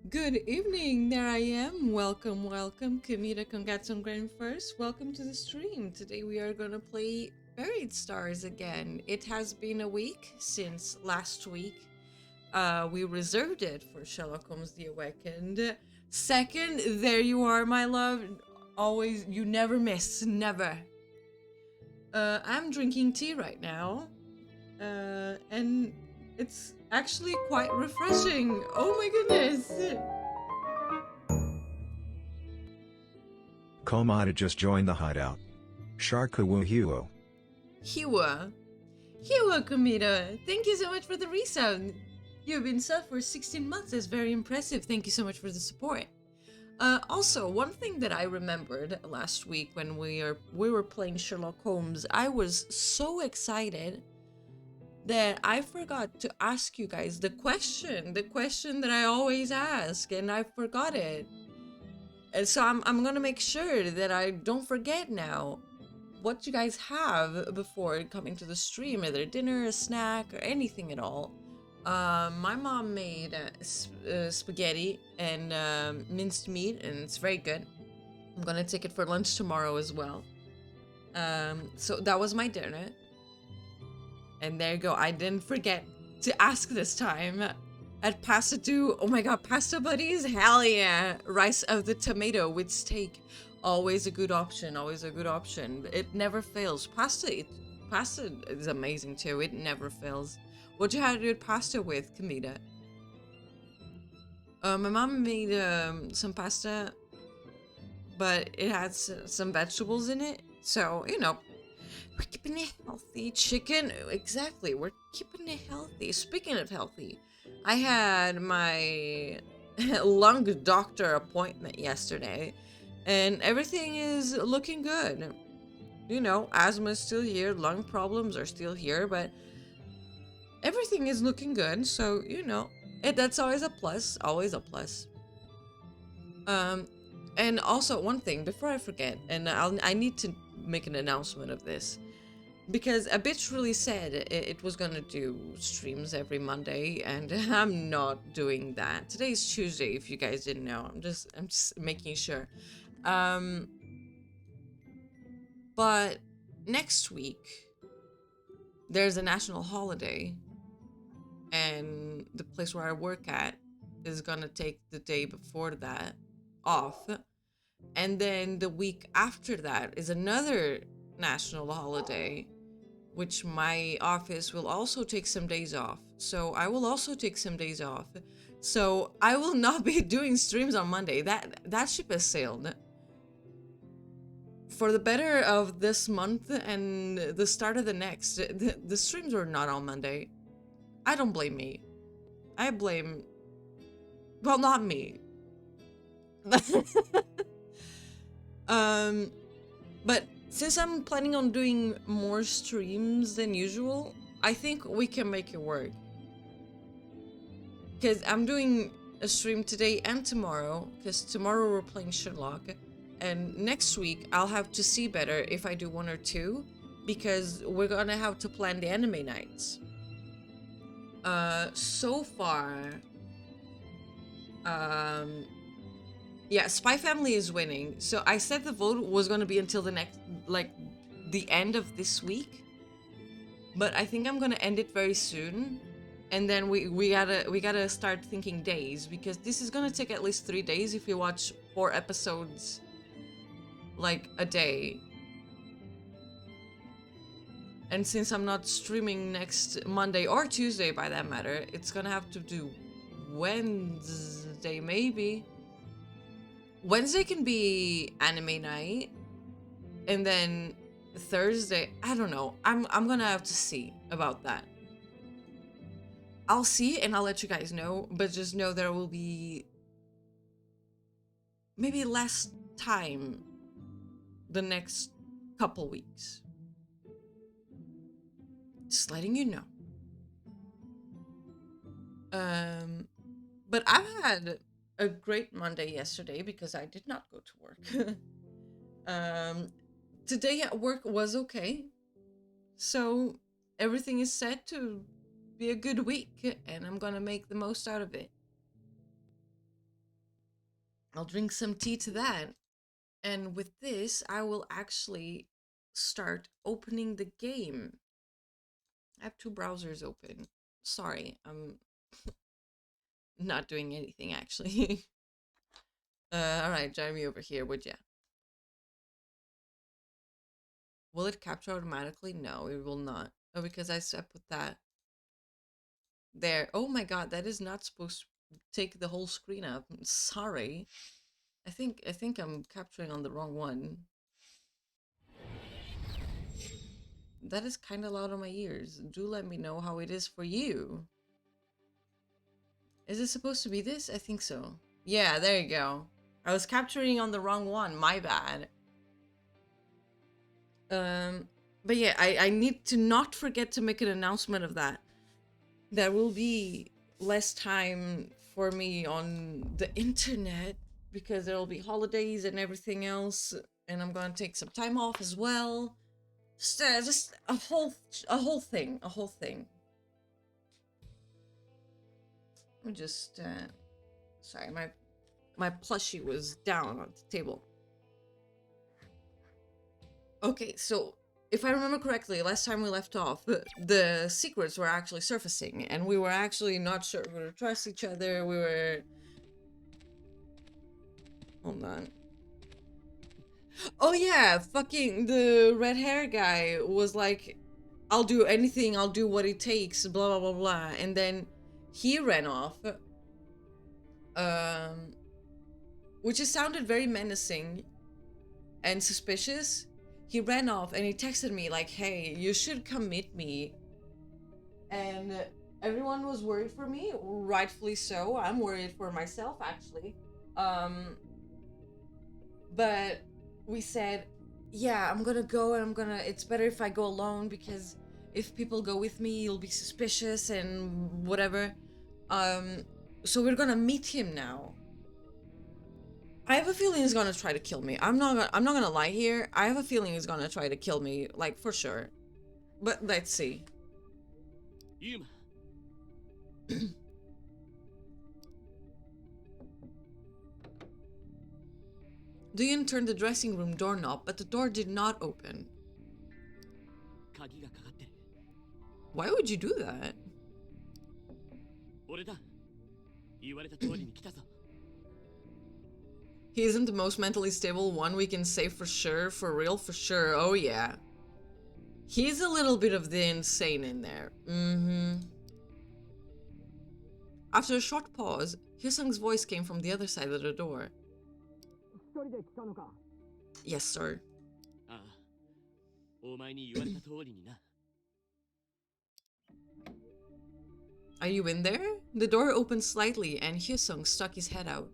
Good evening, there I am. Welcome, welcome. Kamita, congrats on going first. Welcome to the stream. Today we are gonna play Buried Stars again. It has been a week since last week. We reserved it for Sherlock Holmes The Awakened. Second, there you are, my love. Always, you never miss, never. I'm drinking tea right now. And it's actually quite refreshing. Oh my goodness. Komada just joined the hideout. Sharkawu Huo. Hiwa. Hiwa Kamita, thank you so much for the resub. You've been sub for 16 months. That's very impressive. Thank you so much for the support. Also, one thing that I remembered last week when we were playing Sherlock Holmes, I was so excited that I forgot to ask you guys the question that I always ask, and I forgot it. And so I'm gonna make sure that I don't forget now. What you guys have before coming to the stream, either dinner, a snack, or anything at all. My mom made spaghetti and minced meat, and it's very good. I'm gonna take it for lunch tomorrow as well. So that was my dinner. And there you go. I didn't forget to ask this time. At pasta too. Oh my god, pasta buddies? Hell yeah. Rice of the tomato with steak. Always a good option. Always a good option. It never fails. Pasta is amazing too. It never fails. What you had to do pasta with, Kamita? My mom made some pasta, but it had some vegetables in it. So, you know, we're keeping it healthy. Chicken, exactly. We're keeping it healthy. Speaking of healthy, I had my lung doctor appointment yesterday, and everything is looking good. You know, asthma is still here, lung problems are still here, but everything is looking good. So, you know, that's always a plus. Always a plus. And also one thing before I forget, and I need to make an announcement of this. Because a bitch really said it was gonna do streams every Monday, and I'm not doing that. Today's Tuesday, if you guys didn't know. I'm just making sure. But next week there's a national holiday, and the place where I work at is gonna take the day before that off, and then the week after that is another national holiday, which my office will also take some days off. So I will also take some days off. So I will not be doing streams on Monday. That ship has sailed. For the better of this month and the start of the next, the streams were not on Monday. I don't blame me. I blame, well, not me. But since I'm planning on doing more streams than usual, I think we can make it work. Because I'm doing a stream today and tomorrow, because tomorrow we're playing Sherlock, and next week I'll have to see better if I do one or two, because we're gonna have to plan the anime nights. So far, yeah, Spy Family is winning. So I said the vote was gonna be until the next, like, the end of this week, but I think I'm gonna end it very soon. And then we gotta start thinking days, because this is gonna take at least 3 days if you watch 4 episodes like a day. And since I'm not streaming next Monday or Tuesday, by that matter, it's gonna have to do Wednesday maybe. Wednesday can be anime night, and then Thursday, I don't know. I'm gonna have to see about that. I'll see and I'll let you guys know, but just know there will be maybe less time the next couple weeks. Just letting you know. But I've had a great Monday yesterday because I did not go to work. Today at work was okay. So everything is set to be a good week, and I'm gonna make the most out of it. I'll drink some tea to that. And with this, I will actually start opening the game. I have two browsers open. Sorry, I'm not doing anything actually. Alright, join me over here, would ya? Will it capture automatically? No, it will not. Oh, because I put that there. Oh my god, that is not supposed to take the whole screen up. I'm sorry. I think I'm capturing on the wrong one. That is kind of loud on my ears. Do let me know how it is for you. Is it supposed to be this? I think so. Yeah, there you go. I was capturing on the wrong one. My bad. But yeah, I need to not forget to make an announcement of that. There will be less time for me on the internet because there will be holidays and everything else, and I'm gonna take some time off as well. Just a whole thing, a whole thing. Let me just sorry, my plushie was down on the table. Okay, so if I remember correctly, last time we left off, the secrets were actually surfacing, and we were actually not sure we would trust each other. We were. Hold on. Oh yeah, fucking the red hair guy was like, I'll do anything, I'll do what it takes, blah blah blah blah. And then he ran off. Um which just sounded very menacing and suspicious. He ran off and he texted me like, hey, you should come meet me. And everyone was worried for me, rightfully so. I'm worried for myself actually. But we said, yeah, I'm gonna go and it's better if I go alone because if people go with me, you'll be suspicious and whatever. So we're gonna meet him now. I have a feeling he's gonna try to kill me. I'm not gonna lie here. I have a feeling he's gonna try to kill me, like for sure. But let's see. Yuma. Duyan turned the dressing room doorknob, but the door did not open. Why would you do that? He isn't the most mentally stable one, we can say for sure, for real, for sure. Oh yeah. He's a little bit of the insane in there. After a short pause, Hyesung's voice came from the other side of the door. Yes, sir. Are you in there? The door opened slightly and Hyesung stuck his head out.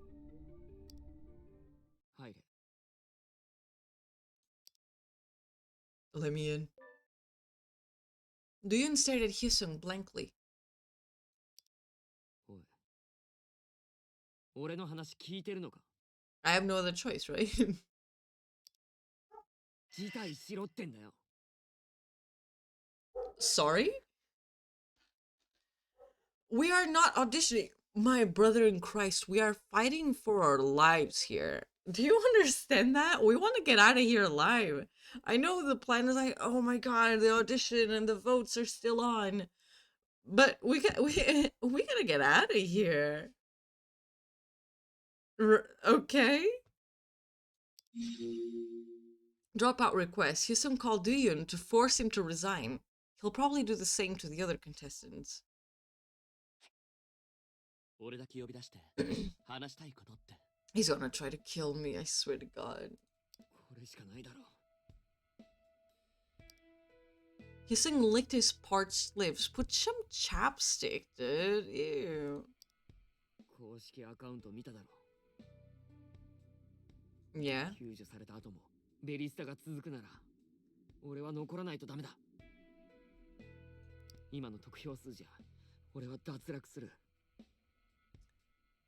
Let me in. Duyan stared at Hyesung blankly. I have no other choice, right? Sorry? We are not auditioning. My brother in Christ, we are fighting for our lives here. Do you understand that? We want to get out of here alive. I know the plan is like, oh my god, the audition and the votes are still on. But we gotta get out of here. Okay? Dropout request. Hyesung called Duyun to force him to resign. He'll probably do the same to the other contestants. He's gonna try to kill me, I swear to God. Hyesung licked his parched lips. Put some chapstick, dude. Ew. Yeah?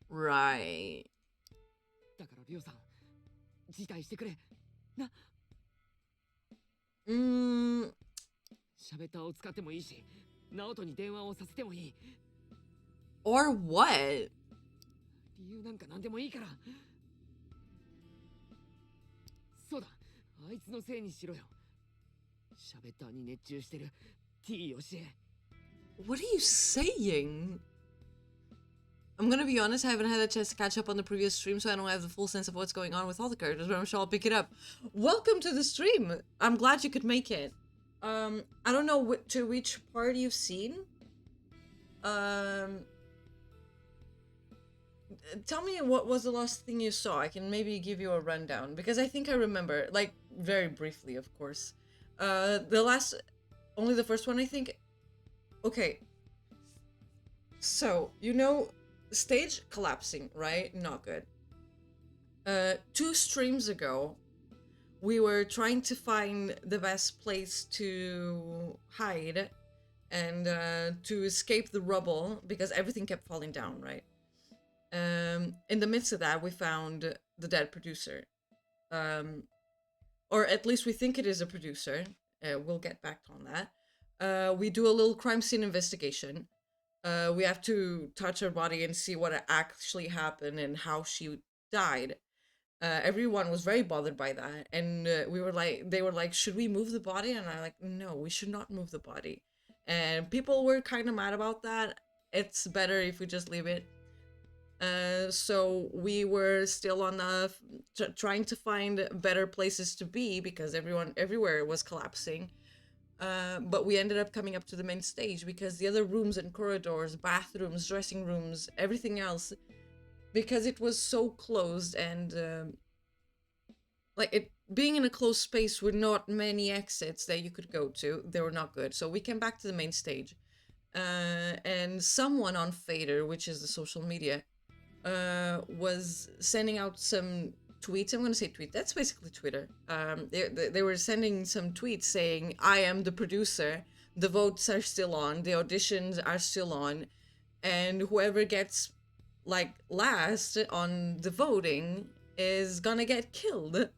Right. Or what? そうだ、あいつのせいにしろよ。喋ったに熱中してる T 教え。 What are you saying? I'm gonna be honest, I haven't had a chance to catch up on the previous stream, so I don't have the full sense of what's going on with all the characters, but I'm sure I'll pick it up. Welcome to the stream! I'm glad you could make it. I don't know to which part you've seen. Tell me what was the last thing you saw. I can maybe give you a rundown, because I think I remember, like, very briefly, of course. Only the first one, I think. Okay. So, you know, stage collapsing, right? Not good. 2 streams ago, we were trying to find the best place to hide and to escape the rubble, because everything kept falling down, right? In the midst of that, we found the dead producer. Or at least we think it is a producer. We'll get back on that. We do a little crime scene investigation. We have to touch her body and see what actually happened and how she died. Everyone was very bothered by that, and they were like, should we move the body? And I'm like, no, we should not move the body. And people were kind of mad about that. It's better if we just leave it. So we were still on the trying to find better places to be, because everywhere was collapsing. But we ended up coming up to the main stage, because the other rooms and corridors, bathrooms, dressing rooms, everything else, because it was so closed, and like it being in a closed space with not many exits that you could go to, they were not good. So we came back to the main stage, and someone on Fader, which is the social media, was sending out some tweets. I'm gonna say tweet. That's basically Twitter. They were sending some tweets saying, "I am the producer. The votes are still on. The auditions are still on, and whoever gets like last on the voting is gonna get killed."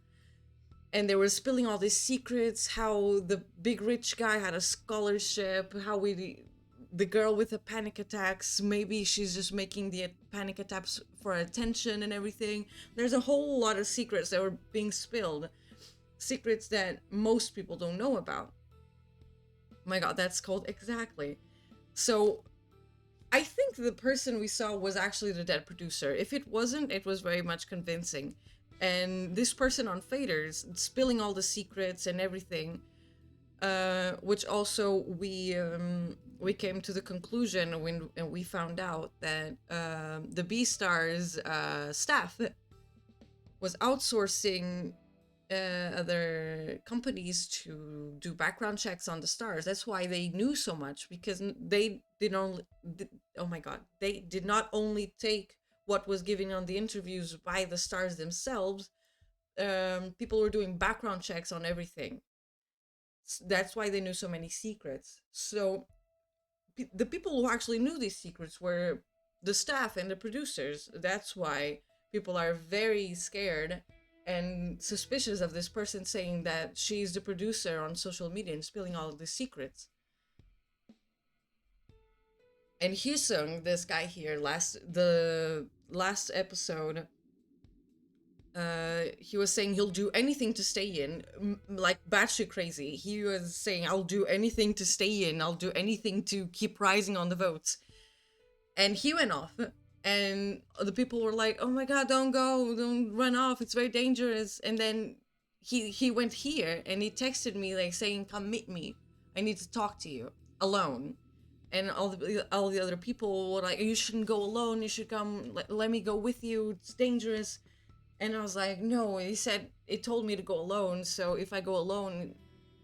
And they were spilling all these secrets, how the big rich guy had a scholarship, how the girl with the panic attacks, maybe she's just making the panic attacks for attention and everything. There's a whole lot of secrets that were being spilled. Secrets that most people don't know about. My god, that's called exactly. So I think the person we saw was actually the dead producer. If it wasn't, it was very much convincing. And this person on Faders, spilling all the secrets and everything, which also we came to the conclusion when we found out that the B-Stars staff was outsourcing other companies to do background checks on the stars. That's why they knew so much, because they did only they did not only take what was given on the interviews by the stars themselves. People were doing background checks on everything. That's why they knew so many secrets. So the people who actually knew these secrets were the staff and the producers. That's why people are very scared and suspicious of this person saying that she's the producer on social media and spilling all of the secrets. And Hyesung, this guy here, the last episode, he was saying he'll do anything to stay in, like batshit crazy. He was saying, I'll do anything to stay in, I'll do anything to keep rising on the votes. And he went off, and the people were like, oh my god, don't go, don't run off, it's very dangerous. And then he went here, and he texted me like saying, come meet me, I need to talk to you alone. And all the other people were like, you shouldn't go alone, you should come, let me go with you, it's dangerous. And I was like, no. He said it told me to go alone, so if I go alone,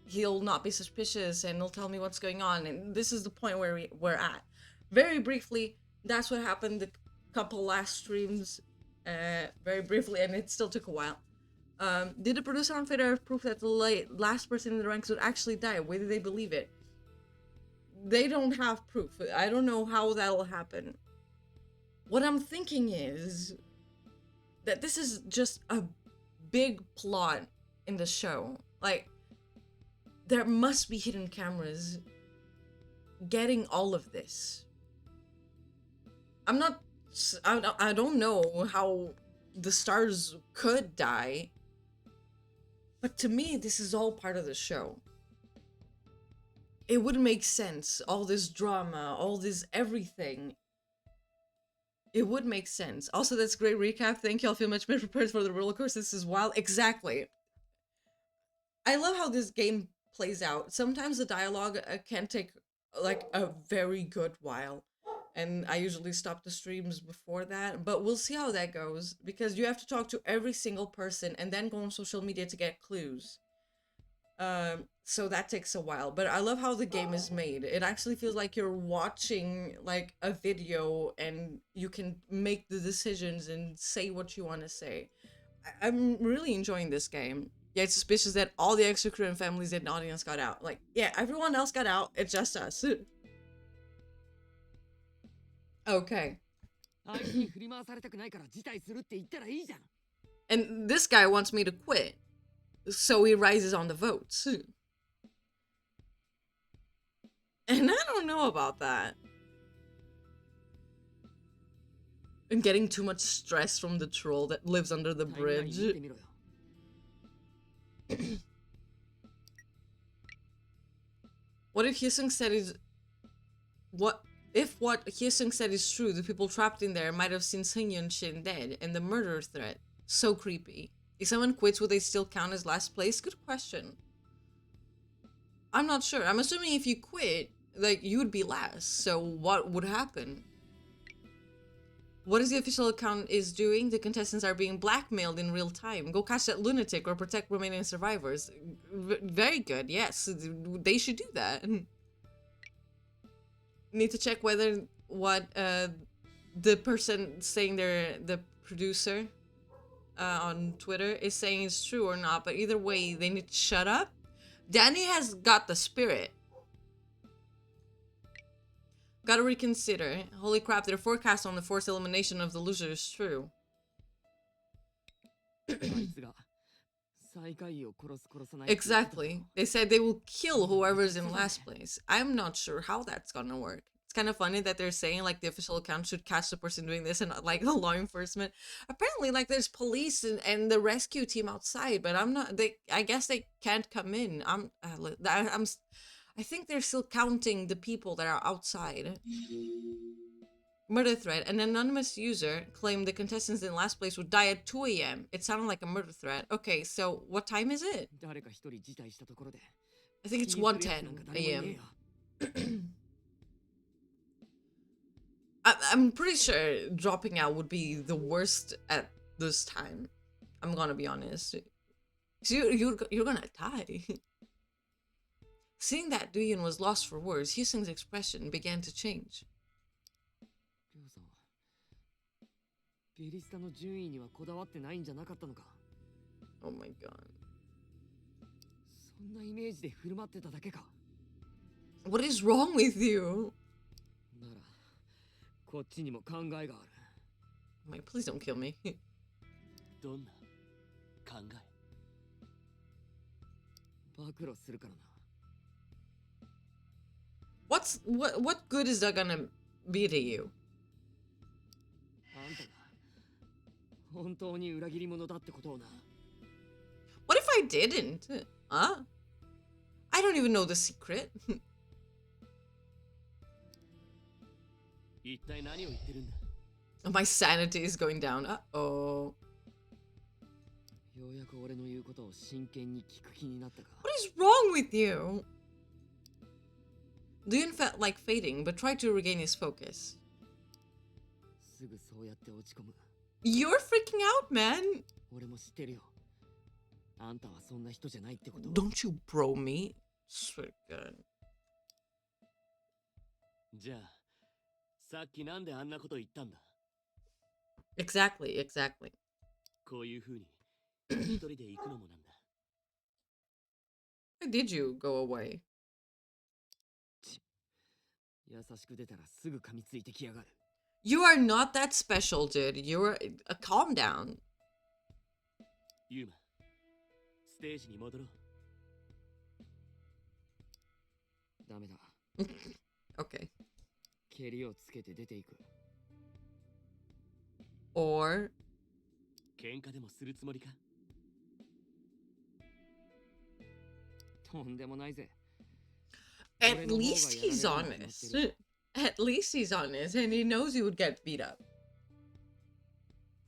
he'll not be suspicious and he'll tell me what's going on. And this is the point where we're at. Very briefly, that's what happened the couple last streams, very briefly, and it still took a while. Did the producer on Fader have proof that the last person in the ranks would actually die? Whether they believe it? They don't have proof. I don't know how that'll happen. What I'm thinking is that this is just a big plot in the show. Like, there must be hidden cameras getting all of this. I don't know how the stars could die, But to me, this is all part of the show. It would make sense. All this drama, all this everything. It would make sense. Also, that's a great recap. Thank you. I'll feel much better prepared for the roller coaster. This is wild. Exactly. I love how this game plays out. Sometimes the dialogue can take like a very good while. And I usually stop the streams before that. But we'll see how that goes. Because you have to talk to every single person and then go on social media to get clues. So that takes a while, but I love how the game is made. It actually feels like you're watching like a video and you can make the decisions and say what you want to say. I'm really enjoying this game. Yeah, it's suspicious that all the extra crew and families in the audience got out. Like, yeah, everyone else got out. It's just us. Okay. And this guy wants me to quit. So he rises on the votes. And I don't know about that. And getting too much stress from the troll that lives under the bridge. What if Hyesung said is... What Hyesung said is true? The people trapped in there might have seen Seungyeon Shin dead, and the murder threat. So creepy. If someone quits, will they still count as last place? Good question. I'm not sure. I'm assuming if you quit, like, you would be last. So what would happen? What is the official account is doing? The contestants are being blackmailed in real time. Go catch that lunatic or protect remaining survivors. Very good. Yes, they should do that. Need to check whether what the person saying they're the producer on Twitter is saying is true or not. But either way, they need to shut up. Danny has got the spirit. Gotta reconsider. Holy crap, their forecast on the forced elimination of the loser is true. Exactly. They said they will kill whoever's in last place. I'm not sure how that's gonna work. It's kind of funny that they're saying like the official account should catch the person doing this and not like the law enforcement. Apparently, like there's police and the rescue team outside, but I'm not. I guess they can't come in. I think they're still counting the people that are outside. Murder threat. An anonymous user claimed the contestants in last place would die at 2 a.m. It sounded like a murder threat. Okay, so what time is it? I think it's 1:10 a.m. I'm pretty sure dropping out would be the worst at this time. I'm gonna be honest. You're gonna die. Seeing that Duyan was lost for words, Hyesung's expression began to change. Oh my god. What is wrong with you? Wait, please don't kill me. What good is that gonna be to you? What if I didn't? Huh? I don't even know the secret. My sanity is going down. Uh-oh. What is wrong with you? Duyan felt like fading, but tried to regain his focus. You're freaking out, man. Don't you bro me? Swear God. Exactly. Why did you go away? You are not that special, dude. You're calm down. Okay. Or とんでもないぜ。 At least he's honest. At least he's honest, and he knows he would get beat up.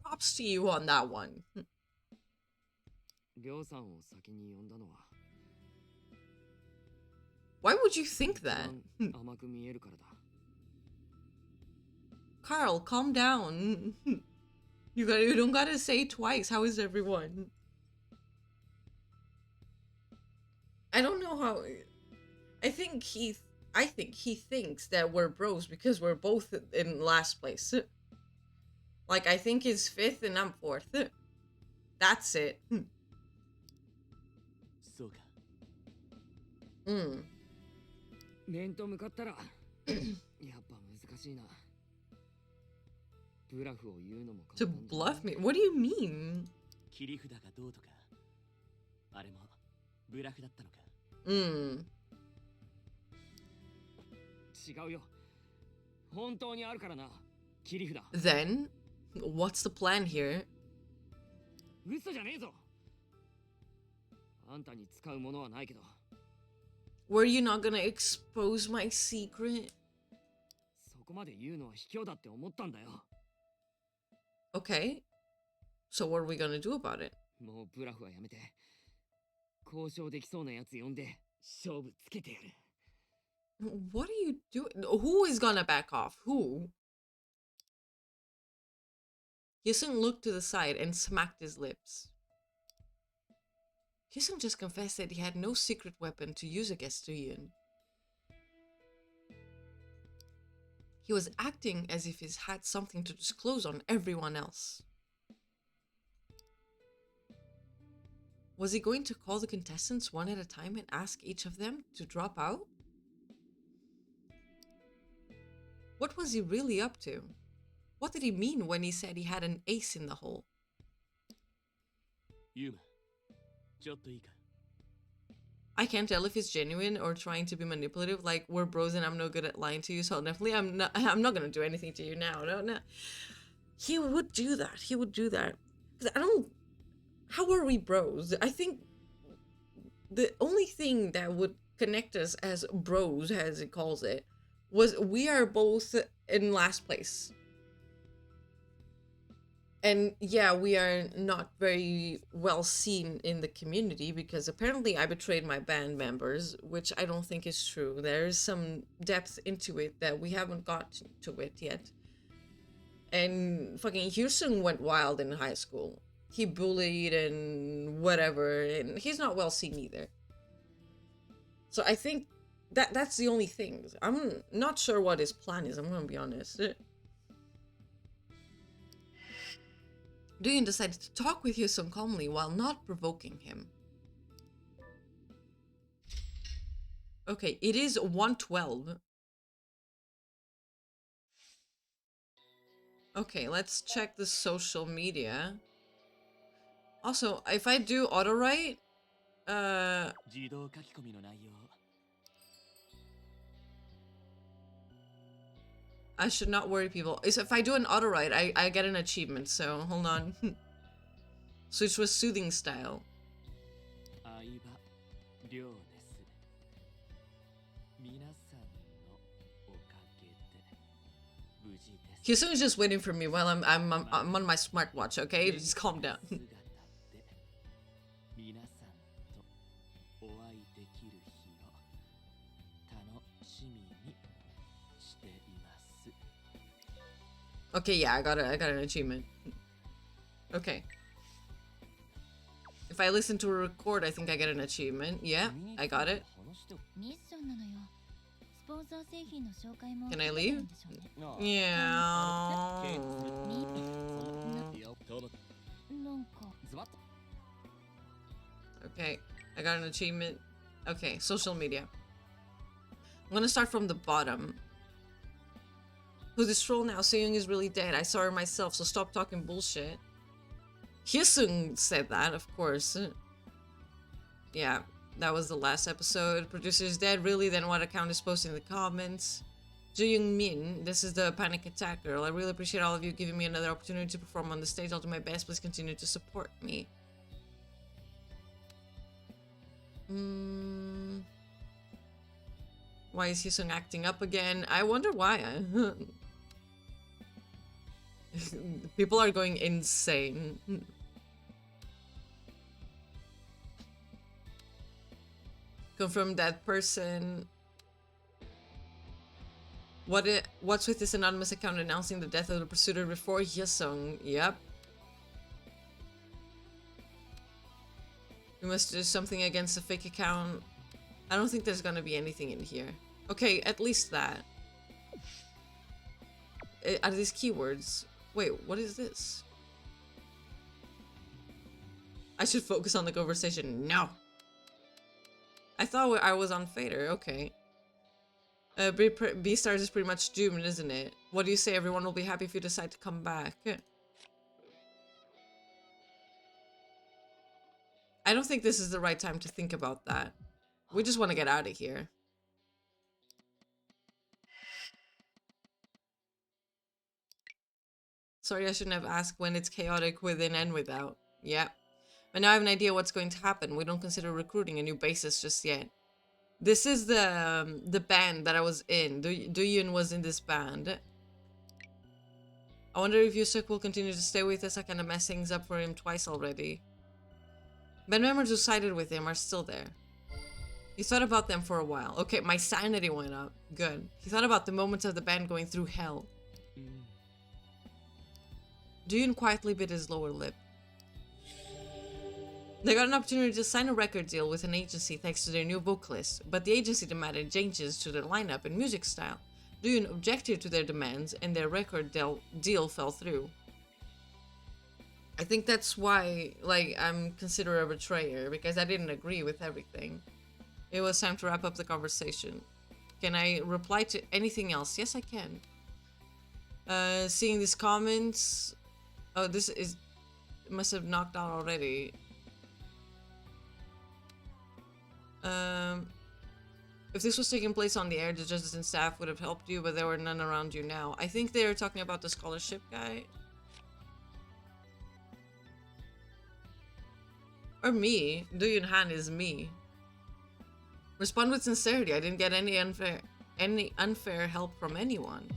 Props to you on that one. りょうさんを先に呼んだのは Why would you think that? 甘く見えるからだ。 Carl, calm down. You don't gotta say twice. How is everyone? I don't know how. I think he thinks that we're bros because we're both in last place. Like, I think he's 5th and I'm 4th. That's it. そうか。面と向かったらやっぱ難しいな。ブラフを言うのも To bluff me? What do you mean? 切り札がどうとか。あれもブラフだったのか。違うよ。本当にあるからな。切り札。 Then, what's the plan here? 嘘じゃねえぞ。あんたに使うものはないけど。 Were you not gonna expose my secret? そこまで言うのは卑怯だって思ったんだよ。 Okay. So what are we gonna do about it? もうブラフはやめて。交渉できそうなやつ呼んで勝負つけてやる。 What are you doing? Who is gonna back off? Who? Hyesung looked to the side and smacked his lips. Hyesung just confessed that he had no secret weapon to use against Yun. He was acting as if he had something to disclose on everyone else. Was he going to call the contestants one at a time and ask each of them to drop out? What was he really up to? What did he mean when he said he had an ace in the hole? ユーマ、ちょっといいか。 I can't tell if he's genuine or trying to be manipulative. Like, we're bros and I'm no good at lying to you, so definitely I'm not gonna do anything to you now. No. He would do that. He would do that. 'Cause I don't. How are we bros? I think the only thing that would connect us as bros, as it calls it, was we are both in last place. And yeah, we are not very well seen in the community because apparently I betrayed my band members, which I don't think is true. There's some depth into it that we haven't got to it yet. And fucking Hyesung went wild in high school. He bullied and whatever, and he's not well seen either. So I think that's the only thing. I'm not sure what his plan is, I'm gonna be honest. Duyun decided to talk with Hyesung calmly while not provoking him. Okay, it is 1:12. Okay, let's check the social media. Also, if I do auto-write, 自動書き込みの内容。 I should not worry people. If I do an auto-write, I get an achievement, so hold on. Switch to a soothing style. 相葉亮です。皆さんのおかげで無事です。 Hyesung is just waiting for me while I'm on my smartwatch, okay? Just calm down. 姿で皆さんとお会いできる日を楽しみにしています。 Okay, yeah, I got an achievement. Okay. If I listen to a record, I think I get an achievement. Yeah, I got it. ミッションなのよ。スポンサー製品の紹介も Can I して leave? るんでしょうね。 Yeah. なんか Okay, I got an achievement. Okay, social media. I'm gonna start from the bottom. Who's this troll now? Seyung is really dead. I saw her myself, so stop talking bullshit. Hyesung said that, of course. Yeah, that was the last episode. Producer's dead, really? Then what account is posting in the comments? Jung Min, this is the Panic Attack girl. I really appreciate all of you giving me another opportunity to perform on the stage. I'll do my best. Please continue to support me. Why is Hyesung acting up again? I wonder why. People are going insane. Confirm that person. What's with this anonymous account announcing the death of the pursuer before Hyesung? Yep. We must do something against the fake account. I don't think there's gonna be anything in here. Okay, at least that. Are these keywords? Wait, what is this? I should focus on the conversation. No! I thought I was on Fader. Okay. B-Stars is pretty much doomed, isn't it? What do you say? Everyone will be happy if you decide to come back. I don't think this is the right time to think about that. We just want to get out of here. Sorry, I shouldn't have asked when it's chaotic within and without. Yeah. But now I have an idea what's going to happen. We don't consider recruiting a new bassist just yet. This is the band that I was in. Doyun was in this band. I wonder if Yusuk will continue to stay with us. I kind of messed things up for him twice already. Band members who sided with him are still there. He thought about them for a while. Okay, my sanity went up. Good. He thought about the moments of the band going through hell. Doyun quietly bit his lower lip. They got an opportunity to sign a record deal with an agency thanks to their new vocalist, but the agency demanded changes to their lineup and music style. Doyun objected to their demands, and their record deal fell through. I think that's why, like, I'm considered a betrayer, because I didn't agree with everything. It was time to wrap up the conversation. Can I reply to anything else? Yes, I can. Seeing these comments... Oh, this is... must have knocked out already. If this was taking place on the air, the judges and staff would have helped you, but there were none around you now. I think they're talking about the scholarship guy. Or me. Doyun Han is me. Respond with sincerity. I didn't get any unfair help from anyone.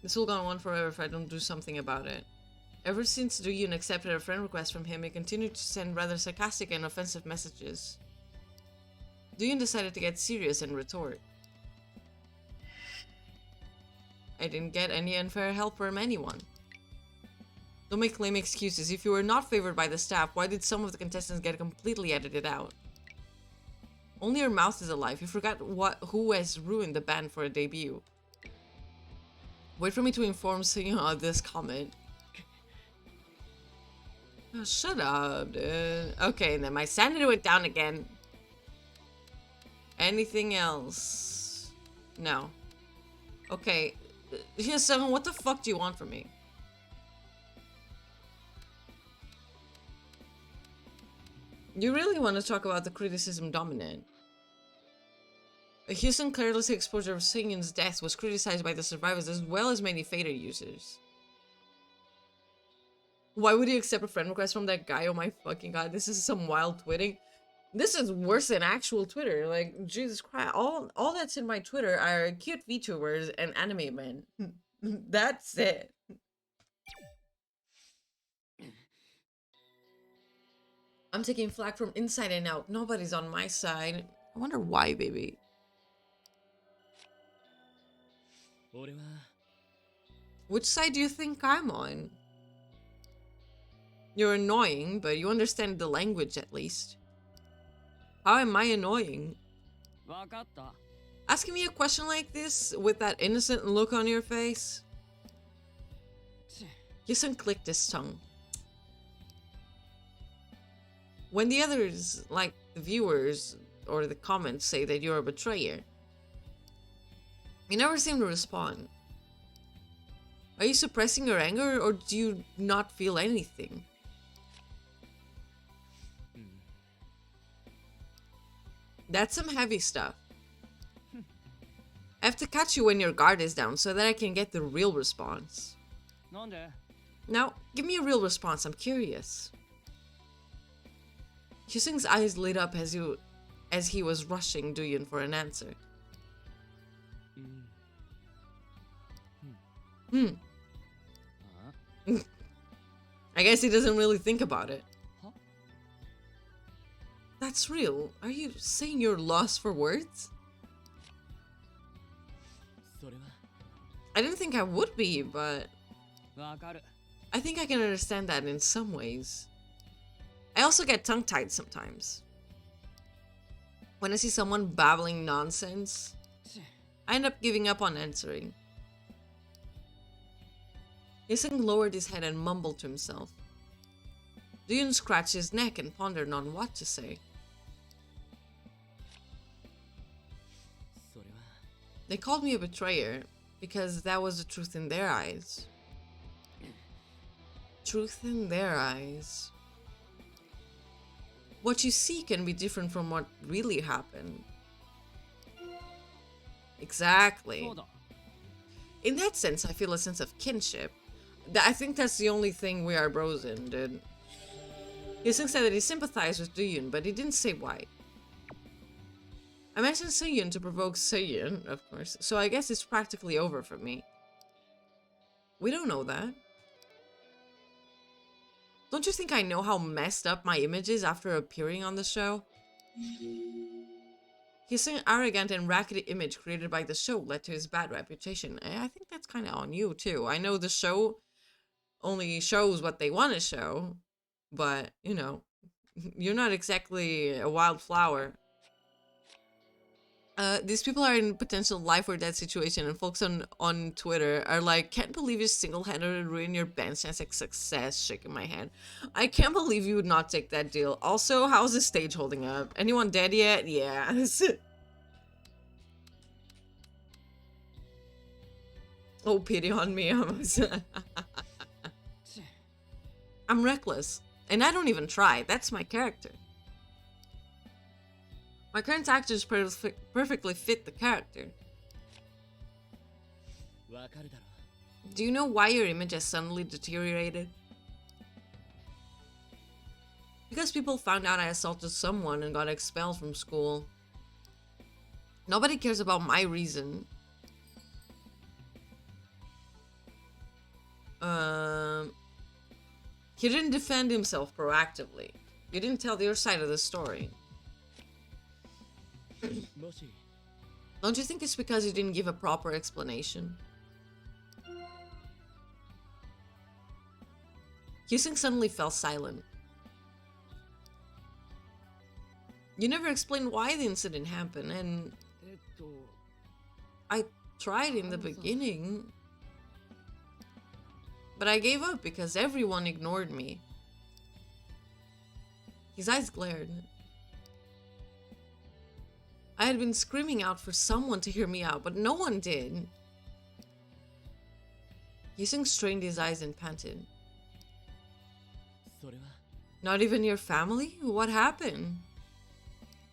This will go on forever if I don't do something about it. Ever since Doyun accepted a friend request from him, he continued to send rather sarcastic and offensive messages. Doyun decided to get serious and retort. I didn't get any unfair help from anyone. Don't make lame excuses. If you were not favored by the staff, why did some of the contestants get completely edited out? Only your mouth is alive. You forgot who has ruined the band for a debut. Wait for me to inform you of this comment. Oh, shut up, dude. Okay, and then my sanity went down again. Anything else? No. Okay. Hyesung, what the fuck do you want from me? You really want to talk about the criticism dominant? Hyesung careless exposure of Seungyeon's death was criticized by the survivors as well as many Fader users. Why would you accept a friend request from that guy? Oh my fucking god, this is some wild twitting. This is worse than actual Twitter. Like, Jesus Christ. All that's in my Twitter are cute VTubers and anime men. That's it. I'm taking flack from inside and out. Nobody's on my side. I wonder why, baby. Which side do you think I'm on? You're annoying, but you understand the language at least. How am I annoying? Asking me a question like this with that innocent look on your face? Hyesung clicked his tongue. When the others, like the viewers or the comments, say that you're a betrayer, you never seem to respond. Are you suppressing your anger, or do you not feel anything? That's some heavy stuff. I have to catch you when your guard is down so that I can get the real response. Now, give me a real response. I'm curious. Hyesung's eyes lit up as he was rushing Duyun for an answer. Hmm. I guess he doesn't really think about it. Huh? That's real. Are you saying you're lost for words? それ I didn't think I would be, but はわかる I think I can understand that in some ways. I also get tongue-tied sometimes. When I see someone babbling nonsense, I end up giving up on answering. Hyesung lowered his head and mumbled to himself. Duyun scratched his neck and pondered on what to say. それは They called me a betrayer because that was the truth in their eyes. Truth in their eyes. What you see can be different from what really happened. Exactly. そうだ In that sense, I feel a sense of kinship. I think that's the only thing we are bros in, dude. Hyesung said that he sympathized with Duyun, but he didn't say why. I mentioned Seyun to provoke Seyun, of course, so I guess it's practically over for me. We don't know that. Don't you think I know how messed up my image is after appearing on the show? His arrogant and raggedy image created by the show led to his bad reputation. I think that's kind of on you, too. I know the show only shows what they want to show, but, you know, you're not exactly a wildflower. These people are in potential life or death situation, and folks on Twitter are like, can't believe you single-handedly ruined your band's chance at success, shaking my head. I can't believe you would not take that deal. Also, how's the stage holding up? Anyone dead yet? Yeah. Oh, pity on me. I'm reckless, and I don't even try. That's my character. My current actors perfectly fit the character. わかるだろ Do you know why your image has suddenly deteriorated? Because people found out I assaulted someone and got expelled from school. Nobody cares about my reason. He didn't defend himself proactively. You didn't tell your side of the story. もし Don't you think it's because you didn't give a proper explanation? Hyesung suddenly fell silent. You never explained why the incident happened, and えっと I tried in the beginning. But I gave up because everyone ignored me. His eyes glared. I had been screaming out for someone to hear me out, but no one did. Hyesung strained his eyes and panted. それは Not even your family? What happened?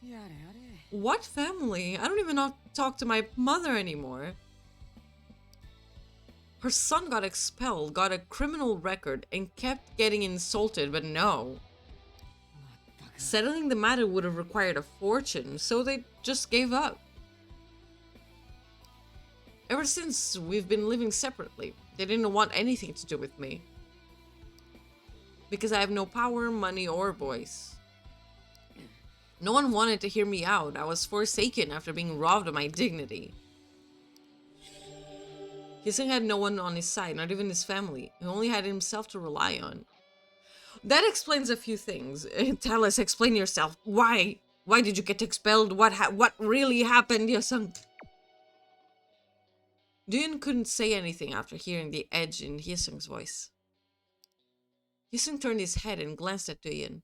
やれやれ What family? I don't even talk to my mother anymore. Her son got expelled, got a criminal record, and kept getting insulted, but no. まったく Settling the matter would have required a fortune, so they just gave up. Ever since, we've been living separately. They didn't want anything to do with me. Because I have no power, money, or voice. No one wanted to hear me out. I was forsaken after being robbed of my dignity. Hyesung had no one on his side, not even his family. He only had himself to rely on. That explains a few things. Tell us, explain yourself. Why? Why did you get expelled? What really happened, Hyesung? Duyun couldn't say anything after hearing the edge in Hyesung's voice. Hyesung turned his head and glanced at Duyun.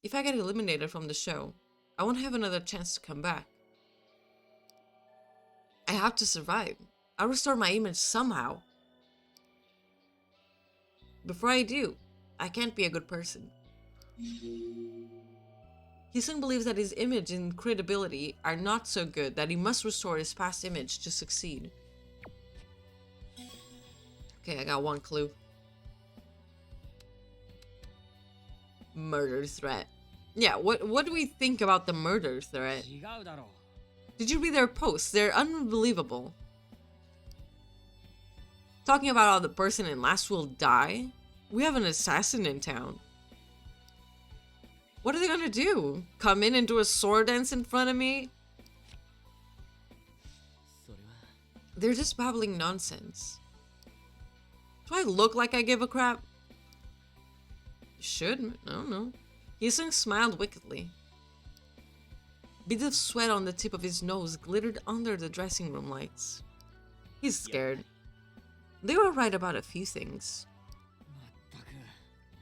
If I get eliminated from the show, I won't have another chance to come back. I have to survive. I'll restore my image somehow. Before I do, I can't be a good person. Hyesung believes that his image and credibility are not so good that he must restore his past image to succeed. Okay, I got one clue. Murder threat. Yeah, what do we think about the murder threat? 違うだろう Did you read their posts? They're unbelievable. Talking about how the person in last will die? We have an assassin in town. What are they gonna do? Come in and do a sword dance in front of me? それは They're just babbling nonsense. Do I look like I give a crap? Should? I don't know. Hyesung smiled wickedly. Beads of sweat on the tip of his nose glittered under the dressing room lights. He's scared. They were right about a few things. まったく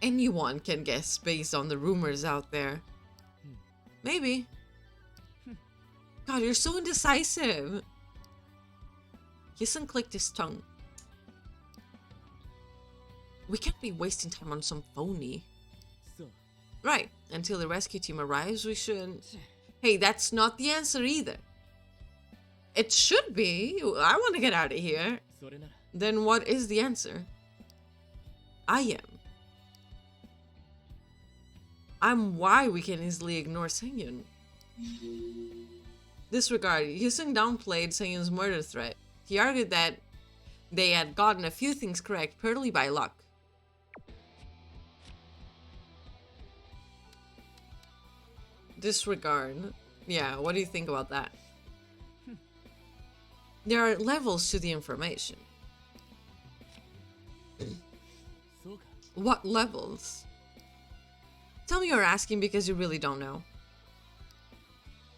Anyone can guess based on the rumors out there. Maybe. God, you're so indecisive. Hyesung clicked his tongue. We can't be wasting time on some phony. そう Right. Until the rescue team arrives, we should... Hey, that's not the answer either. It should be. I want to get out of here. それなら Then what is the answer? I am. I'm why we can easily ignore Sengyun. Disregard. Hyesung downplayed Sengyun's murder threat. He argued that they had gotten a few things correct purely by luck. Disregard. Yeah, what do you think about that? There are levels to the information. そうか What levels? Tell me you're asking because you really don't know.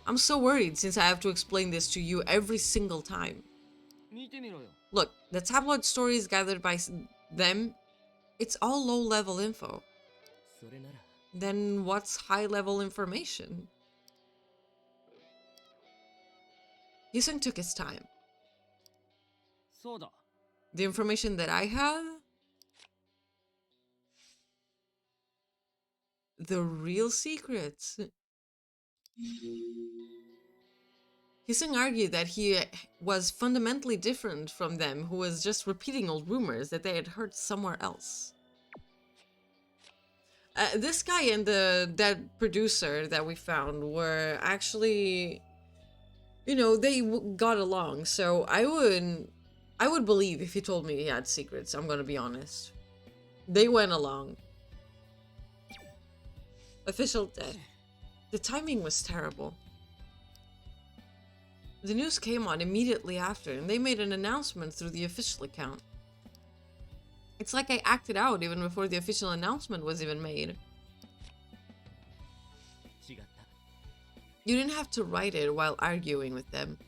I'm so worried since I have to explain this to you every single time. 見てみろよ Look, the tabloid stories gathered by them, it's all low-level info. それなら Then what's high-level information? Hyesung took his time. そうだ The information that I have? The real secrets. Hyesung argued that he was fundamentally different from them, who was just repeating old rumors that they had heard somewhere else. This guy and that producer that we found were actually, you know, they got along. So I would believe if he told me he had secrets. I'm gonna be honest. They went along. Official death. The timing was terrible. The news came on immediately after, and they made an announcement through the official account. It's like I acted out even before the official announcement was even made. 違った You didn't have to write it while arguing with them.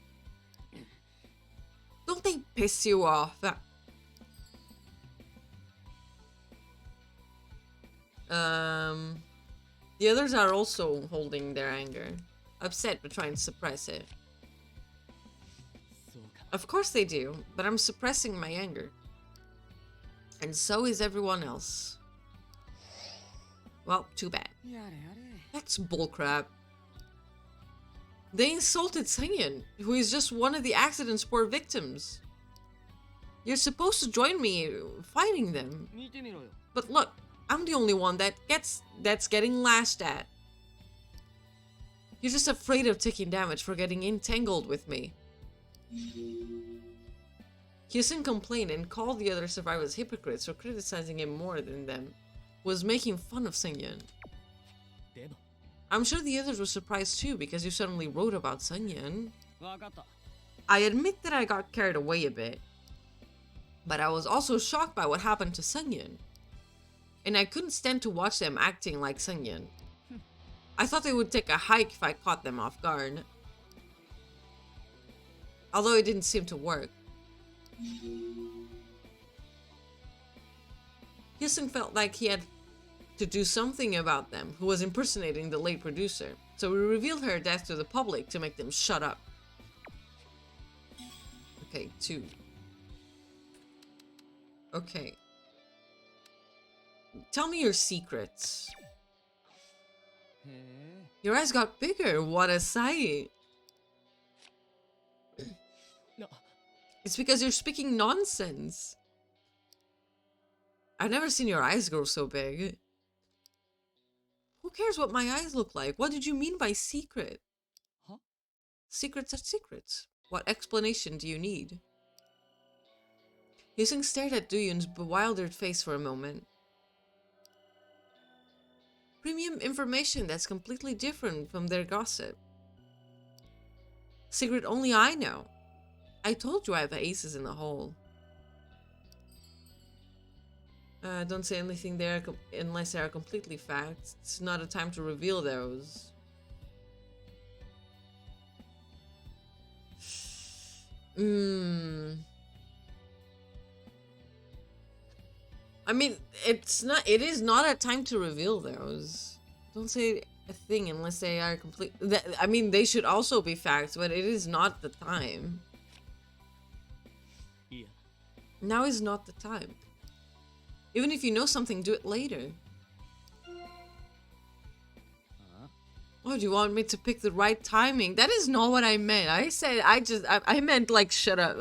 Don't they piss you off? The others are also holding their anger. Upset but trying to suppress it. そうか Of course they do, but I'm suppressing my anger. And so is everyone else. Well, too bad. やれやれ That's bullcrap. They insulted Sengyun, who is just one of the accident's poor victims. You're supposed to join me fighting them. 見てみろよ But look, I'm the only one that's getting lashed at. You're just afraid of taking damage for getting entangled with me. Hyesung complained and called the other survivors hypocrites for criticizing him more than them. Was making fun of Sengyun. でも I'm sure the others were surprised too because you suddenly wrote about Sengyun. わかった I admit that I got carried away a bit. But I was also shocked by what happened to Sengyun. And I couldn't stand to watch them acting like Sengyun. I thought they would take a hike if I caught them off guard. Although it didn't seem to work. Hyesung felt like he had to do something about them, who was impersonating the late producer. So we revealed her death to the public to make them shut up. Okay, 2. Okay. Tell me your secrets. へえ Your eyes got bigger. What a sight. な It's because you're speaking nonsense. I've never seen your eyes grow so big. Who cares what my eyes look like? What did you mean by secret? Huh? Secrets are secrets. What explanation do you need? Hyesung stared at Duyun's bewildered face for a moment. Premium information that's completely different from their gossip. Secret only I know. I told you I have aces in the hole. Don't say anything there unless they are completely facts. It's not a time to reveal those. I mean, it is not a time to reveal those. Don't say a thing unless they are complete. I mean, they should also be facts, but it is not the time. Yeah. Now is not the time. Even if you know something, do it later. Oh, do you want me to pick the right timing? That is not what I meant. I said, I meant like, shut up.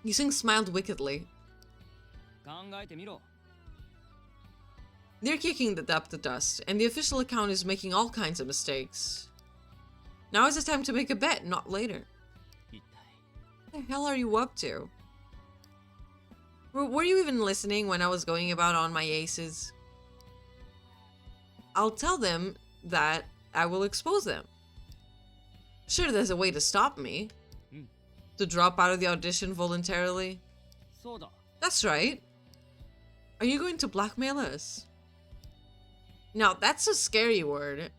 Hyesung smiled wickedly. They're kicking the up to dust, and the official account is making all kinds of mistakes. Now is the time to make a bet, not later. What the hell are you up to? Were you even listening when I was going about on my aces? I'll tell them that I will expose them. Sure, there's a way to stop me. To drop out of the audition voluntarily. That's right. Are you going to blackmail us? Now, that's a scary word.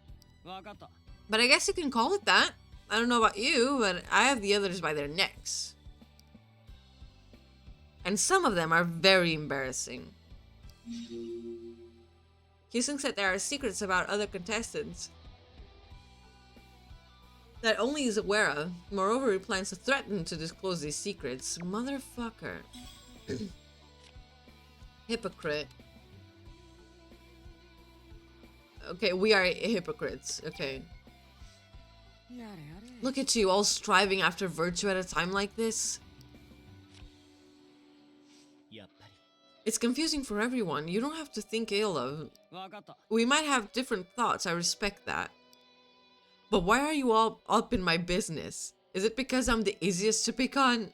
But I guess you can call it that. I don't know about you, but I have the others by their necks. And some of them are very embarrassing. Hyesung said there are secrets about other contestants that only he is aware of. Moreover, he plans to threaten to disclose these secrets. Motherfucker. Hypocrite. Okay, we are hypocrites. Okay. Look at you, all striving after virtue at a time like this. It's confusing for everyone. You don't have to think ill of. We might have different thoughts. I respect that. But why are you all up in my business? Is it because I'm the easiest to pick on?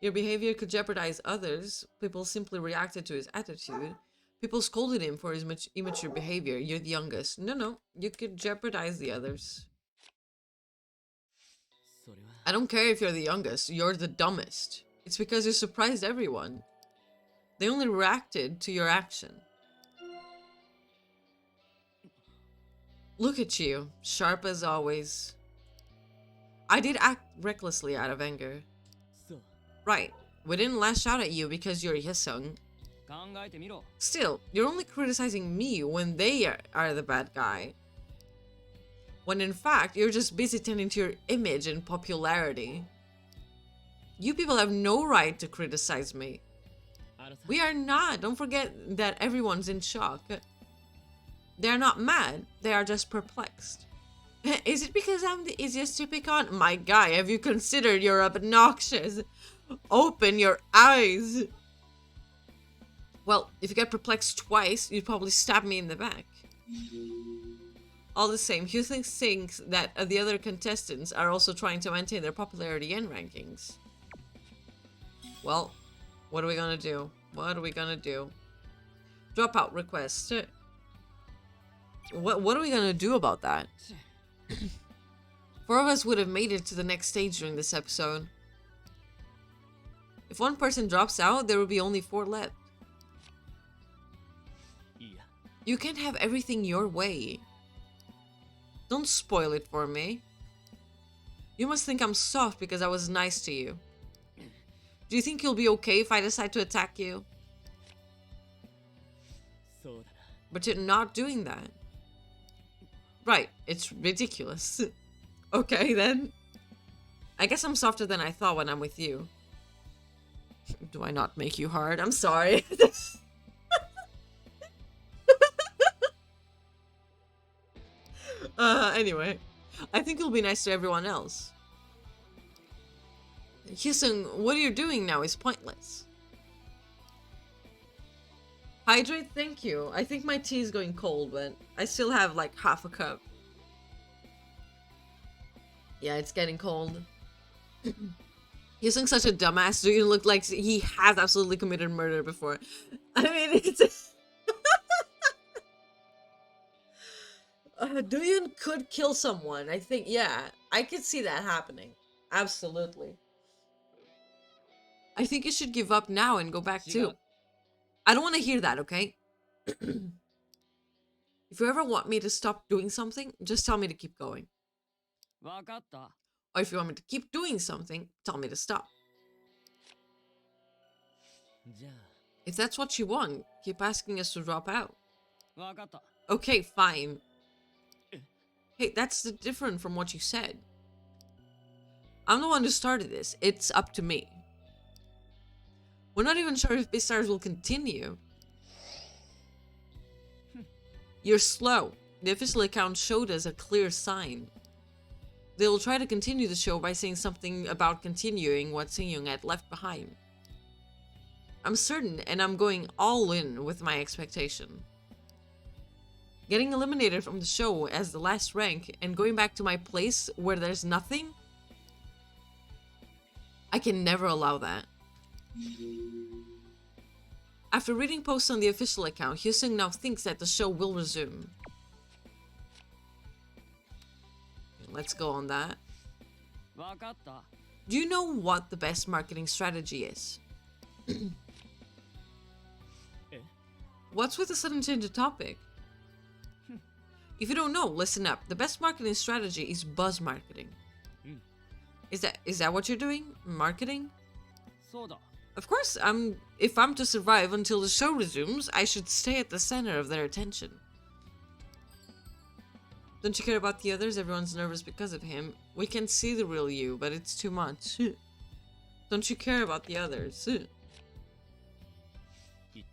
Your behavior could jeopardize others. People simply reacted to his attitude. People scolded him for his immature behavior. You're the youngest. No. You could jeopardize the others. I don't care if you're the youngest. You're the dumbest. It's because you surprised everyone. They only reacted to your action. Look at you, sharp as always. I did act recklessly out of anger. Right, we didn't lash out at you because you're Hyesung. Still, you're only criticizing me when they are the bad guy. When in fact, you're just busy tending to your image and popularity. You people have no right to criticize me. We are not. Don't forget that everyone's in shock. They're not mad. They are just perplexed. Is it because I'm the easiest to pick on? My guy, have you considered you're obnoxious? Open your eyes. Well, if you get perplexed twice, you'd probably stab me in the back. All the same, Hyesung thinks that the other contestants are also trying to maintain their popularity and rankings. Well, what are we gonna do? What are we gonna do? Dropout request. What are we gonna do about that? 4 of us would have made it to the next stage during this episode. If one person drops out, there will be only 4 left. You can't have everything your way. Don't spoil it for me. You must think I'm soft because I was nice to you. Do you think you'll be okay if I decide to attack you? But you're not doing that. Right, it's ridiculous. Okay, then. I guess I'm softer than I thought when I'm with you. Do I not make you hard? I'm sorry. Anyway. I think you'll be nice to everyone else. Hyesung, what you're doing now is pointless. Hydrate, thank you. I think my tea is going cold, but I still have like half a cup. Yeah, it's getting cold. Hyesung such a dumbass. Do you look like he has absolutely committed murder before? I mean, it's... Doyun could kill someone. I think, yeah. I could see that happening. Absolutely. I think you should give up now and go back too. I don't want to hear that, okay? If you ever want me to stop doing something, just tell me to keep going. わかった。 Or if you want me to keep doing something, tell me to stop. じゃ If that's what you want, keep asking us to drop out. あ、わかった。 Okay, fine. Hey, that's different from what you said. I'm the one who started this. It's up to me. We're not even sure if Beastars will continue. You're slow. The official account showed us a clear sign. They will try to continue the show by saying something about continuing what Hyesung had left behind. I'm certain, and I'm going all in with my expectation. Getting eliminated from the show as the last rank and going back to my place where there's nothing? I can never allow that. After reading posts on the official account, Hyesung now thinks that the show will resume. Let's go on that. わかった。 Do you know what the best marketing strategy is? What's with the sudden change of topic? If you don't know, listen up. The best marketing strategy is buzz marketing. Is that what you're doing? Marketing? そうだ。 Of course, if I'm to survive until the show resumes, I should stay at the center of their attention. Don't you care about the others? Everyone's nervous because of him. We can see the real you, but it's too much. Don't you care about the others? 痛い。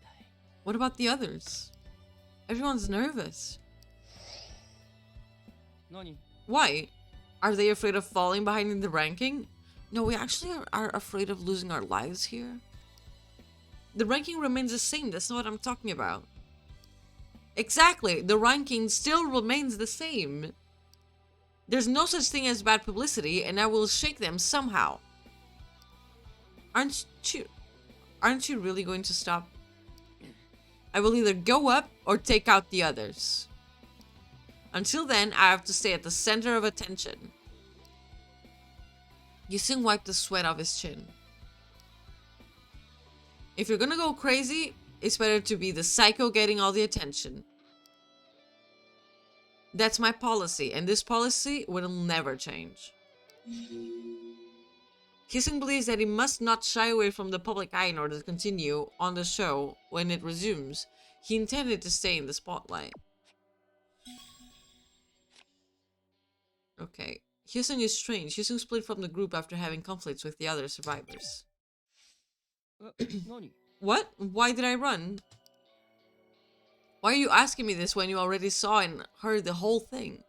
What about the others? Everyone's nervous. 何？ Why? Are they afraid of falling behind in the ranking? No, we actually are afraid of losing our lives here. The ranking remains the same. That's not what I'm talking about. Exactly. The ranking still remains the same. There's no such thing as bad publicity, and I will shake them somehow. Aren't you really going to stop? I will either go up or take out the others. Until then, I have to stay at the center of attention. Hyesung wiped the sweat off his chin. If you're gonna go crazy, it's better to be the psycho getting all the attention. That's my policy, and this policy will never change. Hyesung believes that he must not shy away from the public eye in order to continue on the show when it resumes. He intended to stay in the spotlight. Okay. Hyesung is strange. Hyesung split from the group after having conflicts with the other survivors. 何？ What? Why did I run? Why are you asking me this when you already saw and heard the whole thing?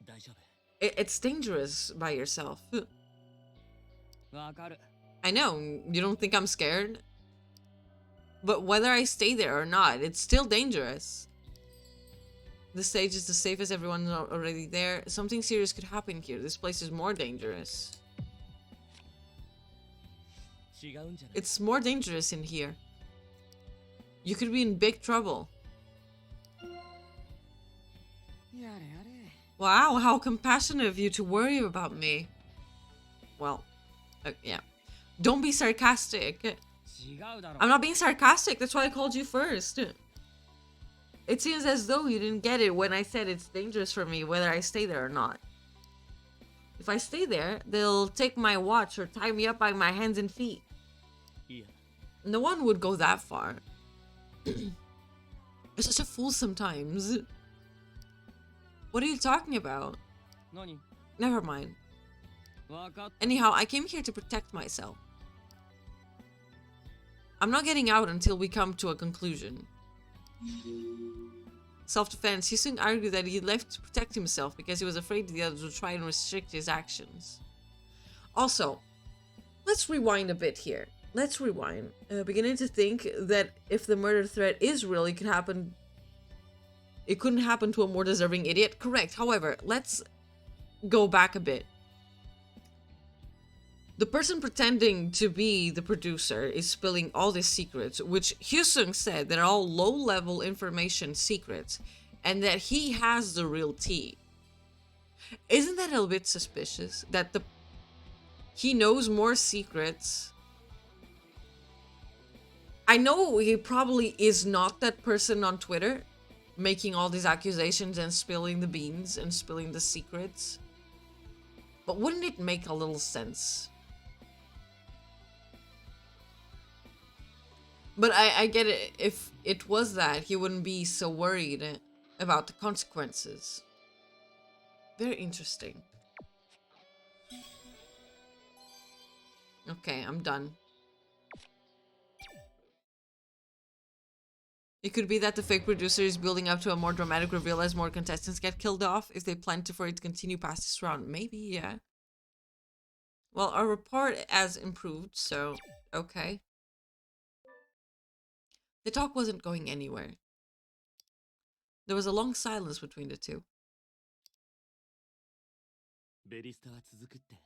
大丈夫。 It's dangerous by yourself. わかる。 I know, you don't think I'm scared? But whether I stay there or not, it's still dangerous. The stage is the safest, everyone's already there. Something serious could happen here. This place is more dangerous. 違うんじゃない？ It's more dangerous in here. You could be in big trouble. やれやれ。 Wow, how compassionate of you to worry about me. Well, yeah. Don't be sarcastic. 違うだろ。 I'm not being sarcastic. That's why I called you first. It seems as though you didn't get it when I said it's dangerous for me whether I stay there or not. If I stay there, they'll take my watch or tie me up by my hands and feet. いや。 No one would go that far. You're such a fool sometimes. What are you talking about? 何？ Never mind. わかっ Anyhow, I came here to protect myself. I'm not getting out until we come to a conclusion. Self-defense. Hyesung argued that he left to protect himself because he was afraid the others would try and restrict his actions. Also, let's rewind a bit here. let's rewind. Beginning to think that if the murder threat is real, it could happen. It couldn't happen to a more deserving idiot. Correct. However, let's go back a bit. The person pretending to be the producer is spilling all these secrets, which Hyesung said they're all low-level information secrets, and that he has the real tea. Isn't that a little bit suspicious? That he knows more secrets. I know he probably is not that person on Twitter, making all these accusations and spilling the beans and spilling the secrets. But wouldn't it make a little sense? But I get it. If it was that, he wouldn't be so worried about the consequences. Very interesting. Okay, I'm done. It could be that the fake producer is building up to a more dramatic reveal as more contestants get killed off if they plan for it to continue past this round. Maybe, yeah. Well, our report has improved, so okay. The talk wasn't going anywhere. There was a long silence between the two. ベリスタは続くって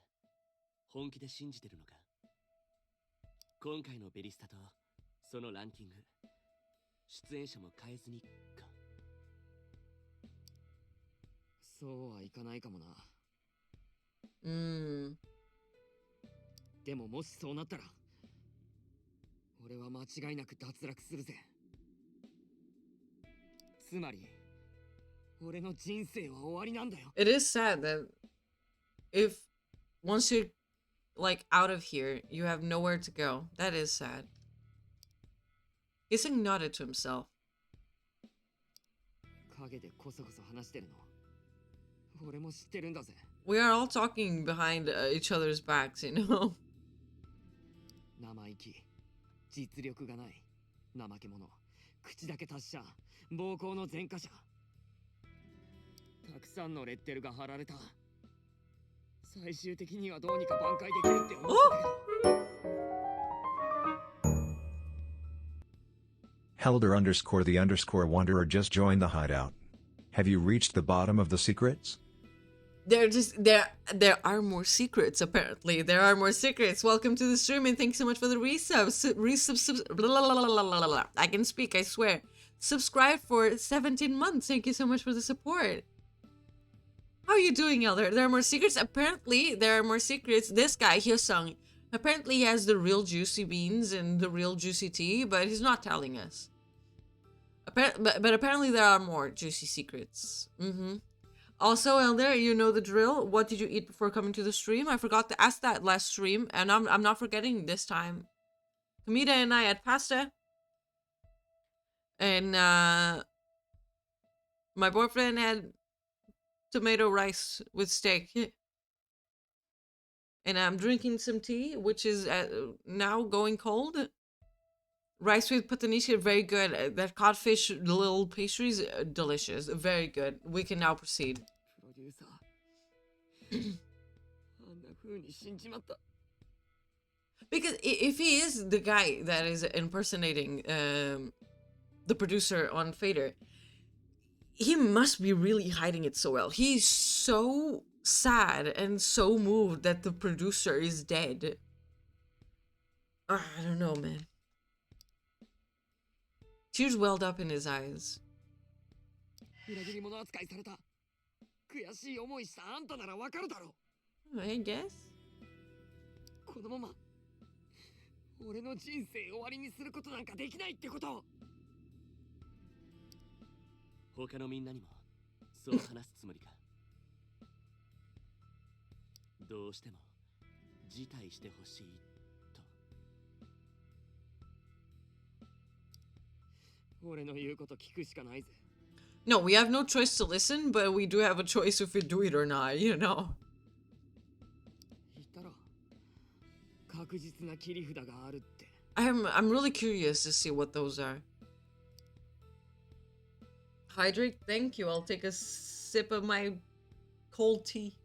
本気で信じてるのか。今回のベリスタとそのランキング、出演者も変えずにか。そうはいかないかもな。でももしそうなったら、俺は間違いなく脱落するぜ。つまり、俺の人生は終わりなんだよ。It is sad that if once you're like out of here, you have nowhere to go. That is sad. Hyesung nodded to himself. 影でこそこそ話してるの。俺も知ってるんだぜ。We are all talking behind each other's backs, you know. 生意気、実力がない、怠け者、口だけ達者、暴行の前科者。たくさんのレッテルが貼られた。最終的にはどうにか挽回できるって思ったけど。Helder underscore the underscore wanderer just joined the hideout. Have you reached the bottom of the secrets? There are more secrets, apparently. There are more secrets. Welcome to the stream and thanks so much for the resubs. I can speak, I swear. Subscribe for 17 months. Thank you so much for the support. How are you doing, Elder? There are more secrets? Apparently, there are more secrets. This guy, Hyesung, apparently he has the real juicy beans and the real juicy tea, but he's not telling us. But apparently there are more juicy secrets. Also, Elder, you know the drill. What did you eat before coming to the stream? I forgot to ask that last stream, and I'm not forgetting this time. Kamita and I had pasta. And my boyfriend had tomato rice with steak. And I'm drinking some tea, which is now going cold. Rice with patanishi, very good. That codfish little pastries, delicious. Very good. We can now proceed. Because if he is the guy that is impersonating the producer on Fader, he must be really hiding it so well. He's so sad and so moved that the producer is dead. I don't know, man. Tears welled up in his eyes. I guess. このまま俺の人生終わりにすることなんかできないってこと。他のみんなにもそう話すつもりか。どうしても辞退してほしいと。俺の言うこと聞くしかないぜ。No, we have no choice to listen, but we do have a choice if we do it or not, you know. 言ったら確実な切り札があるって。I'm really curious to see what those are. Hydrate, thank you. I'll take a sip of my cold tea.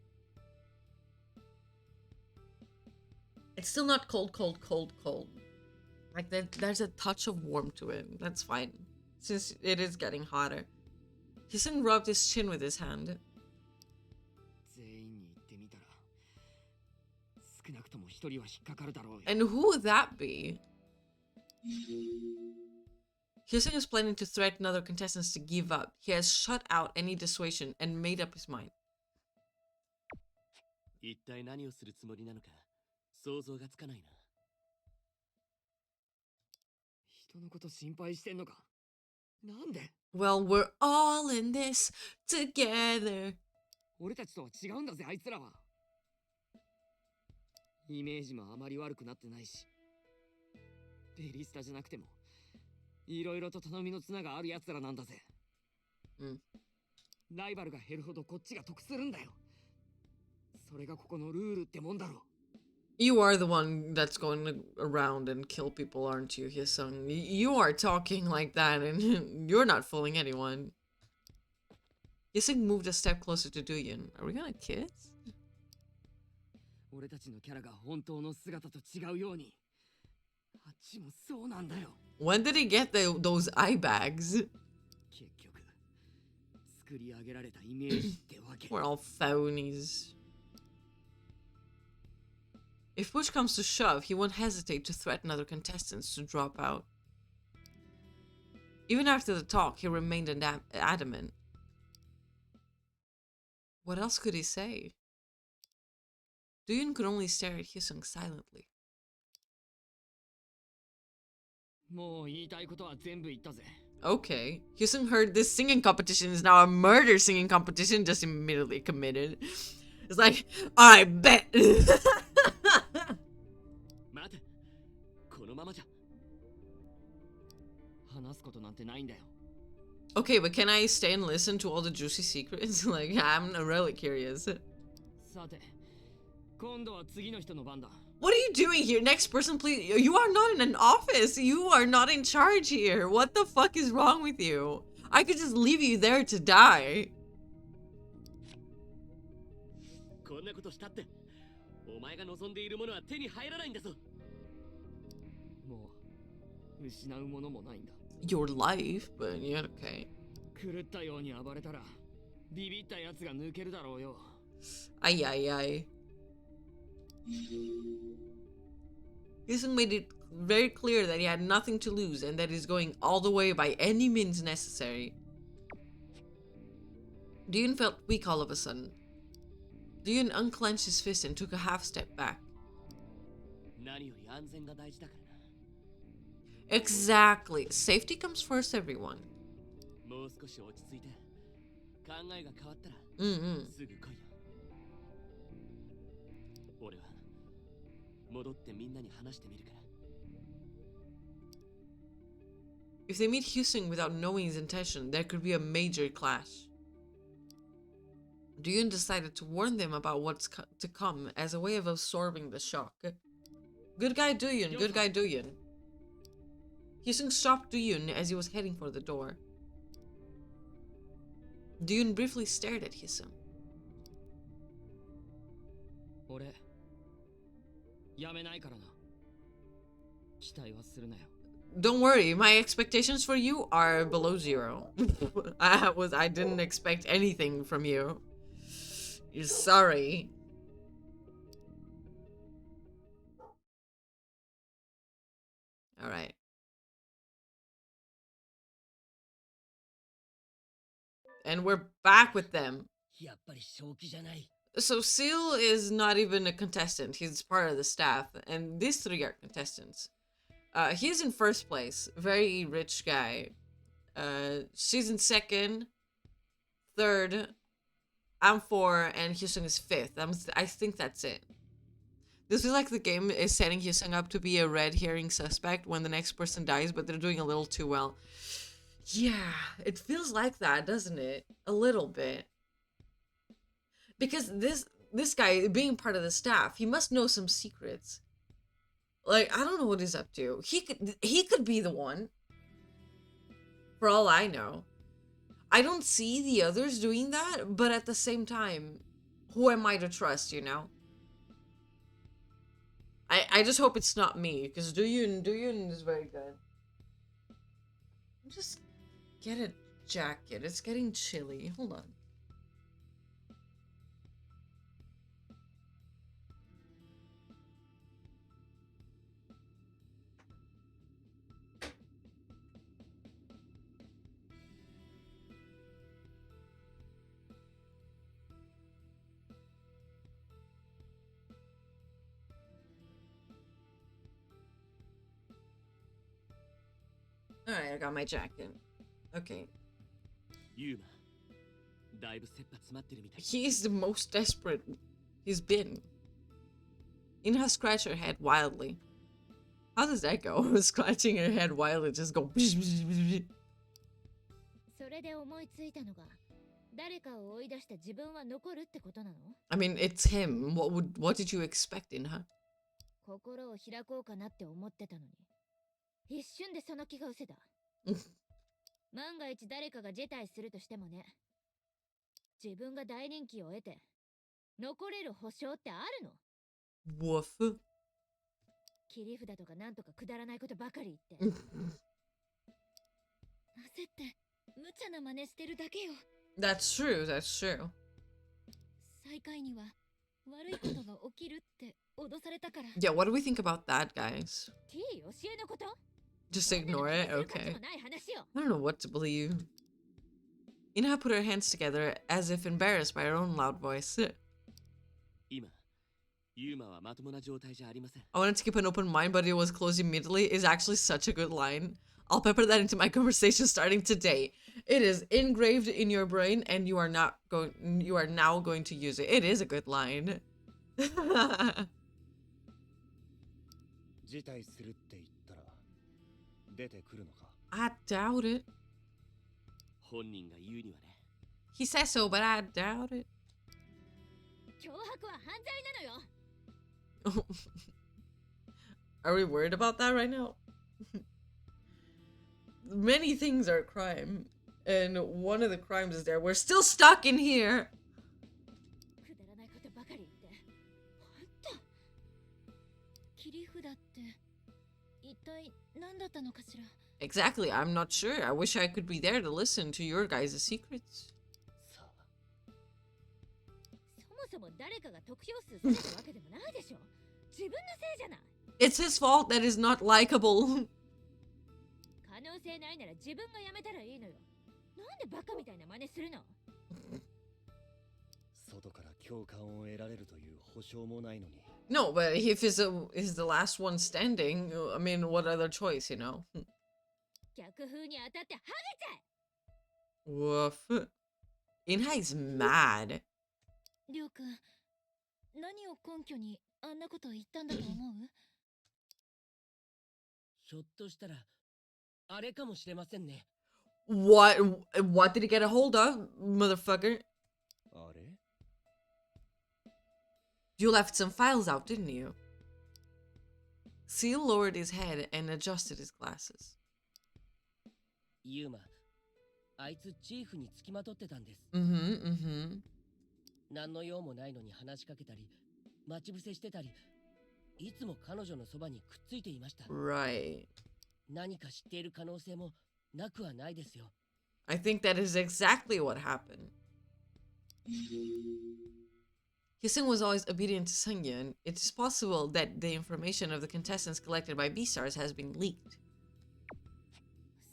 It's still not cold, cold, cold, cold. Like there's a touch of warmth to it. That's fine. Since it is getting hotter. Hyesung rubbed his chin with his hand. 全員に言ってみたら少なくとも一人は引っかかるだろうよ。 And who would that be? Hyesung is planning to threaten other contestants to give up. He has shut out any dissuasion and made up his mind. 一体何をするつもりなのか想像がつかないな。人のこと心配してんのか。なんで Well, we're all in this together. 俺たちとは違うんだぜあいつらは。イメージもあまり悪くなってないし、ベリスタじゃなくてもいろいろと頼みの綱があるやつらなんだぜ。ライバルが減るほどこっちが得するんだよ。それがここのルールってもんだろ。 You are the one that's going around and kill people, aren't you, Hyesung? You are talking like that and you're not fooling anyone. Hyesung moved a step closer to Dooyeon. Are we gonna kiss? 俺たちのキャラが本当の姿と違うように、あっちもそうなんだよ。 When did he get those eye bags? 結局作り上げられたイメージってわけ。 We're all phonies. If push comes to shove, he won't hesitate to threaten other contestants to drop out. Even after the talk, he remained adamant. What else could he say? Dooyeon could only stare at Hyesung silently. もう言いたいことは全部言ったぜ。 Okay. Hyesung heard this singing competition is now a murder singing competition, just immediately committed. It's like, I bet. 待て、このままじゃ。話すことなんてないんだよ。 Okay, but can I stay and listen to all the juicy secrets? Like, I'm really curious. さて、今度は次の人の番だ。 What are you doing here? Next person, please. You are not in an office. You are not in charge here. What the fuck is wrong with you? I could just leave you there to die. こんなことしたって、お前が望んでいるものは手に入らないんだぞ。もう失うものもないんだ。 Your life, but yeah, okay. 狂ったように暴れたらビビったやつが抜けるだろうよ。 Ay, ay, ay. Hyesung made it very clear that he had nothing to lose and that he's going all the way by any means necessary. Dooyeon felt weak all of a sudden. Dooyeon unclenched his fist and took a half step back. 何より安全が大事だからな。 Exactly. Safety comes first, everyone. もう少し落ち着いて、考えが変わったら、すぐ来いよ。俺は戻ってみんなに話してみるから。 If they meet Hyesung without knowing his intention, there could be a major clash. Dooyeon decided to warn them about what's to come as a way of absorbing the shock. Good guy Dooyeon, good guy Dooyeon. Hyesung stopped Dooyeon as he was heading for the door. Dooyeon briefly stared at Hyesung. 俺やめないからな。期待はするなよ。 Don't worry, my expectations for you are below zero. I didn't expect anything from you. You're sorry. All right. And we're back with them. やっぱり正気じゃない。 So Seal is not even a contestant. He's part of the staff. And these three are contestants. He's in first place. Very rich guy. She's in second. Third. I'm 4. And Hyesung is 5th. I think that's it. This is like the game is setting Hyesung up to be a red herring suspect when the next person dies. But they're doing a little too well. Yeah, it feels like that, doesn't it? A little bit. Because this guy, being part of the staff, he must know some secrets. Like, I don't know what he's up to. He could be the one. For all I know. I don't see the others doing that, but at the same time, who am I to trust, you know? I just hope it's not me, because Duyun is very good. Just get a jacket. It's getting chilly. Hold on. Alright, I got my jacket. Okay. ユーマ、だいぶ切羽詰まってるみたい。 He is the most desperate he's been. Inha scratched her head wildly. How does that go? Scratching her head wildly, just go. それで思いついたのが、誰かを追い出して自分は残るってことなの？ I mean, it's him. What did you expect, Inha? 心を開こうかなって思ってたのに、一瞬でその気が失せた。万が一誰かが辞退するとしてもね、自分が大人気を得て残れる保証ってあるの？ Woof. 切り札とかなんとかくだらないことばかり言って。焦って無茶な真似してるだけよ。 That's true, that's true. 最下位には悪いことが起きるって脅されたから。Yeah, what do we think about that, guys? T 教えのこと？ Just ignore it? Okay. ない話よ。 I don't know what to believe. Inha put her hands together as if embarrassed by her own loud voice. 今、ユーマはまともな状態じゃありません。 I wanted to keep an open mind, but it was closed immediately is actually such a good line. I'll pepper that into my conversation starting today. It is engraved in your brain and you are now going to use it. It is a good line. 辞退するって言ったら出てくるのか？ I doubt it. 本人が言うにはね。 He says so, but I doubt it. 脅迫は犯罪なのよ。 Are we worried about that right now? Many things are a crime. And one of the crimes is there. We're still stuck in here. くだらないことばかり言って。ほんと。切り札って一体何だったのかしら。 Exactly, I'm not sure. I wish I could be there to listen to your guys' secrets. さあ、そもそも誰かが得票数下げたわけでもないでしょ。自分のせいじゃない。 It's his fault that is not likable. 可能性ないなら自分が辞めたらいいのよ。なんでバカみたいな真似するの？外から共感を得られるという保証もないのに。 No, but if is the last one standing, I mean, what other choice, you know? 逆風に当たってハゲちゃえ。 Woof. Inha is mad. りょうくん、何を根拠にあんなこと言ったんだと思う？ひょっとしたらあれかもしれませんね。 What did he get a hold of, motherfucker? あれ？ You left some files out, didn't you? Seal lowered his head and adjusted his glasses. ユーマ、あいつチーフにつきまとってたんです。 Mm-hmm. 何の用もないのに話しかけたり、待ち伏せしてたり、いつも彼女のそばにくっついていました。 Right. 何か知っている可能性もなくはないですよ。 I think that is exactly what happened. Hyesung was always obedient to Sungyun. It is possible that the information of the contestants collected by B-Stars has been leaked.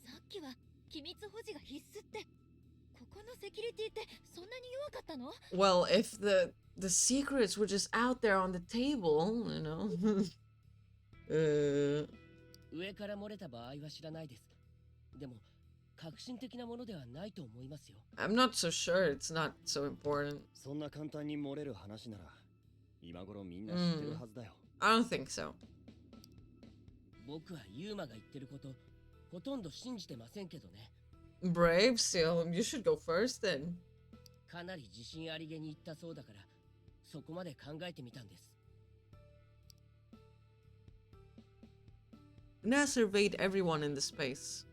さっきは機密保持が必須って。ここのセキュリティってそんなに弱かったの？ Well, if the secrets were just out there on the table, you know. 上から漏れた場合は知らないです。でも、革新的なものではないと思いますよ。 I'm not so sure. It's not so important. そんな簡単に漏れる話なら今頃みんな知ってるはずだよ。I don't think so. 僕はユーマが言ってること、ほとんど信じてませんけどね。 Brave still. You should go first then. かなり自信ありげに言ったそうだから、そこまで考えてみたんです。 Na surveyed everyone in the space.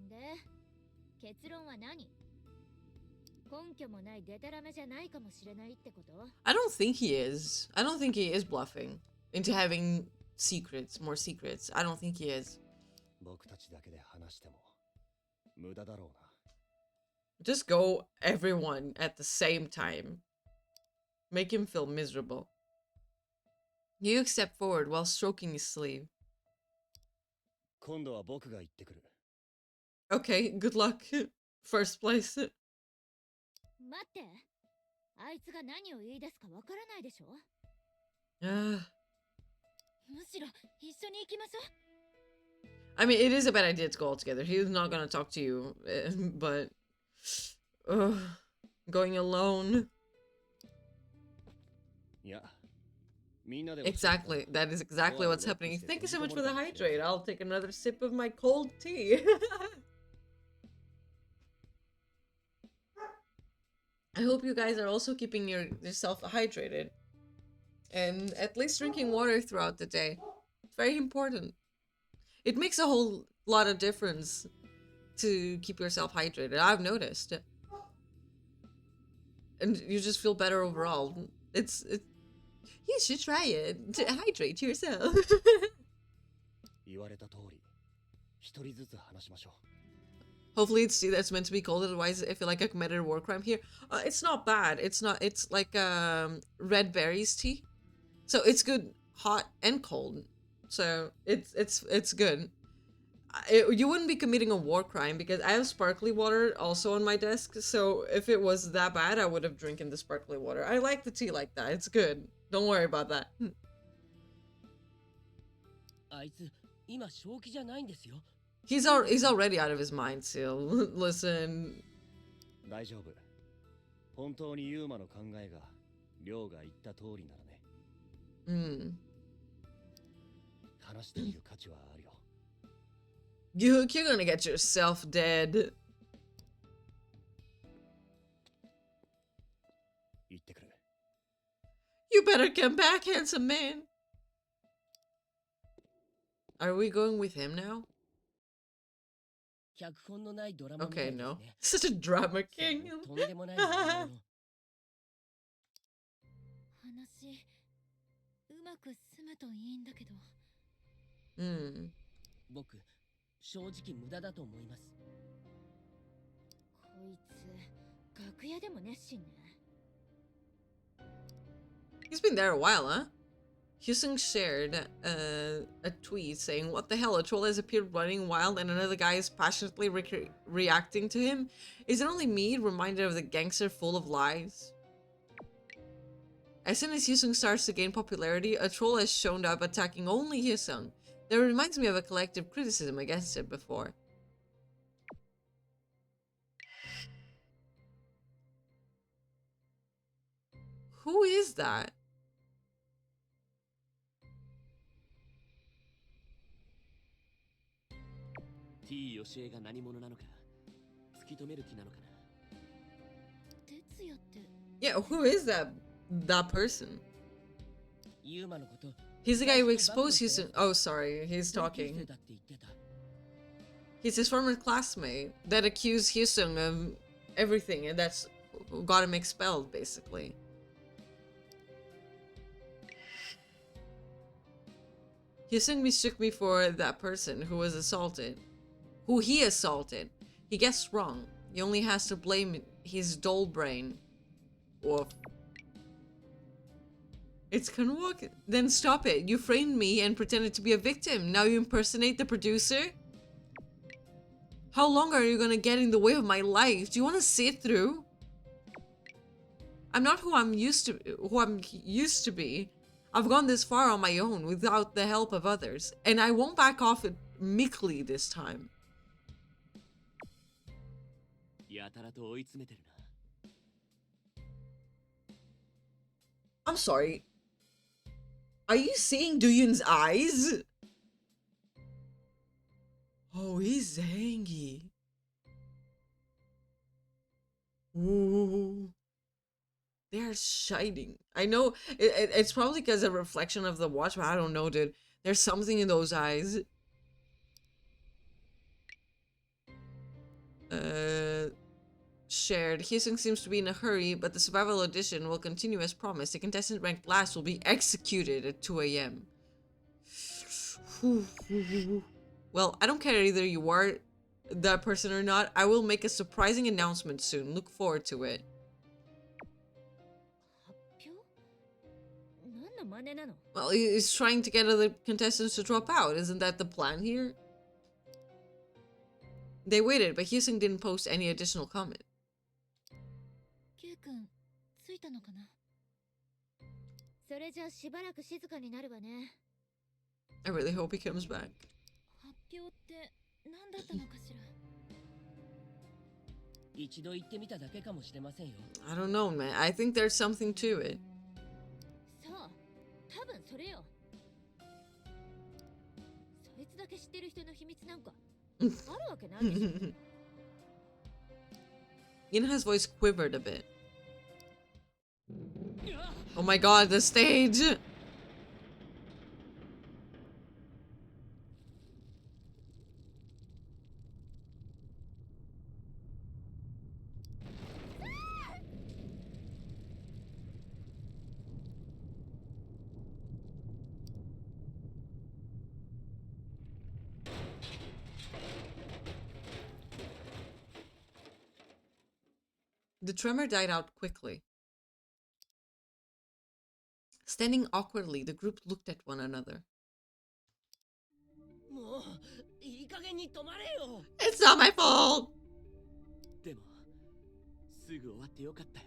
で、結論は何？根拠もないデタラメじゃないかもしれないってこと？ I don't think he is. I don't think he is bluffing into having secrets, more secrets. I don't think he is. 僕たちだけで話しても無駄だろうな。 Just go everyone at the same time. Make him feel miserable. You step forward while stroking his sleeve. 今度は僕が行ってくる。 Okay, good luck. First place. 待って。あいつが何を言い出すかわからないでしょ？ Uh, むしろ一緒に行きましょう。 I mean, it is a bad idea to go all together. He's not gonna talk to you, but going alone. いや、みんなで Exactly. That is exactly what's happening. Thank you so much for the hydrate. I'll take another sip of my cold tea. I hope you guys are also keeping yourself hydrated and at least drinking water throughout the day. It's very important. It makes a whole lot of difference to keep yourself hydrated. I've noticed. And you just feel better overall. It's you should try it to hydrate yourself. 言われた通り、一人ずつ話しましょう。 Hopefully it's tea that's meant to be cold, otherwise I feel like I committed a war crime here. It's not bad. It's like red berries tea. So it's good hot and cold. So it's good. You wouldn't be committing a war crime because I have sparkly water also on my desk. So if it was that bad, I would have drinking the sparkly water. I like the tea like that. It's good. Don't worry about that. あいつ今正気じゃないんですよ。 He's already out of his mind, Seal. Listen. 大丈夫。本当にユーマの考えが、亮が言った通りならね。話してみる価値はあるよ。 You're gonna get yourself dead. 行ってくる。 You better come back, handsome man. Are we going with him now? 脚本のないドラマみた Okay, いです no. ね。 Such a drama king. とんでもない内容の。話うまく済むといいんだけど。僕、正直無駄だと思います。こいつ楽屋でも熱心ね。 He's been there a while, huh? Hyesung shared a tweet saying, "What the hell? A troll has appeared running wild and another guy is passionately reacting to him? Is it only me reminded of the gangster full of lies?" As soon as Hyesung starts to gain popularity, a troll has shown up attacking only Hyesung. That reminds me of a collective criticism against it before. Who is that? T ヨシエが何者なのか突き止める気なのかな。哲也って。 Yeah, who is that person? ユーマのこと。 He's the guy who exposed Hyesung. Oh, sorry, he's talking. He's his former classmate that accused Hyesung of everything, and that's who got him expelled, basically. Hyesung mistook me for that person who was assaulted. Who he assaulted. He guessed wrong. He only has to blame his dull brain. Oof. It's Kanwalk. Then stop it. You framed me and pretended to be a victim. Now you impersonate the producer? How long are you gonna get in the way of my life? Do you want to see it through? I'm not who I'm used to be. I've gone this far on my own without the help of others, and I won't back off it meekly this time. やたらと追い詰めてるな。 I'm sorry. Are you seeing Duyun's eyes? Oh, he's zangy. Ooh. They're shining. I know it's probably because of reflection of the watch, but I don't know, dude. There's something in those eyes. shared. Hyesung seems to be in a hurry, but the survival audition will continue as promised. The contestant ranked last will be executed at 2 a.m. Well, I don't care either you are that person or not. I will make a surprising announcement soon. Look forward to it. 発表？何の真似なの？ Well, he's trying to get other contestants to drop out. Isn't that the plan here? They waited, but Hyesung didn't post any additional comment. キュウ君、着いたのかな？それじゃしばらく静かになるわね。 I really hope he comes back. 発表って何だったのかしら？一度行ってみただけかもしれませんよ。 I don't know, man. I think there's something to it. そう、多分それよ。そいつだけ知ってる人の秘密なんかあるわけないでしょ。Ina's voice quivered a bit. Oh my god, the stage! The tremor died out quickly. Standing awkwardly, the group looked at one another. もういい加減に止まれよ。 It's not my fault! でもすぐ終わってよかったよ。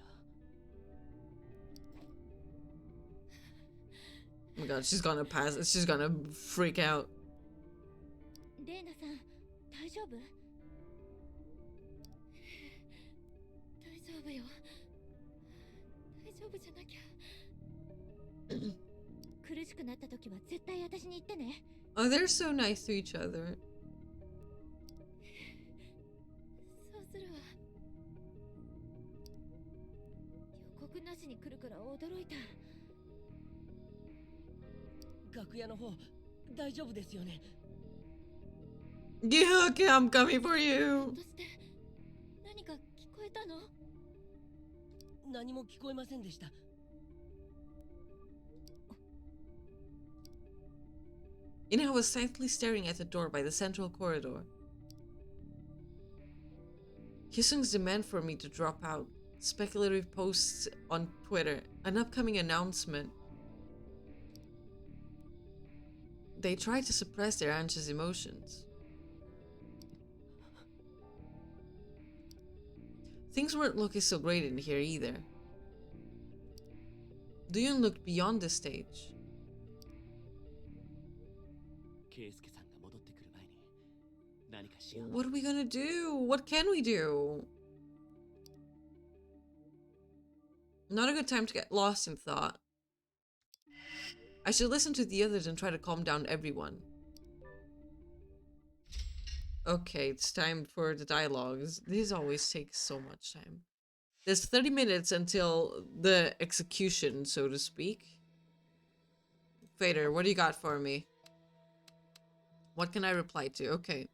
Oh my god, she's gonna pass. She's gonna freak out. レイナさん、大丈夫？大丈夫よ。大丈夫じゃなきゃ。苦しくなった時は絶対私に言ってね。Oh, they're so nice to each other. そうするわ。予告なしに来るから驚いた。楽屋の方大丈夫ですよね。 Yeah, okay, I'm coming for you. どうして何か聞こえたの？何も聞こえませんでした。 Ina was silently staring at the door by the central corridor. Hyesung's demand for me to drop out, speculative posts on Twitter, an upcoming announcement. They tried to suppress their anxious emotions. Things weren't looking so great in here either. Duyun looked beyond the stage. ケイスケさんが戻ってくる前に何かしよう。 What are we gonna do? What can we do? Not a good time to get lost in thought. I should listen to the others and try to calm down everyone. Okay, it's time for the dialogues. These always take so much time. There's 30 minutes until the execution, so to speak. Vader, what do you got for me? What can I reply to? Okay.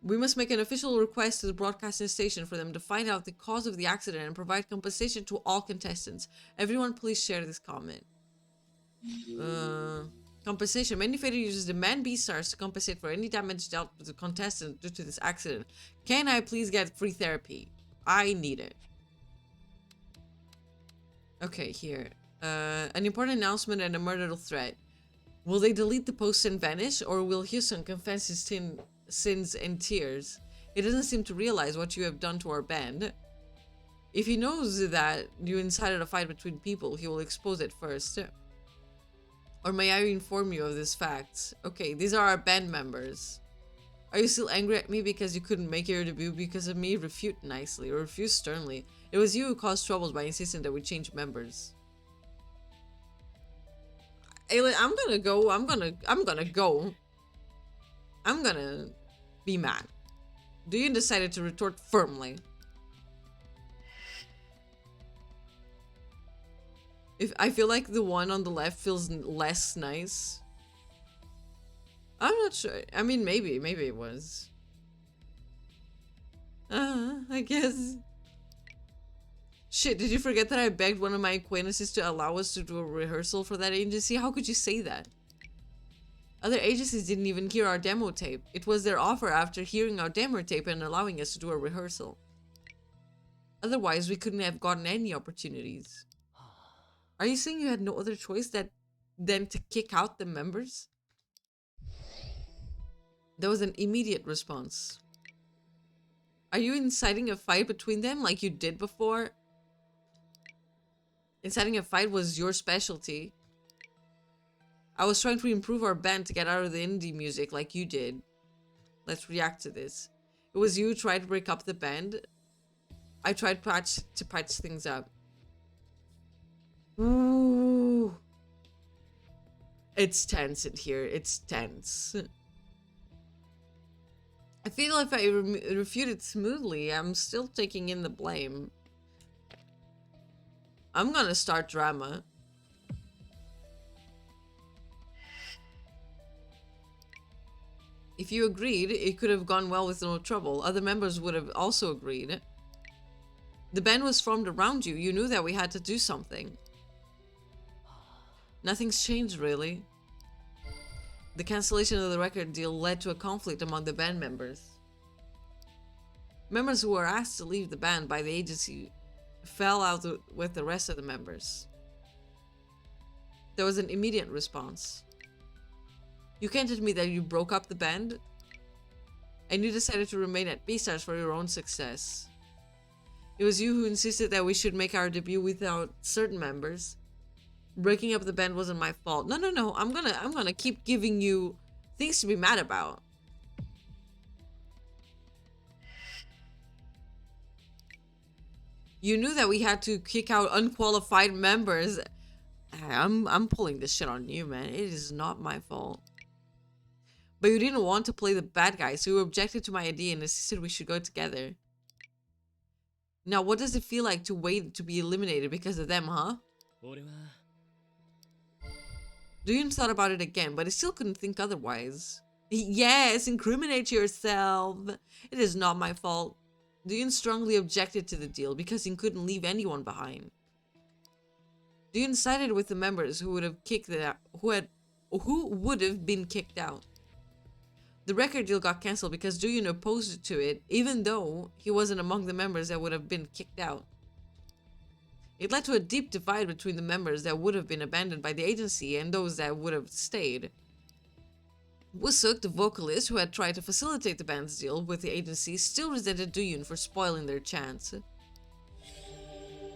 We must make an official request to the broadcasting station for them to find out the cause of the accident and provide compensation to all contestants. Everyone please share this comment. Compensation. Many Fader users demand B-stars to compensate for any damage dealt to the contestant due to this accident. Can I please get free therapy? I need it. Okay, here. An important announcement and a murder threat. Will they delete the post and vanish, or will Hyesung confess his sins in tears? He doesn't seem to realize what you have done to our band. If he knows that you incited a fight between people, he will expose it first. Or may I inform you of this fact? Okay, these are our band members. Are you still angry at me because you couldn't make your debut because of me? Refute nicely, or refuse sternly. It was you who caused troubles by insisting that we change members. Ayla, I'm gonna go. I'm gonna be mad. Duyun decided to retort firmly. If I feel like the one on the left feels less nice. I'm not sure. I mean, maybe it was. I guess. Shit, did you forget that I begged one of my acquaintances to allow us to do a rehearsal for that agency? How could you say that? Other agencies didn't even hear our demo tape. It was their offer after hearing our demo tape and allowing us to do a rehearsal. Otherwise, we couldn't have gotten any opportunities. Are you saying you had no other choice than to kick out the members? There was an immediate response. Are you inciting a fight between them like you did before? Inciting a fight was your specialty. I was trying to improve our band to get out of the indie music like you did. Let's react to this. It was you who tried to break up the band. I tried to patch things up. Ooh. It's tense in here. It's tense. I feel if I refute it smoothly, I'm still taking in the blame. I'm gonna start drama. If you agreed, it could have gone well with no trouble. Other members would have also agreed. The band was formed around you. You knew that we had to do something. Nothing's changed, really. The cancellation of the record deal led to a conflict among the band members. Members who were asked to leave the band by the agency fell out with the rest of the members. There was an immediate response. You can't admit that you broke up the band, and you decided to remain at B-Stars for your own success. It was you who insisted that we should make our debut without certain members. Breaking up the band wasn't my fault. No. I'm gonna keep giving you things to be mad about. You knew that we had to kick out unqualified members. I'm pulling this shit on you, man. It is not my fault. But you didn't want to play the bad guy, so you objected to my idea and insisted we should go together. Now, what does it feel like to wait to be eliminated because of them, huh? Dooyeon thought about it again, but he still couldn't think otherwise. Yes, incriminate yourself. It is not my fault. Dooyeon strongly objected to the deal because he couldn't leave anyone behind. Dooyeon sided with the members who would have been kicked out. The record deal got cancelled because Dooyeon opposed to it, even though he wasn't among the members that would have been kicked out. It led to a deep divide between the members that would have been abandoned by the agency and those that would have stayed. Hyesung, the vocalist who had tried to facilitate the band's deal with the agency, still resented Dooyeon for spoiling their chance.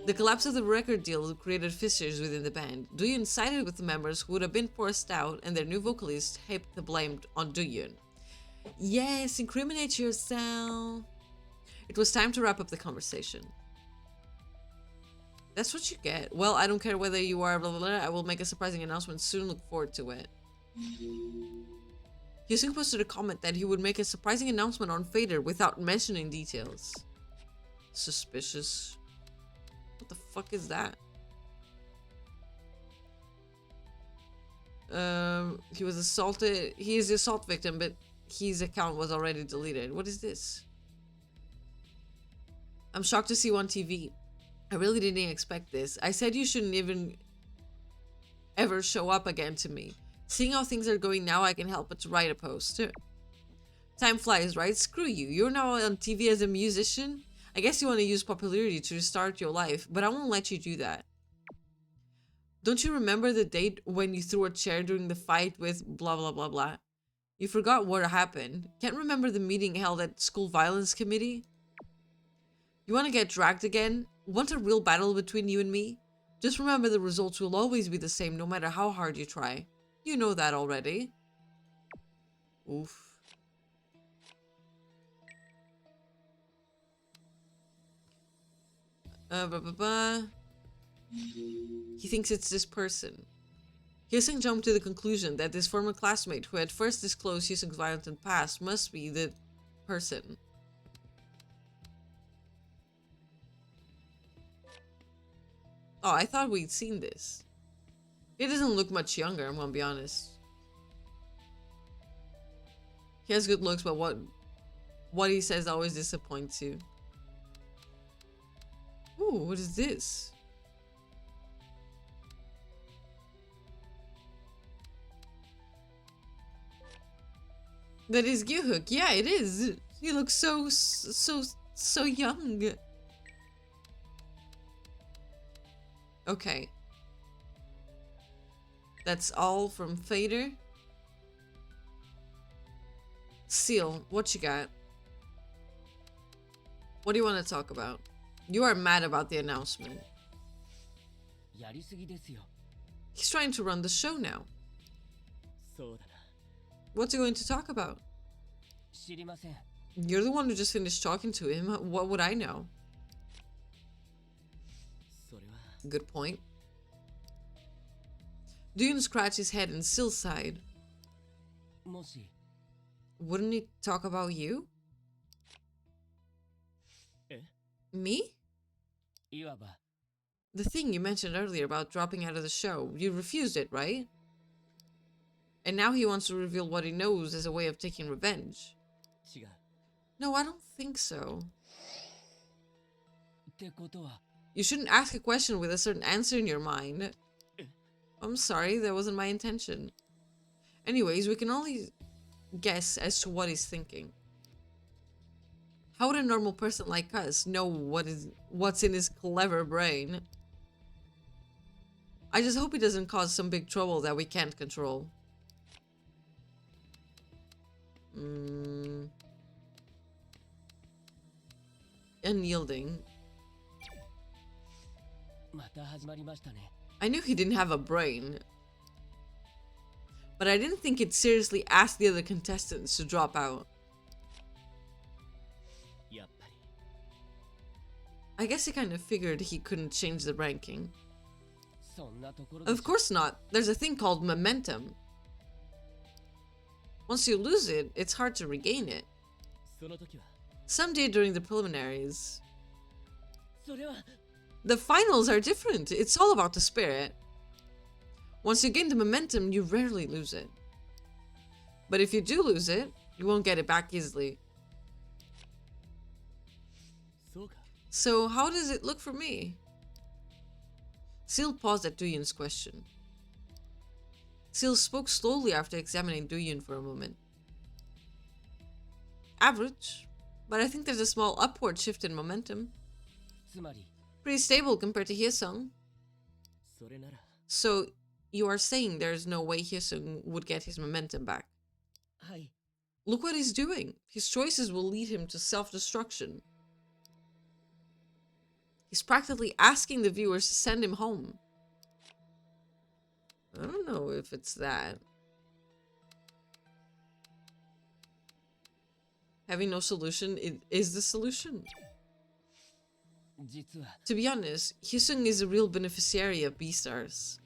The collapse of the record deal created fissures within the band. Dooyeon sided with the members who would have been forced out, and their new vocalist heaped the blame on Dooyeon. Yes, incriminate yourself. It was time to wrap up the conversation. That's what you get. Well, I don't care whether you are blah blah blah. I will make a surprising announcement soon. Look forward to it. Hyesung posted a comment that he would make a surprising announcement on Fader without mentioning details. Suspicious. What the fuck is that? He was assaulted. He is the assault victim, but his account was already deleted. What is this? I'm shocked to see you on TV. I really didn't expect this. I said you shouldn't even ever show up again to me. Seeing how things are going now, I can help but to write a post. Time flies, right? Screw you. You're now on TV as a musician. I guess you want to use popularity to restart your life, but I won't let you do that. Don't you remember the date when you threw a chair during the fight with blah blah blah blah? You forgot what happened. Can't remember the meeting held at school violence committee? You want to get dragged again? Want a real battle between you and me? Just remember the results will always be the same no matter how hard you try. You know that already. Oof. He thinks it's this person. Hyesung jumped to the conclusion that this former classmate who had first disclosed Hyesung's violent past must be the person. Oh, I thought we'd seen this. He doesn't look much younger, I'm gonna be honest. He has good looks, but what he says always disappoints you. Ooh, what is this? That is Gyuhook. Yeah, it is. He looks so young. Okay. That's all from Fader. Seal, what you got? What do you want to talk about? You are mad about the announcement. やりすぎですよ。 He's trying to run the show now. そうだな。 What's he going to talk about? 知りません。 You're the one who just finished talking to him. What would I know? それは Good point. Dune scratched his head and still sighed. もし Wouldn't he talk about you? え Me? いわば The thing you mentioned earlier about dropping out of the show. You refused it, right? And now he wants to reveal what he knows as a way of taking revenge. 違う。 No, I don't think so. ってことは You shouldn't ask a question with a certain answer in your mind. I'm sorry, that wasn't my intention. Anyways, we can only guess as to what he's thinking. How would a normal person like us know what's in his clever brain? I just hope he doesn't cause some big trouble that we can't control. Unyielding. また始まりましたね。 I knew he didn't have a brain. But I didn't think he'd seriously ask the other contestants to drop out. やっぱり I guess he kind of figured he couldn't change the ranking. そんなところで Of course not. There's a thing called momentum. Once you lose it, it's hard to regain it. その時は Someday during the preliminaries. それは The finals are different. It's all about the spirit. Once you gain the momentum, you rarely lose it. But if you do lose it, you won't get it back easily. そうか。 So how does it look for me? Seal paused at Duyun's question. Seal spoke slowly after examining Duyun for a moment. Average, but I think there's a small upward shift in momentum. つまり Pretty stable compared to Hyesung. それなら So you are saying there's no way Hyesung would get his momentum back. はい。 Look what he's doing. His choices will lead him to self-destruction. He's practically asking the viewers to send him home. I don't know if it's that. Having no solution is the solution. 実は To be honest, Hyesung is a real beneficiary of B-Stars.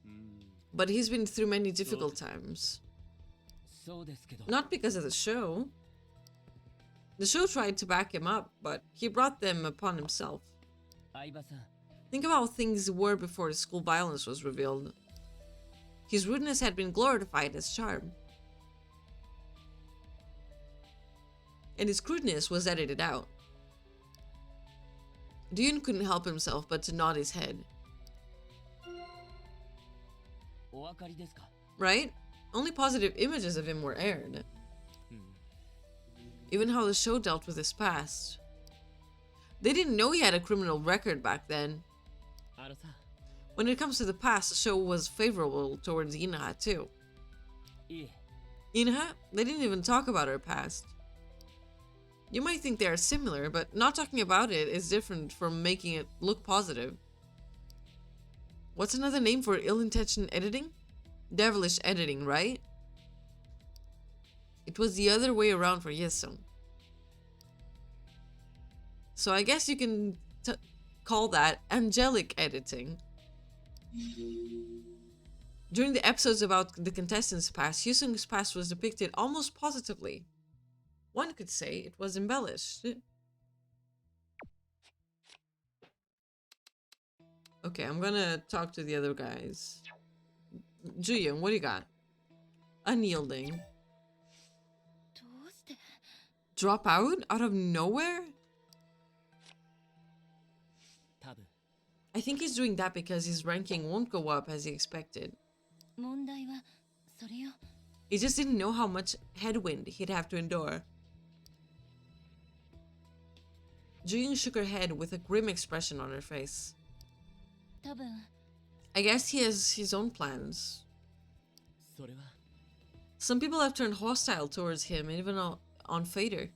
うーん But he's been through many difficult times. そうですけど Not because of the show. The show tried to back him up, but he brought them upon himself. 相葉さん Think about how things were before the school violence was revealed. His rudeness had been glorified as charm. And his crudeness was edited out. Dune couldn't help himself but to nod his head. お分かりですか Right? Only positive images of him were aired. うん Even how the show dealt with his past. They didn't know he had a criminal record back then. あのさ When it comes to the past, the show was favorable towards Inaha too. いえ Inaha? They didn't even talk about her past. You might think they are similar, but not talking about it is different from making it look positive. What's another name for ill-intentioned editing? Devilish editing, right? It was the other way around for Hyesung. So I guess you can call that angelic editing. During the episodes about the contestants' past, Hyesung's past was depicted almost positively. One could say it was embellished. Okay, I'm gonna talk to the other guys. Juyoung, what do you got? Unyielding. Drop out of nowhere? 多分 I think he's doing that because his ranking won't go up as he expected. 問題はそれよ。 He just didn't know how much headwind he'd have to endure. Juyun shook her head with a grim expression on her face. 多分 I guess he has his own plans. それは Some people have turned hostile towards him, even on Fader.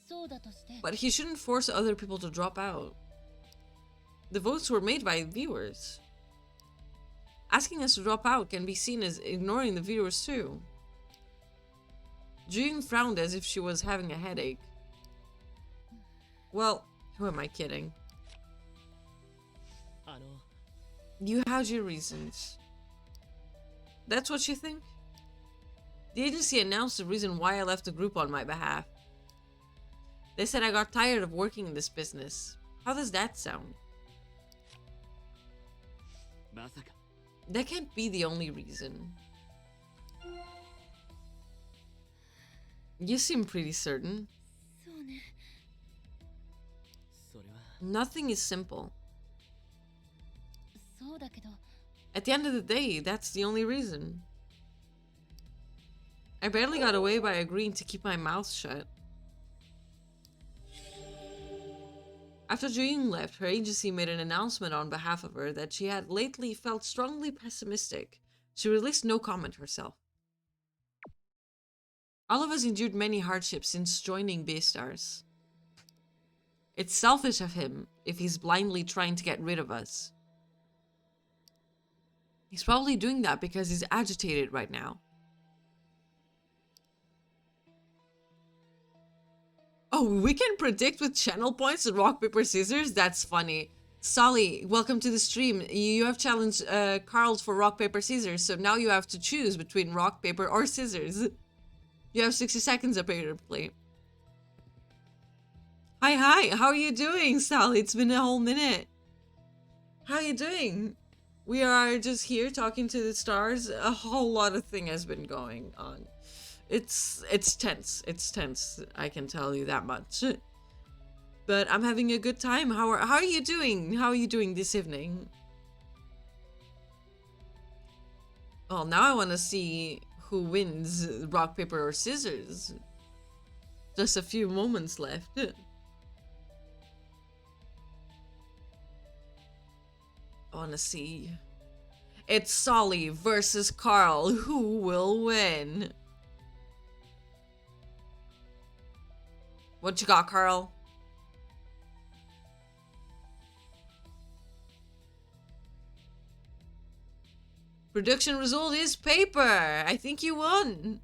そうだとして But he shouldn't force other people to drop out. The votes were made by viewers. Asking us to drop out can be seen as ignoring the viewers too. Juyun frowned as if she was having a headache. Well, who am I kidding? あの You had your reasons. That's what you think? The agency announced the reason why I left the group on my behalf. They said I got tired of working in this business. How does that sound? まさか That can't be the only reason. You seem pretty certain. そうね。それは Nothing is simple. そうだけど At the end of the day, that's the only reason. I barely got away by agreeing to keep my mouth shut. After Juyun left, her agency made an announcement on behalf of her that she had lately felt strongly pessimistic. She released no comment herself. All of us endured many hardships since joining Beastars. It's selfish of him if he's blindly trying to get rid of us. He's probably doing that because he's agitated right now. Oh, we can predict with channel points and rock, paper, scissors? That's funny. Solly, welcome to the stream. You have challenged Carl for rock, paper, scissors, so now you have to choose between rock, paper, or scissors. You have 60 seconds up here to play. Hi, how are you doing, Sally? It's been a whole minute. How are you doing? We are just here talking to the stars. A whole lot of thing has been going on. It's tense. It's tense. I can tell you that much. But I'm having a good time. How are you doing? How are you doing this evening? Well, now I want to see who wins rock, paper, or scissors. Just a few moments left. I want to see. It's Solly versus Carl. Who will win? What you got, Carl? Production result is paper. I think you won.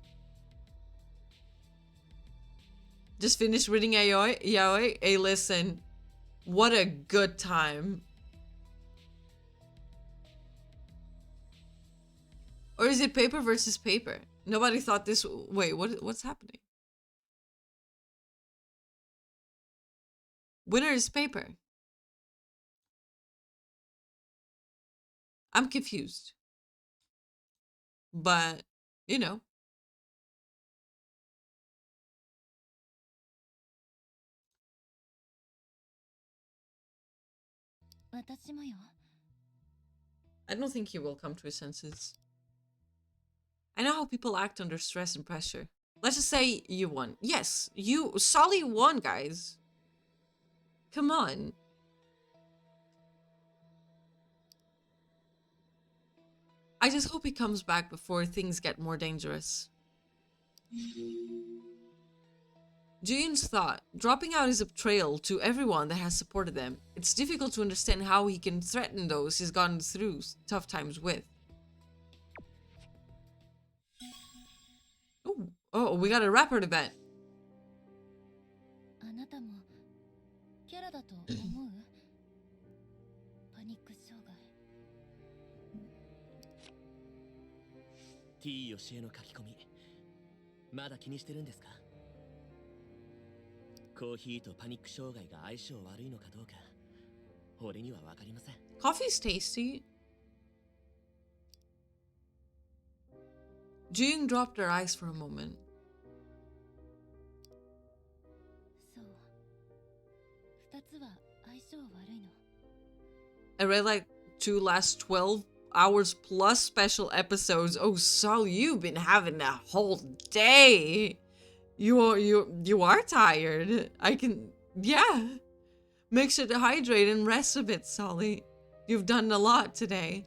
Just finished reading Yaoi. Hey, listen. What a good time. Or is it paper versus paper? Nobody thought this. Wait, what's happening? Winner is paper. I'm confused. But, you know. I don't think he will come to his senses. I know how people act under stress and pressure. Let's just say you won. Yes, Solly won, guys. Come on. I just hope he comes back before things get more dangerous. Juyun's thought, dropping out is a betrayal to everyone that has supported them. It's difficult to understand how he can threaten those he's gone through tough times with. Oh, we got a rapper event. あなたもキャラだと思うパニック障害 T よしえの書き込みまだ気にしてるんですかコーヒーとパニック障害が相性悪いのかどうか俺には分かりません Coffee's tasty. Juyun dropped her eyes for a moment. I read like 12 hours plus special episodes. Oh, so you've been having a whole day. You are tired. I can, yeah. Make sure to hydrate and rest a bit, Solly. You've done a lot today.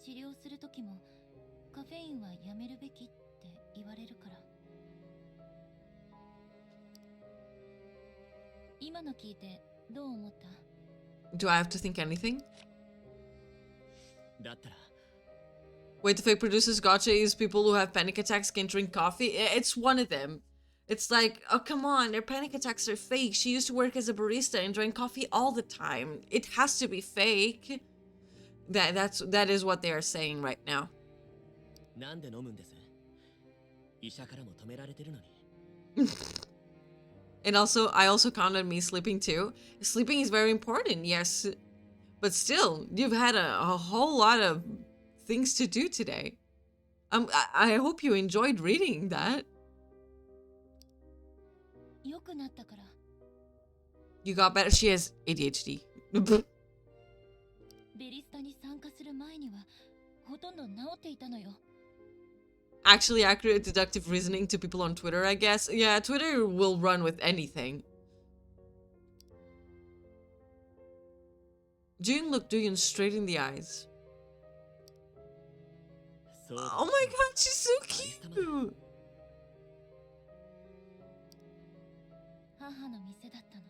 治療する時もカフェインはやめるべきって言われるから。今の聞いてどう思った？ Do I have to think anything? だったら Wait, the fake producers gotcha is people who have panic attacks can drink coffee? It's one of them. It's like, oh, come on, their panic attacks are fake. She used to work as a barista and drank coffee all the time. It has to be fake. That is what they are saying right now. なんで飲むんです？医者からも止められてるのに。And also, I also count on me sleeping too. Sleeping is very important, yes. But still, you've had a whole lot of things to do today. I hope you enjoyed reading that. 良くなったから。 You got better. She has ADHD. ベリスタに参加する前にはほとんど治っていたのよ。 Actually accurate deductive reasoning to people on Twitter, I guess. Yeah, Twitter will run with anything. June looked Duyun straight in the eyes. Oh my god, she's so cute! 母の店だったの。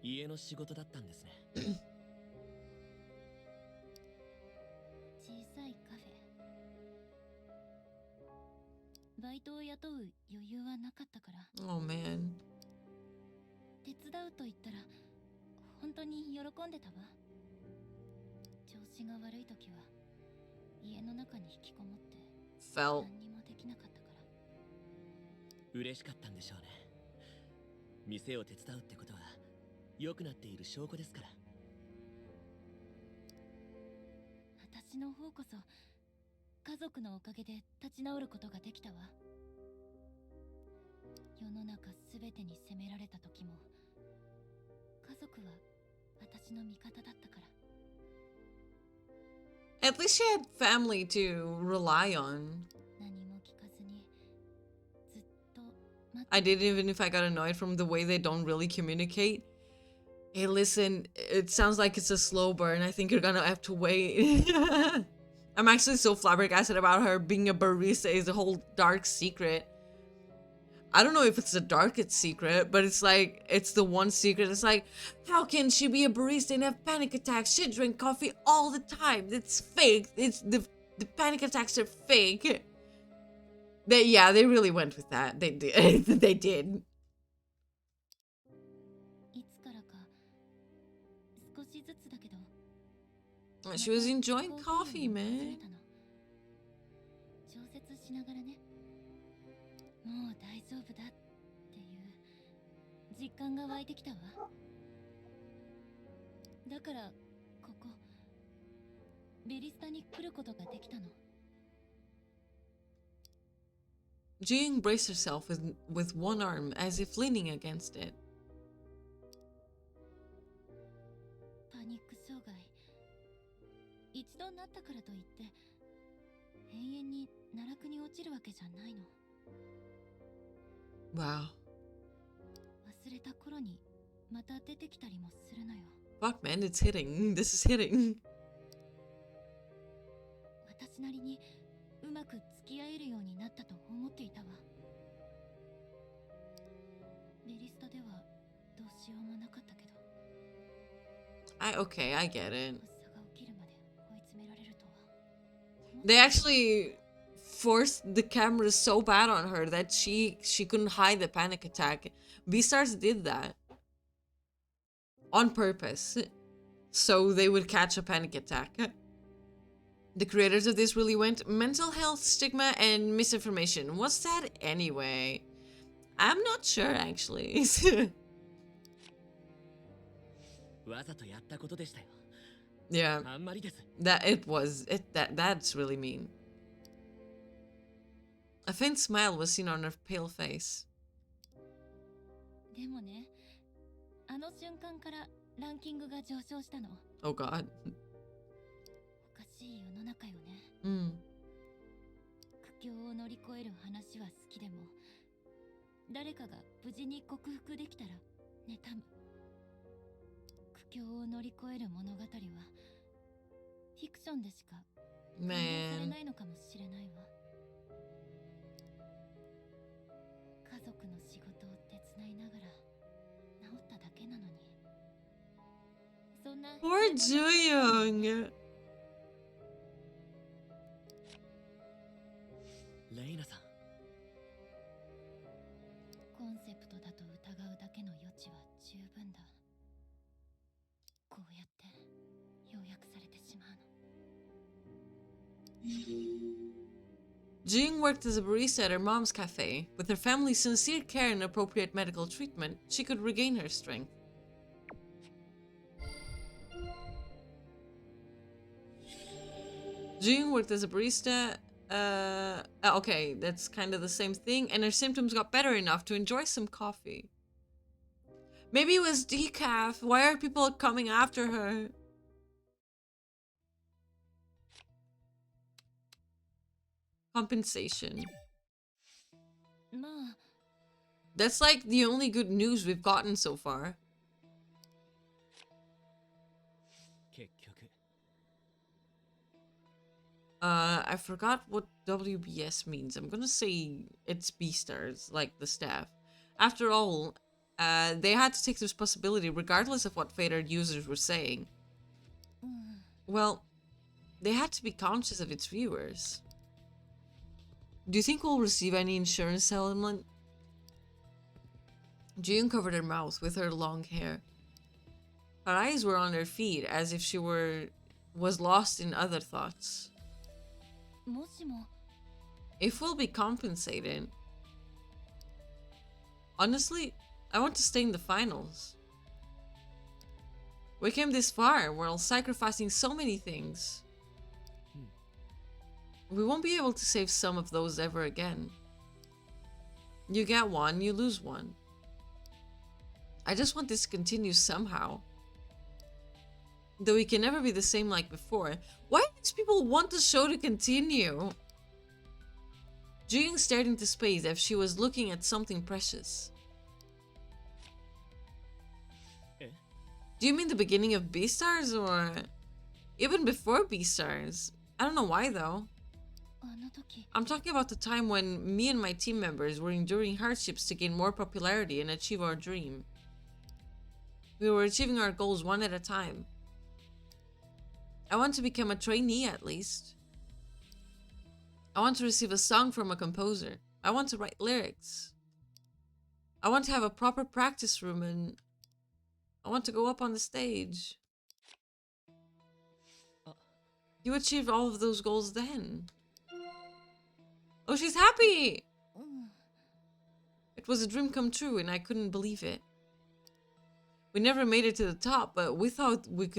家の仕事だったんですね。小さいカフェ。バイトを雇う余裕はなかったから。 Oh man. 手伝うと言ったら本当に喜んでたわ。調子が悪い時は家の中に引きこもって Felt. 何にもできなかったから。嬉しかったんでしょうね。店を手伝うってことは良くなっている証拠ですから。私の方こそ家族のおかげで立ち直ることができたわ。世の中すべてに責められた時も家族は私の味方だったから。 At least she had family to rely on. 何も聞かずにずっと待って。 I did, even if I got annoyed from the way they don't really communicate. Hey, listen, it sounds like it's a slow burn. I think you're gonna have to wait. I'm actually so flabbergasted about her being a barista is a whole dark secret. I don't know if it's the darkest secret, but it's like, it's the one secret. It's like, how can she be a barista and have panic attacks? She drink coffee all the time. It's fake. It's the panic attacks are fake. They really went with that. They did. They did. いつからか少しずつだけど。 She was enjoying coffee, また man. 調節しながらね。もう大丈夫だっていう実感が湧いてきたわ。だからここベリスタに来ることができたの。 Jing braced herself with one arm as if leaning against it. パニック障害。一度なったからといって永遠に奈落に落ちるわけじゃないの。 Wow. 忘れた頃にまた出てきたりもするのよ。 Fuck, man, it's hitting. This is hitting. 私なりにうまく付き合えるようになったと思っていたわ。ベリスタではどうしようもなかったけど。 Okay, I get it. 発作が起きるまで追い詰められるとは。 They actually forced the camera so bad on her that she couldn't hide the panic attack. Beastars did that on purpose, so they would catch a panic attack. The creators of this really went mental health, stigma, and misinformation. What's that anyway? I'm not sure, actually. わざとやったことでしたよ。 Yeah, あんまりです。 that's really mean. A faint smile was seen on her pale face. でもね、あの瞬間からランキングが上昇したの。 Oh god. おかしい世の中よね。 Mm. 苦境を乗り越える話は好きでも、誰かが無事に克服できたら妬む。苦境を乗り越える物語はフィクションでしか感動され Man. ないのかもしれないわ。家族の仕事を手伝いながら治っただけなのに、そんな Poor Jooyoung. レイナさん、コンセプトだと疑うだけの余地は十分だ。こうやって要約されてしまうの。 Jooyoung worked as a barista at her mom's cafe. With her family's sincere care and appropriate medical treatment, she could regain her strength. Jooyoung worked as a barista. Okay, that's kind of the same thing. And her symptoms got better enough to enjoy some coffee. Maybe it was decaf. Why are people coming after her? Compensation. まあ That's like the only good news we've gotten so far. 結局 I forgot what WBS means. I'm gonna say it's B-stars, like the staff. After all, they had to take the responsibility regardless of what Vader users were saying. Well, they had to be conscious of its viewers. Do you think we'll receive any insurance settlement? June covered her mouth with her long hair. Her eyes were on her feet as if she was lost in other thoughts. もしも If we'll be compensated. Honestly, I want to stay in the finals. We came this far while sacrificing so many things. We won't be able to save some of those ever again. You get one, you lose one. I just want this to continue somehow. Though we can never be the same like before. Why do these people want the show to continue? Jooyoung stared into space as if she was looking at something precious. Eh? Do you mean the beginning of Beastars or even before Beastars? I don't know why though. あの時 I'm talking about the time when me and my team members were enduring hardships to gain more popularity and achieve our dream. We were achieving our goals one at a time. I want to become a trainee at least. I want to receive a song from a composer. I want to write lyrics. I want to have a proper practice room and I want to go up on the stage. You achieved all of those goals then. Oh, she's happy! うん It was a dream come true and I couldn't believe it. We never made it to the top, but we thought we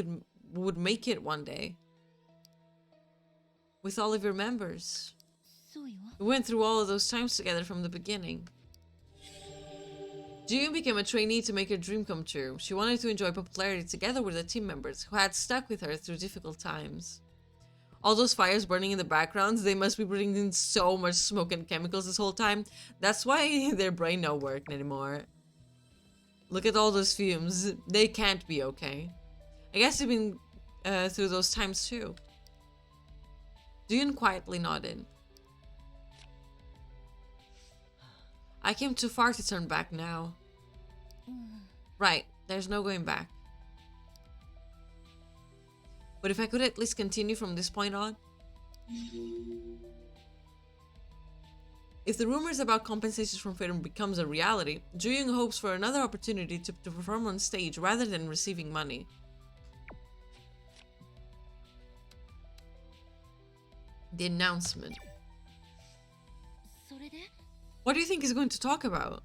would make it one day. With all of your members. そうよ。 We went through all of those times together from the beginning. June became a trainee to make her dream come true. She wanted to enjoy popularity together with the team members who had stuck with her through difficult times. All those fires burning in the backgrounds, they must be breathing in so much smoke and chemicals this whole time. That's why their brain don't work anymore. Look at all those fumes. They can't be okay. I guess they've been through those times too. June quietly nodded. I came too far to turn back now. うん Right, there's no going back. But if I could at least continue from this point on. If the rumors about compensations from Fatum becomes a reality, Jooyoung hopes for another opportunity to perform on stage rather than receiving money. The announcement. それで What do you think he's going to talk about?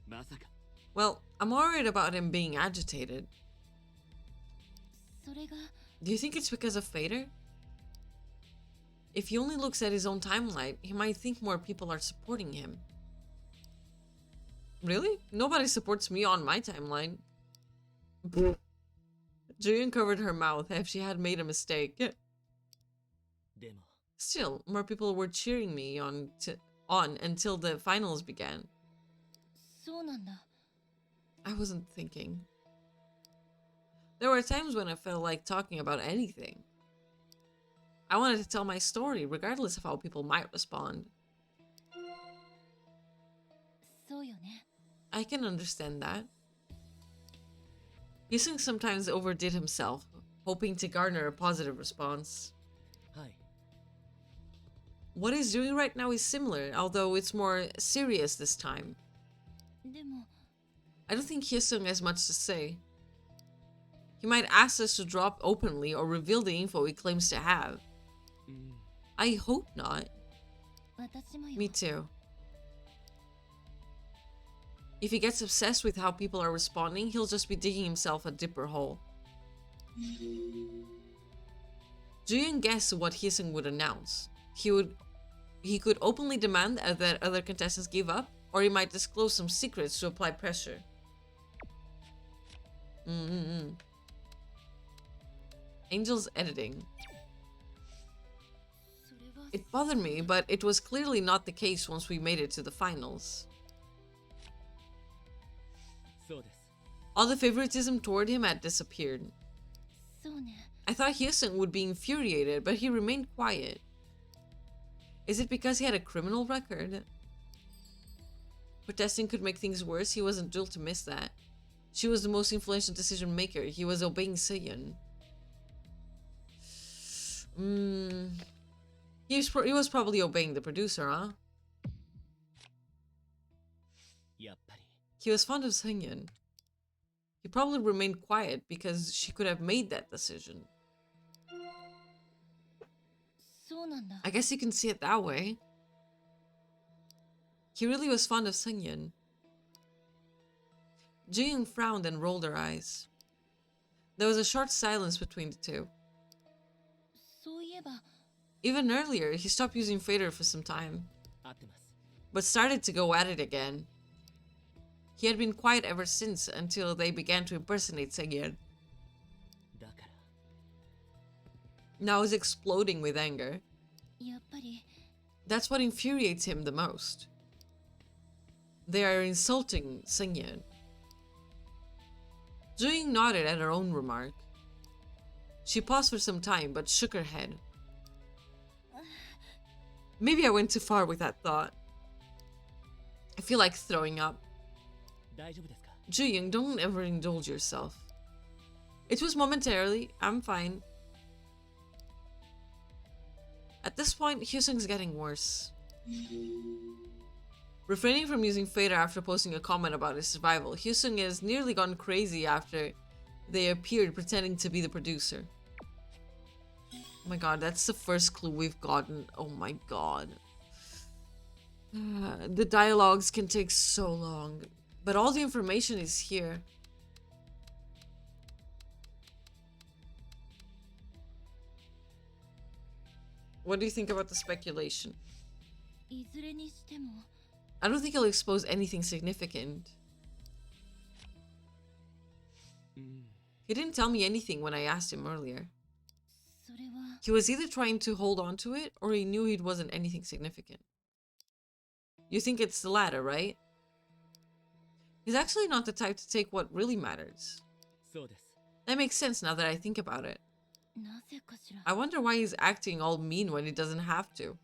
まさか Well, I'm worried about him being agitated. それが Do you think it's because of Fader? If he only looks at his own timeline, he might think more people are supporting him. Really? Nobody supports me on my timeline. Julian covered her mouth as if she had made a mistake. でも Still, more people were cheering me on until the finals began. そうなんだ。 I wasn't thinking. There were times when I felt like talking about anything. I wanted to tell my story, regardless of how people might respond. そうよね。 I can understand that. Hyesung sometimes overdid himself, hoping to garner a positive response. はい What he's doing right now is similar, although it's more serious this time. でも、 I don't think Hyesung has much to say. He might ask us to drop openly or reveal the info he claims to have. うん I hope not. 私もよ。 Me too. If he gets obsessed with how people are responding, he'll just be digging himself a deeper hole. Julian guessed what Hyesung would announce. He could openly demand that other contestants give up, or he might disclose some secrets to apply pressure. Angel's editing. それは、 It bothered me, but it was clearly not the case once we made it to the finals. そうです All the favoritism toward him had disappeared. そうね。 I thought Hyesung would be infuriated, but he remained quiet. Is it because he had a criminal record? Protesting could make things worse. He wasn't due to miss that. She was the most influential decision maker. He was obeying Seiyan. He was probably obeying the producer, huh? やっぱり He was fond of Seiyan. He probably remained quiet because she could have made that decision. そうなんだ。 I guess you can see it that way. He really was fond of Sungyeon. Jiyoung frowned and rolled her eyes. There was a short silence between the two. そういえば、 Even earlier, he stopped using Fader for some time, 合ってます but started to go at it again. He had been quiet ever since until they began to impersonate Sungyeon. だから Now he's exploding with anger. やっぱり、 That's what infuriates him the most. They are insulting Sungyeon. Jiyoung nodded at her own remark. She paused for some time but shook her head. Maybe I went too far with that thought. I feel like throwing up. 大丈夫ですか Jiyoung, don't ever indulge yourself. It was momentarily. I'm fine. At this point, Hyesung's getting worse. Refraining from using Fader after posting a comment about his survival, Hyesung has nearly gone crazy after they appeared pretending to be the producer. Oh my god, that's the first clue we've gotten. Oh my god. The dialogues can take so long, but all the information is here. What do you think about the speculation? いずれにしても、 I don't think he'll expose anything significant. うん He didn't tell me anything when I asked him earlier. それは、 He was either trying to hold on to it or he knew it wasn't anything significant. You think it's the latter, right? He's actually not the type to take what really matters. そうです That makes sense now that I think about it. なぜかしら。 I wonder why he's acting all mean when he doesn't have to.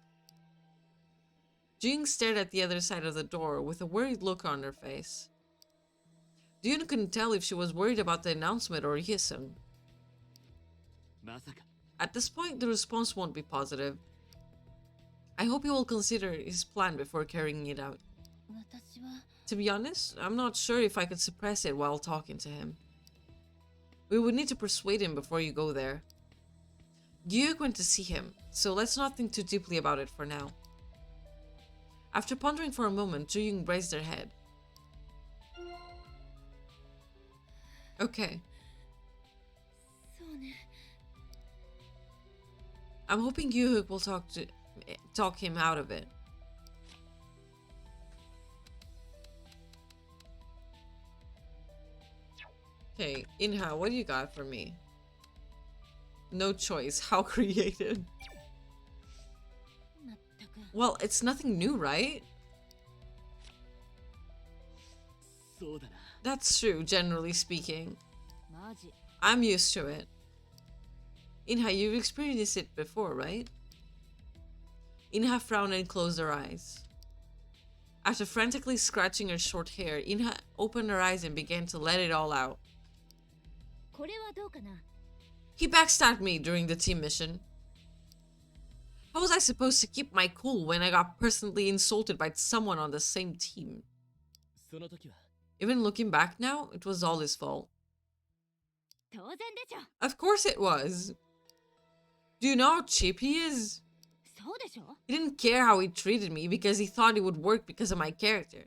Jing stared at the other side of the door with a worried look on her face. June couldn't tell if she was worried about the announcement or Hyesung. まさか At this point, the response won't be positive. I hope he will consider his plan before carrying it out. 私は、 To be honest, I'm not sure if I could suppress it while talking to him. We would need to persuade him before you go there. Gyuk went to see him, so let's not think too deeply about it for now. After pondering for a moment, Juyung raised her head. Okay. そうね。 I'm hoping Gyuk will talk him out of it. Okay, Inha, what do you got for me? No choice. How creative. まったく Well, it's nothing new, right? そうだな。 That's true, generally speaking. マジ I'm used to it. Inha, you've experienced it before, right? Inha frowned and closed her eyes. After frantically scratching her short hair, Inha opened her eyes and began to let it all out. これはどうかな He backstabbed me during the team mission. How was I supposed to keep my cool when I got personally insulted by someone on the same team? その時は Even looking back now, it was all his fault. 当然でしょ Of course it was. Do you know how cheap he is? そうでしょ He didn't care how he treated me because he thought it would work because of my character.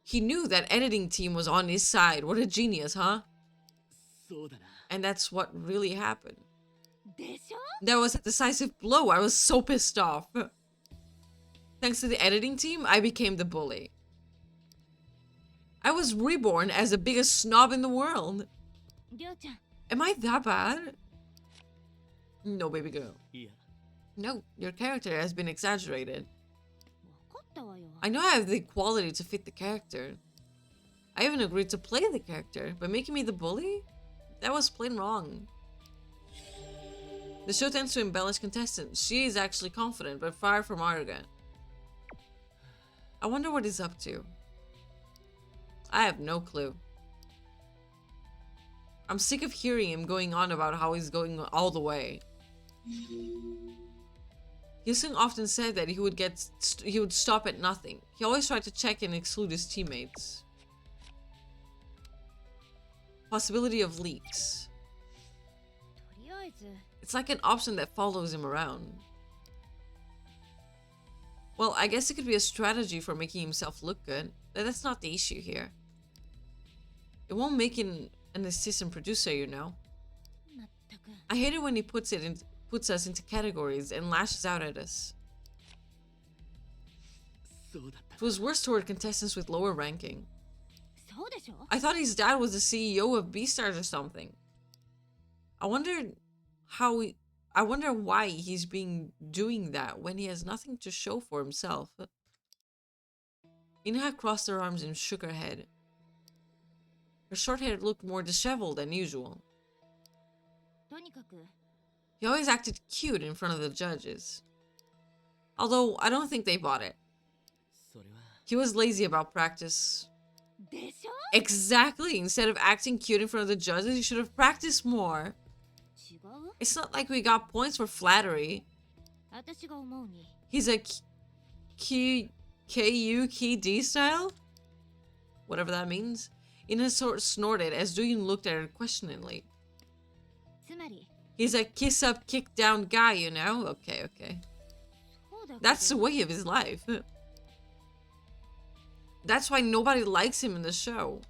He knew that editing team was on his side. What a genius, huh? そうだな。 And that's what really happened. でしょ That was a decisive blow. I was so pissed off. Thanks to the editing team, I became the bully. I was reborn as the biggest snob in the world. りょうちゃん Am I that bad? No, baby girl. いや、 No, your character has been exaggerated. 分かったわよ I know I have the quality to fit the character. I even agreed to play the character, but making me the bully? That was plain wrong. The show tends to embellish contestants. She is actually confident, but far from arrogant. I wonder what he's up to. I have no clue. I'm sick of hearing him going on about how he's going all the way. Hyesung often said that he would stop at nothing. He always tried to check and exclude his teammates. Possibility of leaks. とりあえず It's like an option that follows him around. Well, I guess it could be a strategy for making himself look good. But that's not the issue here. It won't make him an assistant producer, you know. まったく I hate it when he puts us into categories and lashes out at us. そうだった It was worse toward contestants with lower ranking. そうでしょ I thought his dad was the CEO of Beastars or something. I wonder why he's doing that when he has nothing to show for himself. Inha crossed her arms and shook her head. Her short hair looked more disheveled than usual. とにかく He always acted cute in front of the judges. Although, I don't think they bought it. それは He was lazy about practice. でしょ Exactly! Instead of acting cute in front of the judges, he should have practiced more. 違う It's not like we got points for flattery. 私が思うに He's a KUKD style? Whatever that means. Ina snorted as Duyun looked at her questioningly. つまり He's a kiss up, kick down guy, you know? Okay. そうだけど That's the way of his life. That's why nobody likes him in the show.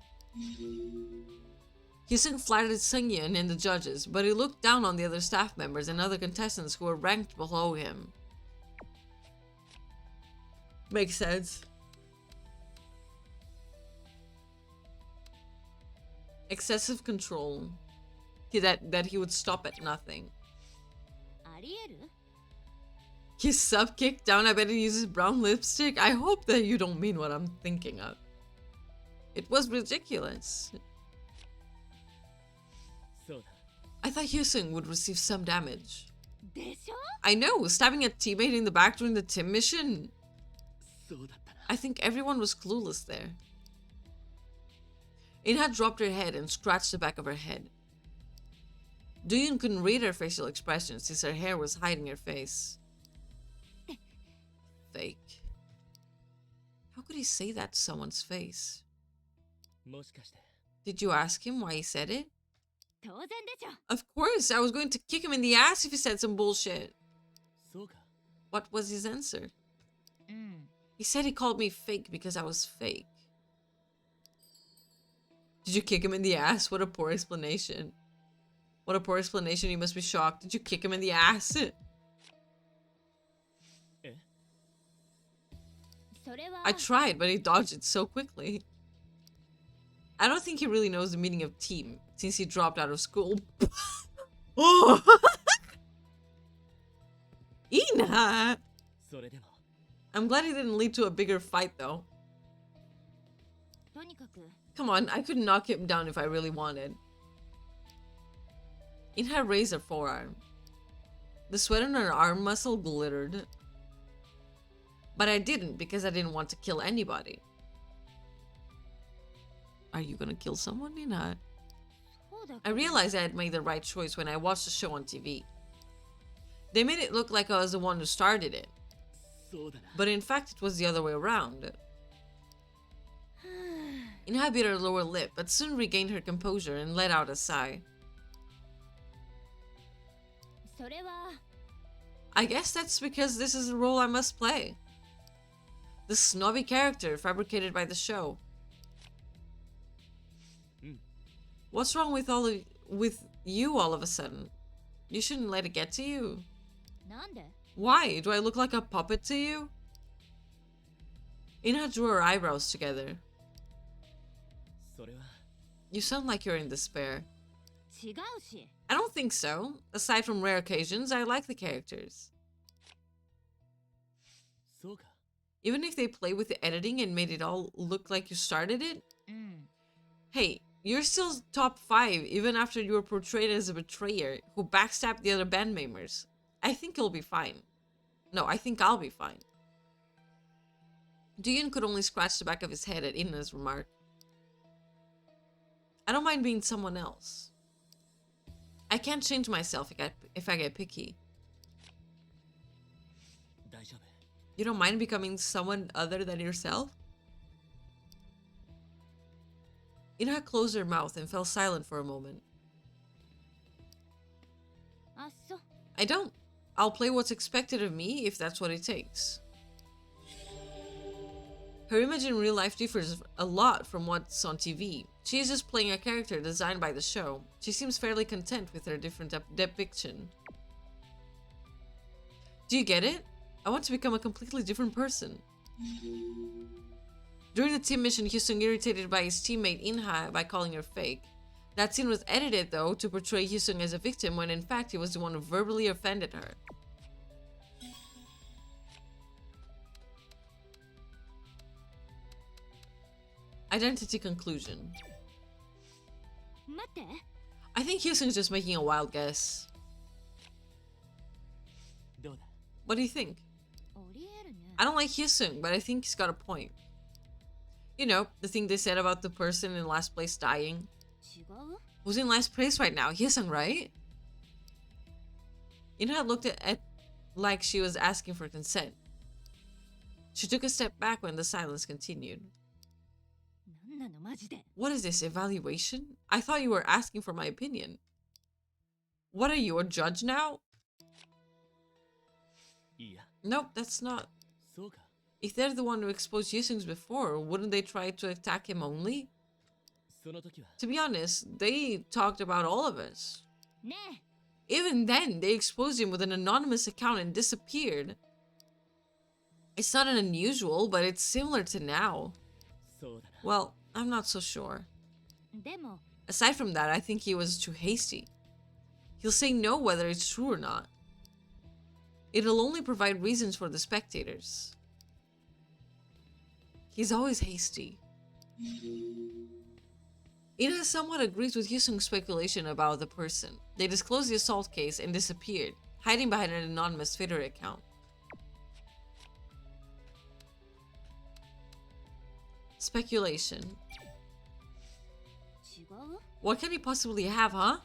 Hyesung flattered Sungyun and the judges, but he looked down on the other staff members and other contestants who were ranked below him. Makes sense. Excessive control. That he would stop at nothing. ありえる His sub kick down, I bet he uses brown lipstick. I hope that you don't mean what I'm thinking of. It was ridiculous. そうだ。 I thought Hyesung would receive some damage. でしょ I know, stabbing a teammate in the back during the Tim mission. そうだったな。 I think everyone was clueless there. Inha dropped her head and scratched the back of her head. Duyun couldn't read her facial expression since her hair was hiding her face. Fake. How could he say that to someone's face? もしかして Did you ask him why he said it? 当然でしょ Of course, I was going to kick him in the ass if he said some bullshit. そうか。 What was his answer? うん He said he called me fake because I was fake. Did you kick him in the ass? What a poor explanation. What a poor explanation. You must be shocked. Did you kick him in the ass? え それは I tried, but he dodged it so quickly. I don't think he really knows the meaning of team since he dropped out of school. Oh! Ina! それでは I'm glad it didn't lead to a bigger fight though. とにかく Come on, I could knock him down if I really wanted. Ina raised her forearm. The sweat on her arm muscle glittered. But I didn't because I didn't want to kill anybody. Are you gonna kill someone, Ina? そうだ I けど realized I had made the right choice when I watched the show on TV. They made it look like I was the one who started it, そうだな but in fact it was the other way around. Ina bit her lower lip, but soon regained her composure and let out a sigh. それは I guess that's because this is the role I must play. The snobby character fabricated by the show. What's wrong with you all of a sudden? You shouldn't let it get to you. なんで Why? Do I look like a puppet to you? Ina drew her eyebrows together. それは You sound like you're in despair. 違うし I don't think so. Aside from rare occasions, I like the characters. そうか Even if they play with the editing and made it all look like you started it? うん Hey, you're still top 5 even after you were portrayed as a betrayer who backstabbed the other band members. I think you'll be fine. No, I think I'll be fine. Duyun could only scratch the back of his head at Ina's remark. I don't mind being someone else. I can't change myself if I get picky. 大丈夫 You don't mind becoming someone other than yourself? Ina closed her mouth and fell silent for a moment. あっそ I don't. I'll play what's expected of me if that's what it takes. Her image in real life differs a lot from what's on TV. She is just playing a character designed by the show. She seems fairly content with her different depiction. Do you get it? I want to become a completely different person. During the team mission, Hyesung irritated by his teammate Inha by calling her fake. That scene was edited though to portray Hyesung as a victim when in fact he was the one who verbally offended her. Identity conclusion. 待って I think Hyesung's just making a wild guess. どうだ What do you think? ありえるね I don't like Hyesung, but I think he's got a point. You know, the thing they said about the person in last place dying. 違う Who's in last place right now? Hyesung, right? Ina looked at like she was asking for consent. She took a step back when the silence continued. なんなのマジで What is this, evaluation? I thought you were asking for my opinion. What are you, a judge now? いいや Nope, that's not. そうか If they're the one who exposed Hyesung's before, wouldn't they try to attack him only? その時は To be honest, they talked about all of us. ね Even then, they exposed him with an anonymous account and disappeared. It's not an unusual, but it's similar to now. そうだな Well, I'm not so sure. えでも Aside from that, I think he was too hasty. He'll say no whether it's true or not. It'll only provide reasons for the spectators. He's always hasty. Ina somewhat agrees with Hyesung's speculation about the person. They disclosed the assault case and disappeared, hiding behind an anonymous Twitter account. Speculation. 違う What can he possibly have, huh?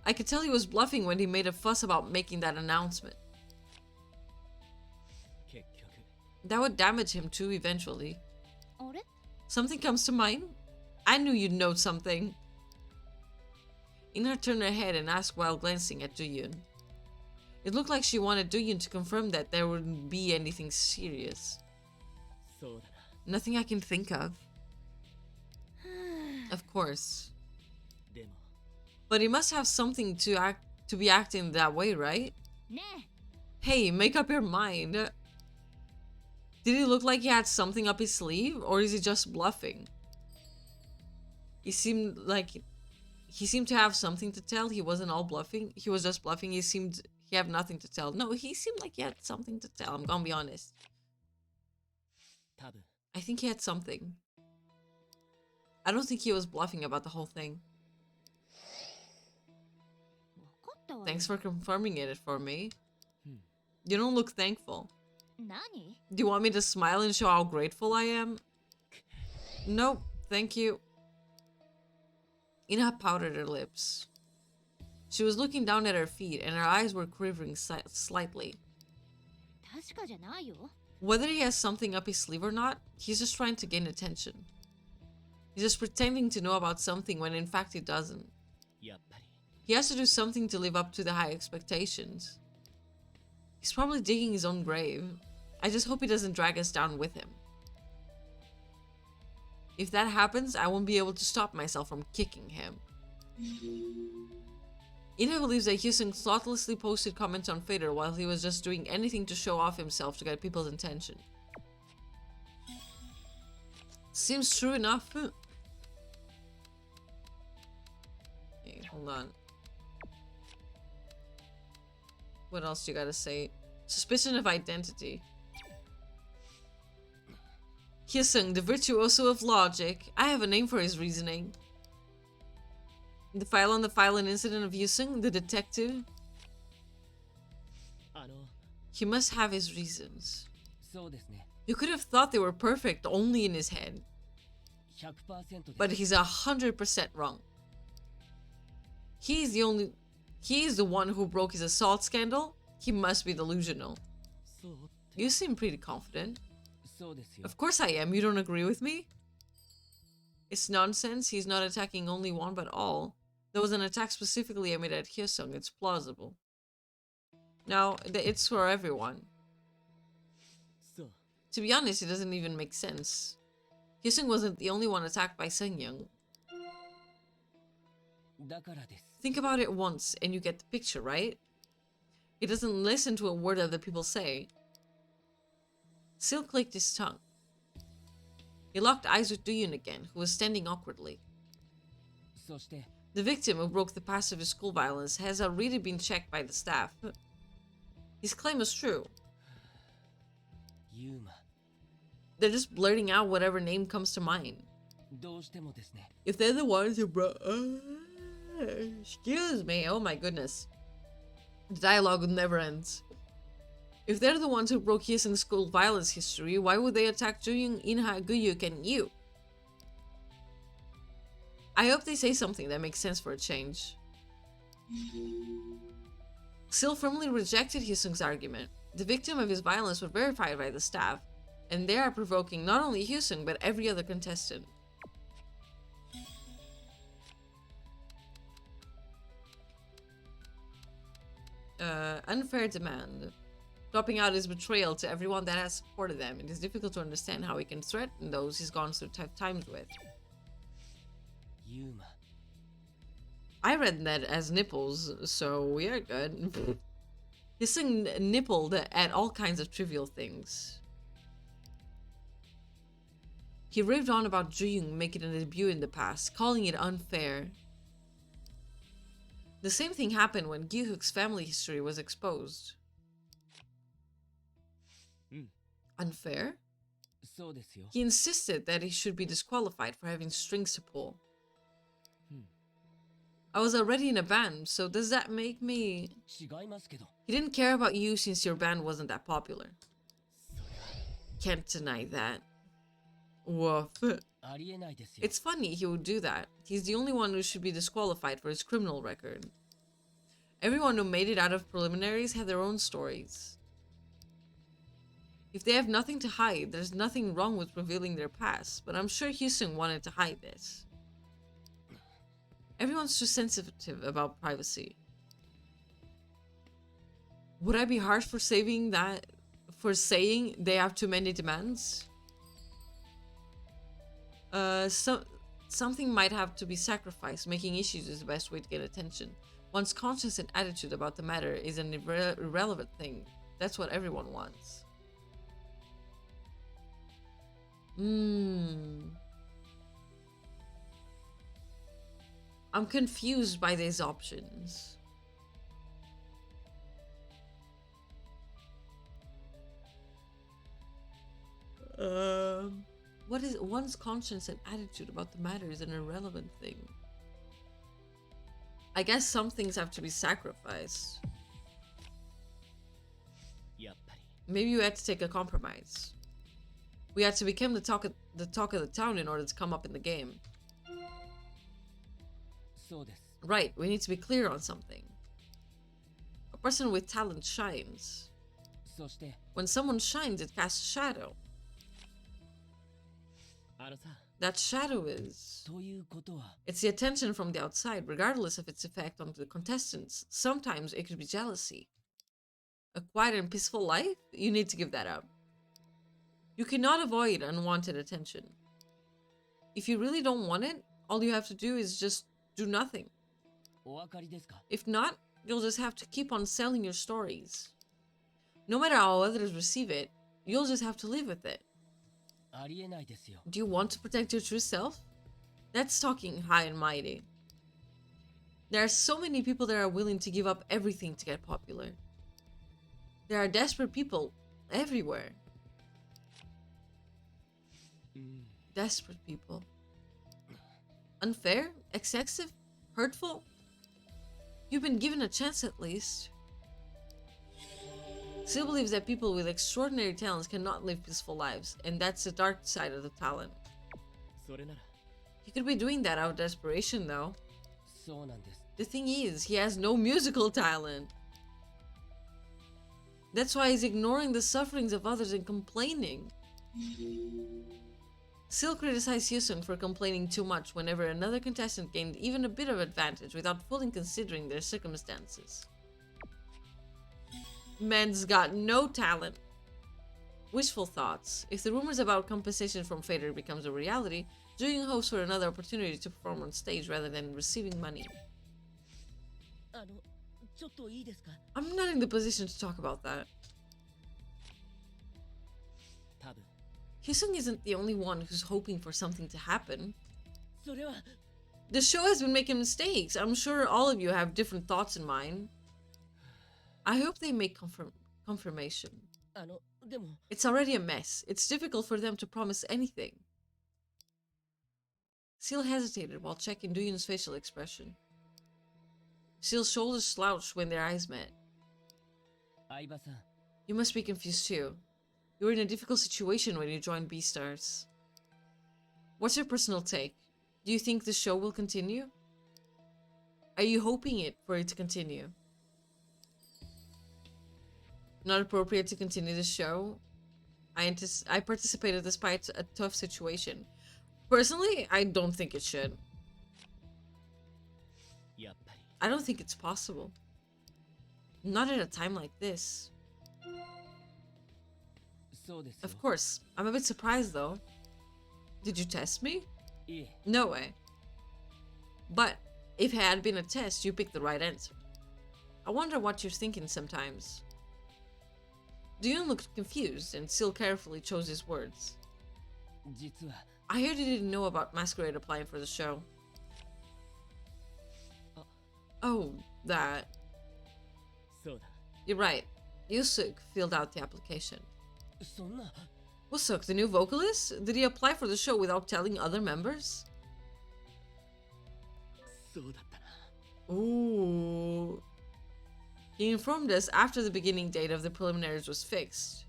I could tell he was bluffing when he made a fuss about making that announcement. 結局 That would damage him too eventually. あれ Something comes to mind? I knew you'd know something. Ina turned her head and asked while glancing at Duyun. It looked like she wanted Duyun to confirm that there wouldn't be anything serious. そうだな Nothing I can think of. Of course. でも But he must have something to be acting that way, right? ね Hey, make up your mind. Did he look like he had something up his sleeve, or is he just bluffing? He seemed like he seemed to have something to tell. He wasn't all bluffing. He was just bluffing. He had nothing to tell. No, he seemed like he had something to tell. I'm gonna be honest. 多分 I think he had something. I don't think he was bluffing about the whole thing. わかったわよ。 Thanks for confirming it for me. Hmm. You don't look thankful. 何？ Do you want me to smile and show how grateful I am? Nope, thank you. Ina powdered her lips. She was looking down at her feet and her eyes were quivering slightly. 確かじゃないよ。 Whether he has something up his sleeve or not, he's just trying to gain attention. He's just pretending to know about something when in fact he doesn't. やっぱり He has to do something to live up to the high expectations. He's probably digging his own grave. I just hope he doesn't drag us down with him. If that happens, I won't be able to stop myself from kicking him. Ina believes that Hyesung thoughtlessly posted comments on Fader while he was just doing anything to show off himself to get people's attention. Seems true enough. Okay, hold on. What else you gotta say? Suspicion of identity. Hyesung, the virtuoso of logic. I have a name for his reasoning. The file on the file an incident of Hyesung, the detective. あの He must have his reasons. そうですね You could have thought they were perfect only in his head. 100% です But he's 100% wrong. He is the one who broke his assault scandal. He must be delusional. そうって You seem pretty confident. そうですよ Of course I am. You don't agree with me? It's nonsense. He's not attacking only one but all. There was an attack specifically aimed at Hyesung. It's plausible. Now, it's for everyone. そう To be honest, it doesn't even make sense. Hyesung wasn't the only one attacked by Seungyeong. だからです Think about it once and you get the picture, right? He doesn't listen to a word other people say. Sil clicked his tongue. He locked eyes with Duyun again, who was standing awkwardly. そして The victim who broke the past of his school violence has already been checked by the staff. His claim was true. ユーマ They're just blurting out whatever name comes to mind. どうしてもですね If they're the ones who brought... excuse me, oh my goodness. The dialogue never ends. If they're the ones who broke Hyesung's school violence history, why would they attack Juyung, Inha, Guyuk, and you? I hope they say something that makes sense for a change. Sil firmly rejected Hyesung's argument. The victim of his violence was verified by the staff, and they are provoking not only Hyesung but every other contestant. Unfair demand. Dropping out his betrayal to everyone that has supported them. It is difficult to understand how he can threaten those he's gone through tough times with. ユーマ I read that as nipples, so we are good. Hyesung nippled at all kinds of trivial things. He raved on about Juyung making a debut in the past, calling it unfair. The same thing happened when Gyuhook's family history was exposed. Unfair? そうですよ He insisted that he should be disqualified for having strings to pull. I was already in a band, so does that make me... 違いますけど He didn't care about you since your band wasn't that popular. Can't deny that. Woof. ありえないですよ It's funny he would do that. He's the only one who should be disqualified for his criminal record. Everyone who made it out of preliminaries had their own stories. If they have nothing to hide, there's nothing wrong with revealing their past, but I'm sure Hyesung wanted to hide this. Everyone's too sensitive about privacy. Would I be harsh for saying they have too many demands? Something might have to be sacrificed. Making issues is the best way to get attention. One's conscience and attitude about the matter is an irrelevant thing. That's what everyone wants. I'm confused by these options. What is one's conscience and attitude about the matter is an irrelevant thing. I guess some things have to be sacrificed. やっぱり Maybe you had to take a compromise. We had to become the talk of the town in order to come up in the game. そうです Right, we need to be clear on something. A person with talent shines. そして When someone shines, it casts a shadow. あのさ That shadow is... ということは It's the attention from the outside, regardless of its effect on the contestants. Sometimes it could be jealousy. A quiet and peaceful life? You need to give that up. You cannot avoid unwanted attention. If you really don't want it, all you have to do is just do nothing. お分かりですか If not, you'll just have to keep on selling your stories. No matter how others receive it, you'll just have to live with it. ありえないですよ Do you want to protect your true self? That's talking high and mighty. There are so many people that are willing to give up everything to get popular. There are desperate people everywhere. Desperate people. Unfair? Excessive? Hurtful? You've been given a chance at least. Still believes that people with extraordinary talents cannot live peaceful lives, and that's the dark side of the talent. それなら He could be doing that out of desperation, though. そうなんです The thing is, he has no musical talent. That's why he's ignoring the sufferings of others and complaining. Still criticize Hyesung for complaining too much whenever another contestant gained even a bit of advantage without fully considering their circumstances. Man's got no talent. Wishful thoughts. If the rumors about compensation from Fader becomes a reality, Jooyoung hopes for another opportunity to perform on stage rather than receiving money. あのちょっといいですか I'm not in the position to talk about that. 多分 Hyesung isn't the only one who's hoping for something to happen. それは The show has been making mistakes. I'm sure all of you have different thoughts in mind. I hope they make confirmation. あのでも It's already a mess. It's difficult for them to promise anything. Seal hesitated while checking Dooyoung's facial expression. Seal's shoulders slouched when their eyes met. 相葉さん You must be confused too. You were in a difficult situation when you joined Beastars. What's your personal take? Do you think the show will continue? Are you hoping for it to continue? Not appropriate to continue the show? I participated despite a tough situation. Personally, I don't think it should. やっぱり I don't think it's possible. Not at a time like this. そうですよ Of course. I'm a bit surprised though. Did you test me? いえ No way. But if it had been a test, you picked the right answer. I wonder what you're thinking sometimes. Dooyoung looked confused and Seal carefully chose his words. 実は I heard you didn't know about Masquerade applying for the show. Oh, that. そうだ You're right. Yusuk filled out the application. そんな Wusuk, the new vocalist? Did he apply for the show without telling other members? そうだったな Ooh. He informed us after the beginning date of the preliminaries was fixed.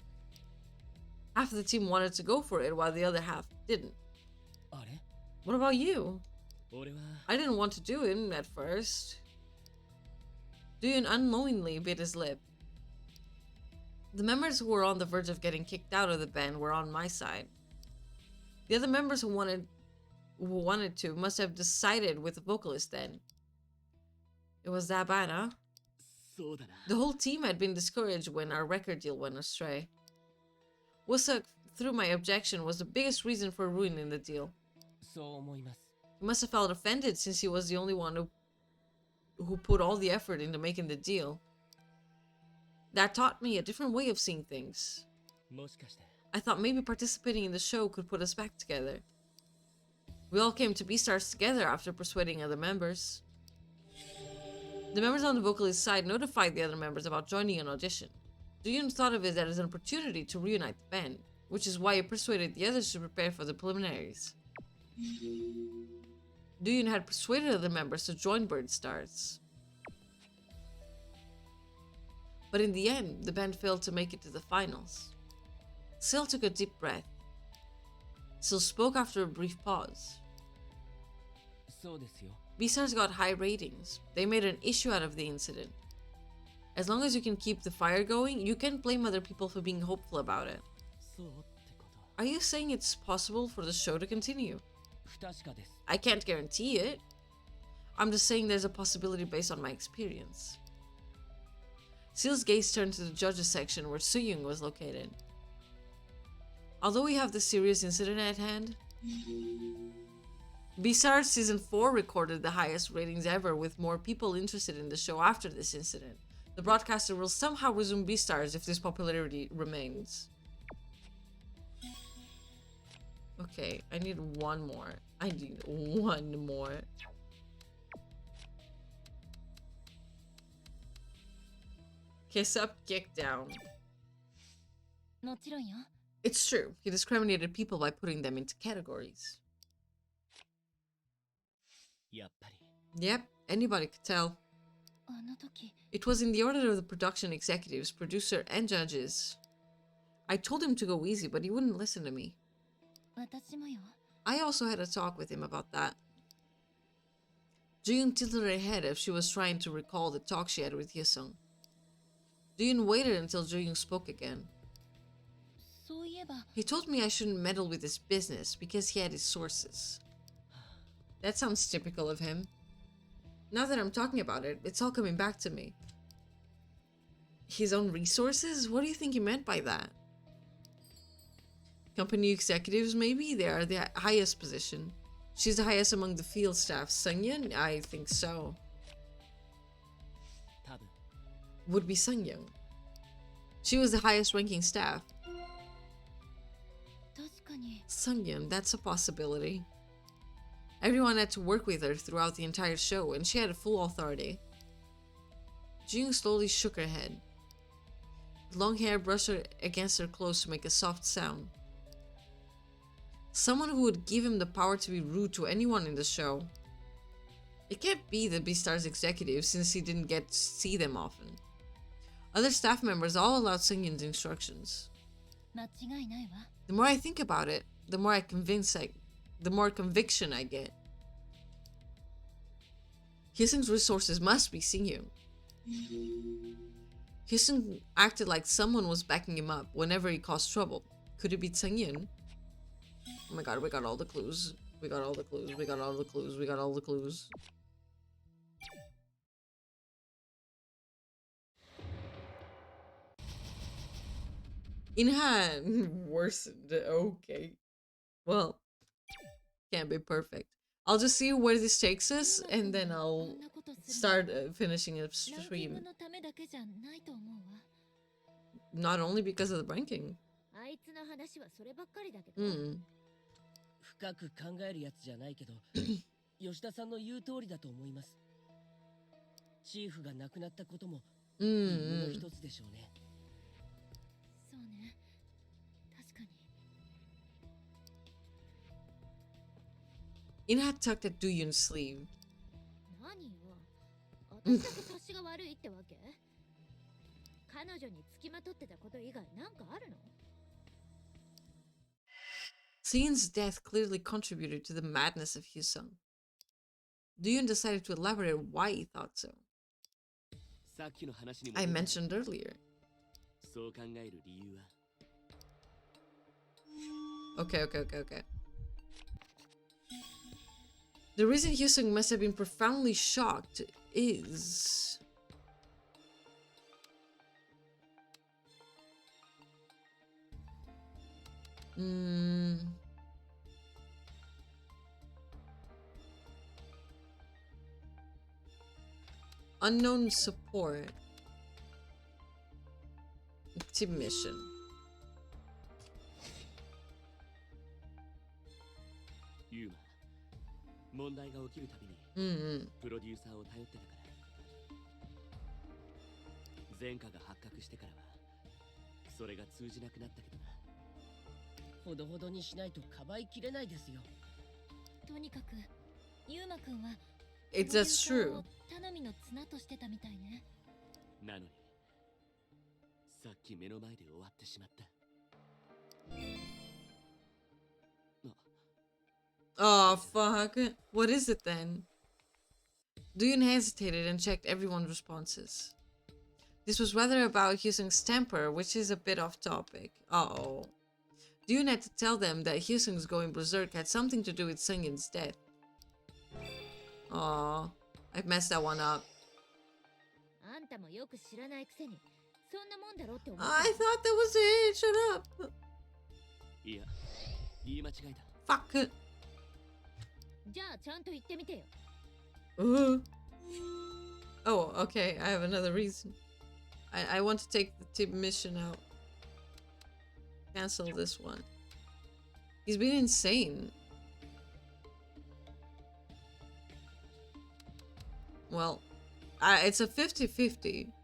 Half of the team wanted to go for it while the other half didn't. あれ What about you? 俺は I didn't want to do it at first. Dooyoung unknowingly bit his lip. The members who were on the verge of getting kicked out of the band were on my side. The other members who wanted to must have decided with the vocalist then. It was that bad, huh? そうだな The whole team had been discouraged when our record deal went astray. Wusuk, through my objection, was the biggest reason for ruining the deal. そう思います He must have felt offended since he was the only one who put all the effort into making the deal. That taught me a different way of seeing things. もしかして I thought maybe participating in the show could put us back together. We all came to Beastars together after persuading other members. The members on the vocalist side notified the other members about joining an audition. Duyun thought of it as an opportunity to reunite the band, which is why he persuaded the others to prepare for the preliminaries. Duyun had persuaded other members to join Bird Stars. But in the end, the band failed to make it to the finals. Sil took a deep breath. Sil spoke after a brief pause. Beastars got high ratings. They made an issue out of the incident. As long as you can keep the fire going, you can't blame other people for being hopeful about it. Are you saying it's possible for the show to continue? I can't guarantee it. I'm just saying there's a possibility based on my experience. Sil's gaze turned to the judges section where Suyung was located. Although we have the serious incident at hand, Beastars Season 4 recorded the highest ratings ever with more people interested in the show after this incident. The broadcaster will somehow resume Beastars if this popularity remains. Okay, I need one more. I need one more. Kiss up, kick down. It's true. He discriminated people by putting them into categories. Yep, anybody could tell. It was in the order of the production executives, producer, and judges. I told him to go easy, but he wouldn't listen to me. I also had a talk with him about that. Juyun tilted her head as she was trying to recall the talk she had with Hyesung. Juyun waited until Juyun spoke again. He told me I shouldn't meddle with his business because he had his sources. That sounds typical of him. Now that I'm talking about it, it's all coming back to me. His own resources? What do you think he meant by that? Company executives, maybe? They are the highest position. She's the highest among the field staff. Sungyun? I think so. Would be Sungyun. She was the highest ranking staff. Sungyun, that's a possibility. Everyone had to work with her throughout the entire show, and she had full authority. June slowly shook her head. Long hair brushed her against her clothes to make a soft sound. Someone who would give him the power to be rude to anyone in the show. It can't be the Beastars executive since he didn't get to see them often. Other staff members all allowed Sungyun's instructions. The more I think about it, the more conviction I get. Hyesung's resources must be Sungyun. Hyesung acted like someone was backing him up whenever he caused trouble. Could it be Sungyun? Oh my god, we got all the clues. We got all the clues. We got all the clues. We got all the clues. Inha worsened. Okay. Well, can't be perfect. I'll just see where this takes us, and then I'll start finishing a stream. Not only because of the ranking. 深く考えるやつじゃないけど吉田さんの言う通りだと思います。チーフが亡くなったことも理由の一つでしょうね。そうね。確かに。Inha tucked at Duyun's sleeve. 何よ。私だけ察しが悪いってわけ？彼女につきまとってたこと以外なんかあるの？ Sein's death clearly contributed to the madness of Hyesung. Duyun decided to elaborate why he thought so. I mentioned earlier. Okay. The reason Hyesung must have been profoundly shocked is... Unknown support. Active mission. 問題が起きるたびに Mm-hmm. プロデューサーを頼ってたから。前科が発覚してからはそれが通じなくなったけどな。ほどほどにしないとかばいきれないですよ。とにかくユーマくんは It's just true. 頼みの綱としてたみたいね。なのにさっき目の前で終わってしまった。 Oh, fuck. What is it then? Duyun hesitated and checked everyone's responses. This was rather about Hyesung's temper, which is a bit off topic. Uh-oh. Duyun had to tell them that Hyesung's going berserk had something to do with Sungyun's death. Aw, I've messed that one up. あんたもよく知らないくせにそんなもんだろって思っ I thought that was it. Shut up. いや、言い間違いだ。 Fuck. じゃあちゃんと言ってみてよ。 Oh, okay. I have another reason. I want to take the tip mission out. Cancel this one. He's been insane. Well, it's a 50-50.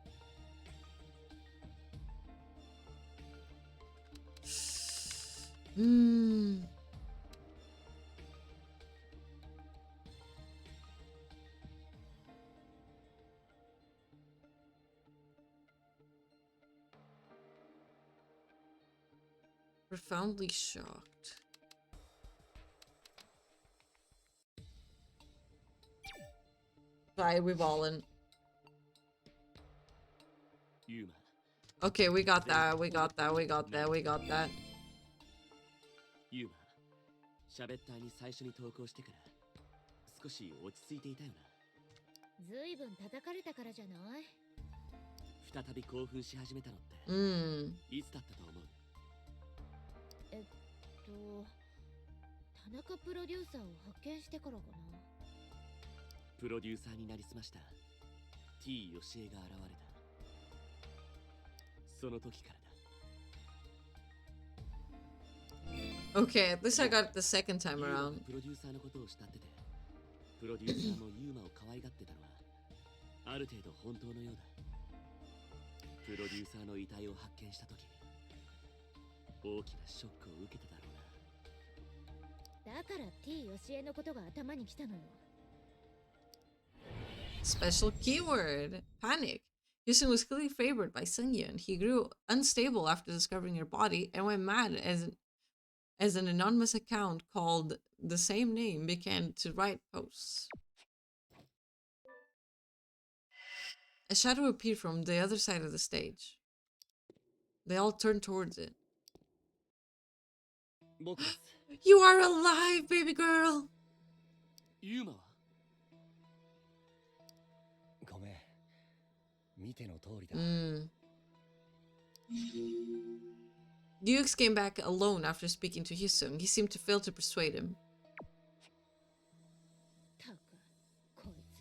Profoundly shocked. Right, we've all in. ユーマ、 Okay, we got that. We got that. We got that. We got that. ユーマ、シャベッターに最初に投稿してから少し落ち着いていたよな。ずいぶん叩かれたからじゃない？再び興奮し始めたのって Mm. いつだったと思う？田中プロデューサーを発見してからかな。プロデューサーになりすました T ヨシエが現れた。その時からだ。 Okay, at least I got it the second time ユーマが around. プロデューサーのことを慕ってて、プロデューサーもユーマを可愛がってたのはある程度本当のようだ。プロデューサーの遺体を発見した時、大きなショックを受けただろうな。だから T ヨシエのことが頭に来たのよ。 Special keyword. Panic. Hyesung was clearly favored by Sungyun. He grew unstable after discovering her body and went mad as an anonymous account called the same name began to write posts. A shadow appeared from the other side of the stage. They all turned towards it. 僕です。 You are alive, baby girl! ユーマはごめん。見ての通りだ。 Dukes came back alone after speaking to Hyesung. He seemed to fail to persuade him. たく、こいつ、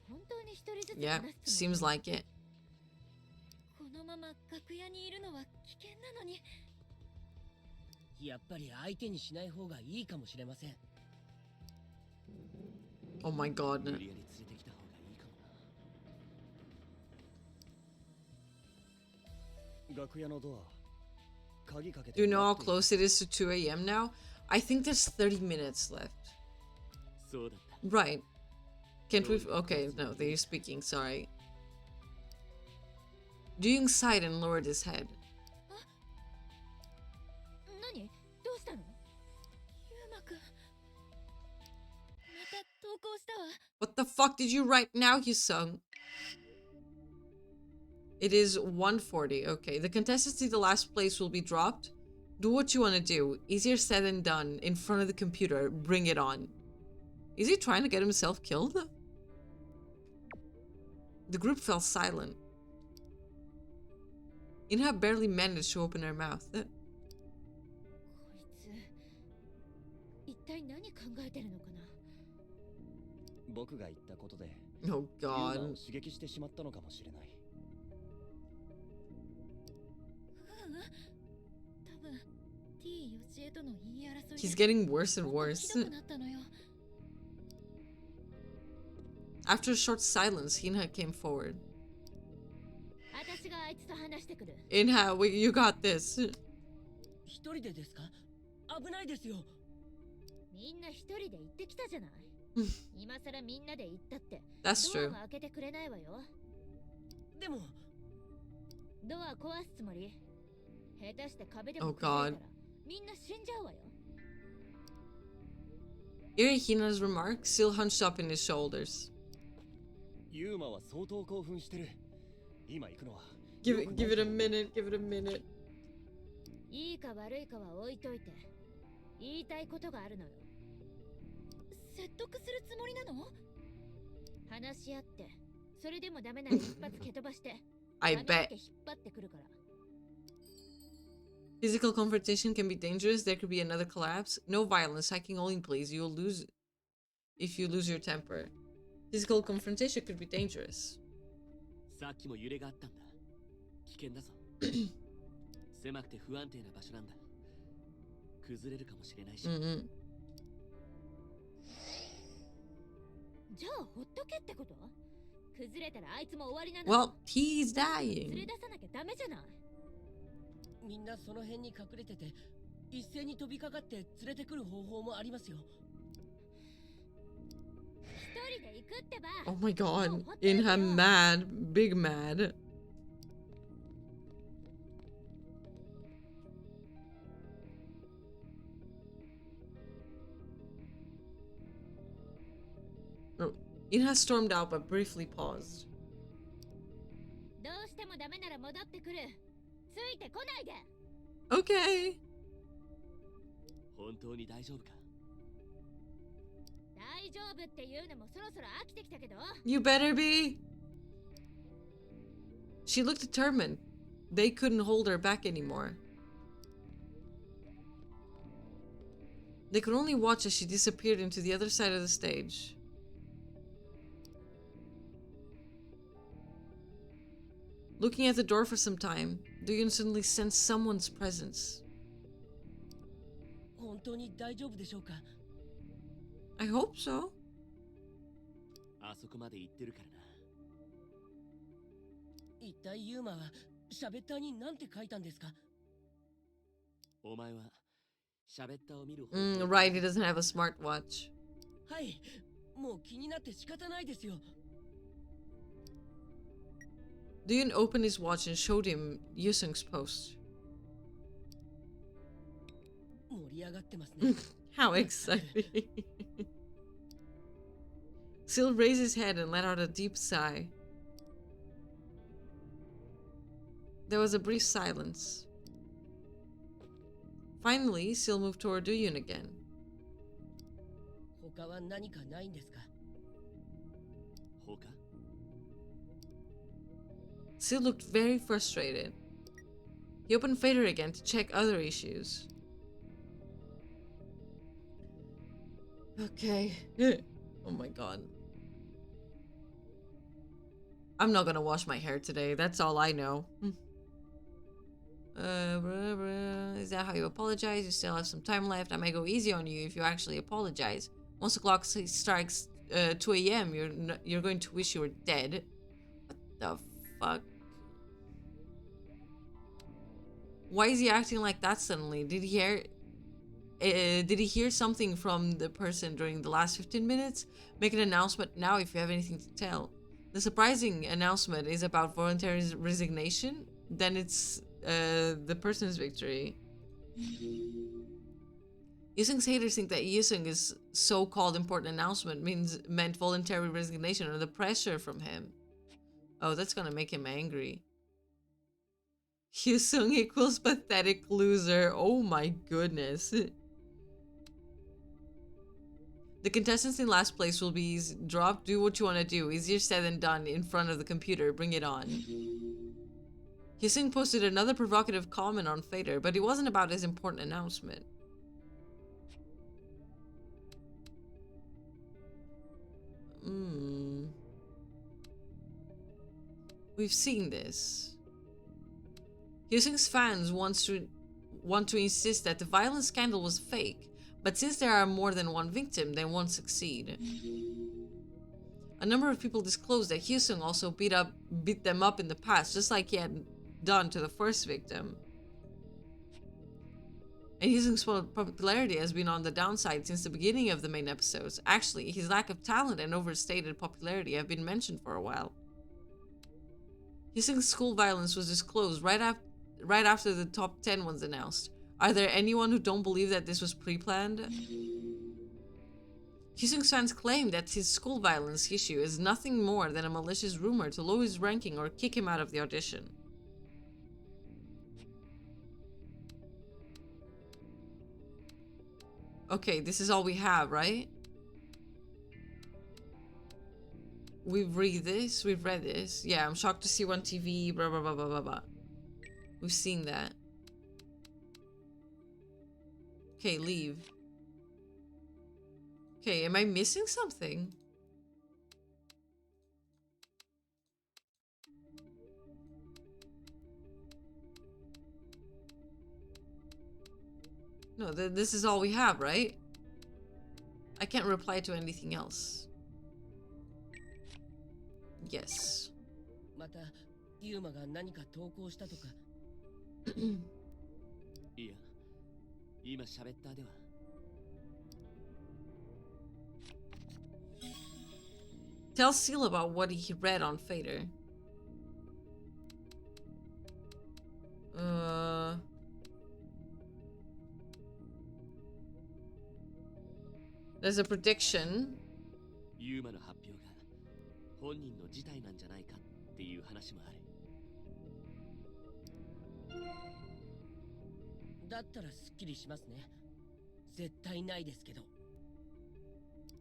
本当に一人ずつ Yeah, 話すつもり seems like it. このまま楽屋にいるのは危険なのに。やっぱり相手にしない方がいいかもしれません。 Oh my god. 無理やり連れてきた方がいいかもな。楽屋のドア。鍵かけ Do て。 you know how close it is to 2 a.m. now? I think there's 30 minutes left. そうだった。 Right. Can't we? Okay, no, they're speaking, sorry. Duyung sighed and lowered his head. 何？どうしたの？ユーマくん。また投稿したわ。 What the fuck did you write now, Hyesung? It is 1:40. Okay, the contestants in the last place will be dropped. Do what you want to do. Easier said than done. In front of the computer. Bring it on. Is he trying to get himself killed? The group fell silent. Inha barely managed to open her mouth. こいつ、一体何考えてるのかな。僕が言ったことで。 Oh ユーマを god. 刺激してしまったのかもしれない。多分 T ヨシエとの言い争いで He's getting worse and もっと worse. ひどくなったのよ。After a short silence, Hina came forward. 私があいつと話してくる。 Inha, you got this. 一人でですか？危ないですよ。みんな一人で行ってきたじゃない。今さらみんなで行ったって。 That's ドア true. が開けてくれないわよ。でも、ドア壊すつもり？下手して壁で Oh も崩れ God. たらみんな死んじゃうわよ。 Hearing Hina's remark, Sil hunched up in his shoulders. ユーマは相当興奮してる。今行くのは。Give it a minute, give it a minute. いいか悪いかは置いといて、言いたいことがあるのよ。説得するつもりなの？話し合って、それでもダメなら一発蹴飛ばして。I 髪の毛 bet. 引っ張ってくるから。 Physical confrontation can be dangerous. There could be another collapse. No violence. Hiking only, please. You'll lose if you lose your temper. Physical confrontation could be dangerous. さっきも揺れがあったんだ。危険だぞ。狭くて不安定な場所なんだ。崩れるかもしれないし。Mm-hmm. じゃあほっとけってこと？崩れたらあいつも終わりなの。 Well, he's 連れ dying. 出さなきゃダメじゃない。みんなその辺に隠れてて、一斉に飛びかかって連れてくる方法もありますよ。一人で行くってば。 Oh my god. もうほっといてよ。 Inha mad. Big mad. Oh, Inha stormed out but briefly paused. どうしてもダメなら戻ってくる。ついてこないで。 Okay. 本当に大丈夫か？大丈夫っていうのもそろそろ飽きてきたけど。 You better be. She looked determined. They couldn't hold her back anymore. They could only watch as she disappeared into the other side of the stage. Looking at the door for some time, Duyun suddenly sensed someone's presence. 本当に大丈夫でしょうか？ I hope so. あそこまで行ってるからな。一体ユーマはシャベッターに何て書いたんですか？お前は喋ったを見る方 Right, he doesn't have a smartwatch. はい、もう気になって仕方ないですよ。 Duyun opened his watch and showed him Hyesung's post. 盛り上がってますね。How exciting. Sil raised his head and let out a deep sigh. There was a brief silence. Finally, Sil moved toward Duyun again. 他は何かないんですか？ 他？ Sil looked very frustrated. He opened Fader again to check other issues. Okay. Oh my god. I'm not gonna wash my hair today. That's all I know. Is that how you apologize? You still have some time left. I may go easy on you if you actually apologize. Once the clock strikes 2 a.m., you're going to wish you were dead. What the fuck? Why is he acting like that suddenly? Did he hear something from the person during the last 15 minutes? Make an announcement now if you have anything to tell. The surprising announcement is about voluntary resignation. Then it's the person's victory. Hyesung's haters think that Hyesung's so-called important announcement meant voluntary resignation or the pressure from him. Oh, that's gonna make him angry. Hyesung equals pathetic loser. Oh my goodness. The contestants in last place will be dropped. Do what you want to do. Easier said than done in front of the computer. Bring it on. Hyesung posted another provocative comment on Fader, but it wasn't about his important announcement. We've seen this. Hyesung's fans want to insist that the violent scandal was fake, but since there are more than one victim, they won't succeed. A number of people disclosed that Hyesung also beat them up in the past, just like he had done to the first victim. And Hyesung's popularity has been on the downside since the beginning of the main episodes. Actually, his lack of talent and overstated popularity have been mentioned for a while. Hyesung's school violence was disclosed right after the top 10 was announced. Are there anyone who don't believe that this was pre-planned? Hyesung's fans claim that his school violence issue is nothing more than a malicious rumor to lower his ranking or kick him out of the audition. Okay, this is all we have, right? We've read this. Yeah, I'm shocked to see one TV, blah, blah, blah, blah, blah, blah. We've seen that. Okay, leave. Okay, am I missing something? No, this is all we have, right? I can't reply to anything else. Yes. またユーマが何か投稿したとか。いや、今喋ったでは。Tell Seal about what he read on Fader. There's a prediction. ユーマの発表が本人の事態なんじゃないかっていう話もある。だったらすっきりしますね。絶対ないですけど。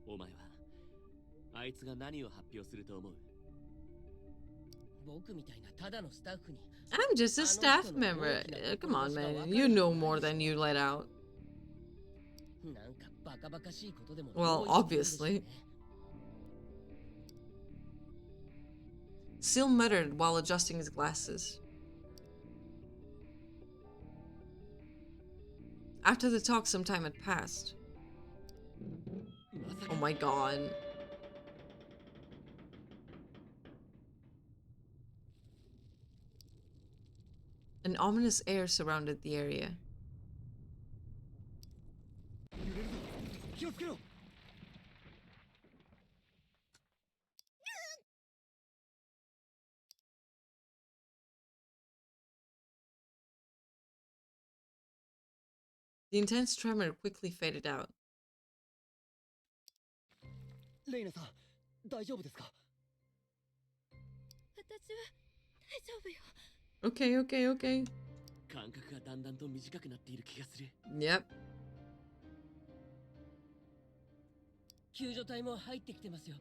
お前はあいつが何を発表すると思う？僕みたいなただのスタッフに。I'm just a staff member. Come on, man. You know more than you let out. なんかバカバカしいことでも。Well, obviously. Seal muttered while adjusting his glasses. After the talk, some time had passed. Oh my god. An ominous air surrounded the area. The intense tremor quickly faded out. レイナさん、大丈夫ですか？私は大丈夫よ。Okay, okay, okay. 感覚がだんだんと短くなっている気がする。Yep. 救助隊も入ってきてますよ。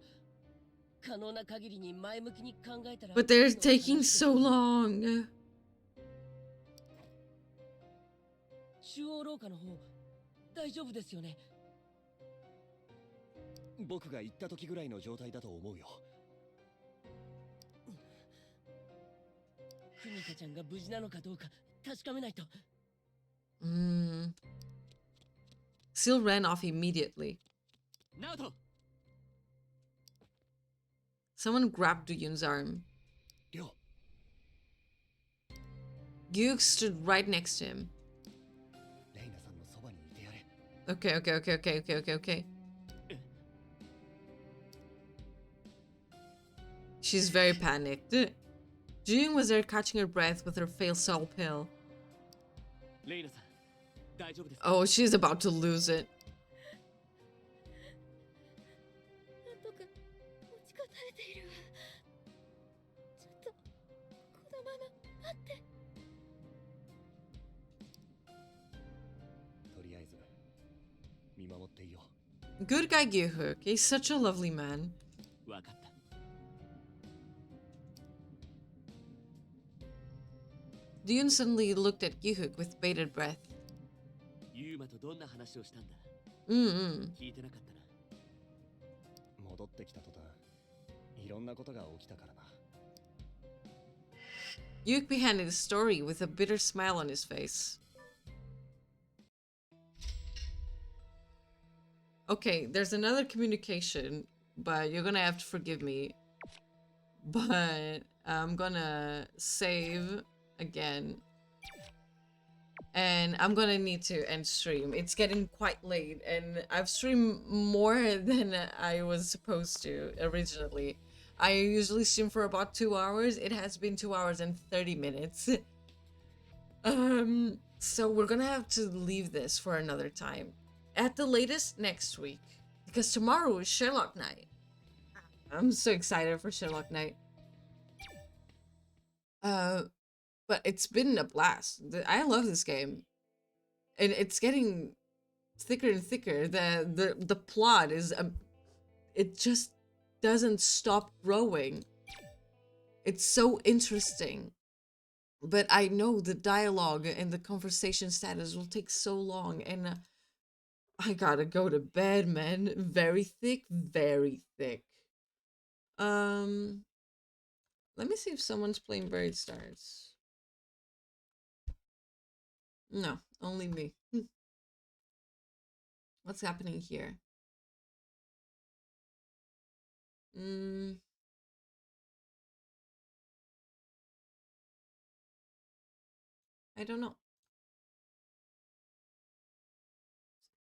可能な限りに前向きに考えたら。 But they're taking so long. 中央廊下の方、大丈夫ですよね。僕が行った時ぐらいの状態だと思うよ。クニカちゃんが無事なのかどうか確かめないと。Seal ran off immediately. ナオト! Someone grabbed Duyun's arm. りょう。 Gyuk stood right next to him. レイナさんのそばにいてやれ。 Okay, okay, okay, okay, okay, okay, okay. She's very panicked. June was there catching her breath with her face all pale. レイナさん、大丈夫ですか？ Oh, she's about to lose it. なんとか持ちこたれているわ。ちょっとこのまま待って。とりあえず見守っていよう。 Good guy Gyuk. He's such a lovely man. わかった。Duyun suddenly looked at Gyuk with bated breath. ユーマとどんな話をしたんだ？ 聞いてなかったな。戻ってきた途端、いろんなことが起きたからな。 Gyuk began his story with a bitter smile on his face. Okay, there's another communication but you're gonna have to forgive me. But I'm gonna save again. And I'm gonna need to end stream. It's getting quite late, and I've streamed more than I was supposed to originally. I usually stream for about 2 hours. It has been 2 hours and 30 minutes. So we're gonna have to leave this for another time. At the latest next week. Because tomorrow is Sherlock night. I'm so excited for Sherlock night. But it's been a blast. I love this game. And it's getting thicker and thicker. The plot is it just doesn't stop growing. It's so interesting. But I know the dialogue and the conversation status will take so long, and I gotta go to bed, man. Very thick, very thick. Let me see if someone's playing Buried Stars. No, only me. What's happening here? I don't know.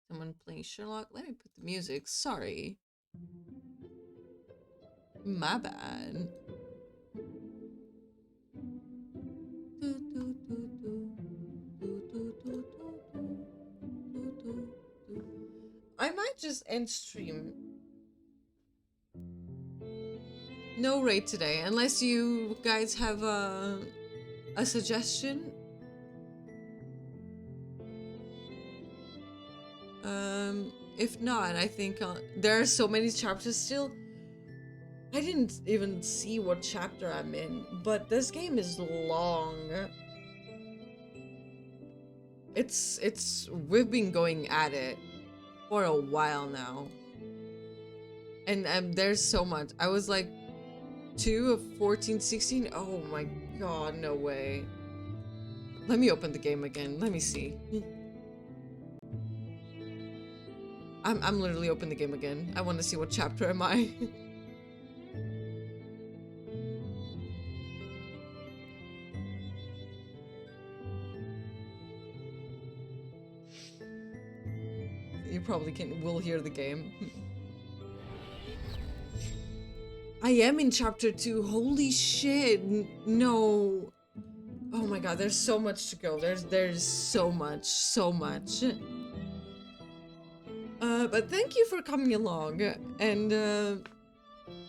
Someone playing Sherlock. Let me put the music. Sorry. My bad. I might just end stream. No raid today, unless you guys have a suggestion. If not, I think there are so many chapters still. I didn't even see what chapter I'm in, but this game is long. We've been going at it for a while now. And there's so much. I was like 2 of 14, 16. Oh my god, no way. Let me open the game again. Let me see. I'm literally opening the game again. I want to see what chapter am I. You probably will hear the game. I am in chapter 2. Holy shit. No. Oh my god, there's so much to go. There's so much. But thank you for coming along and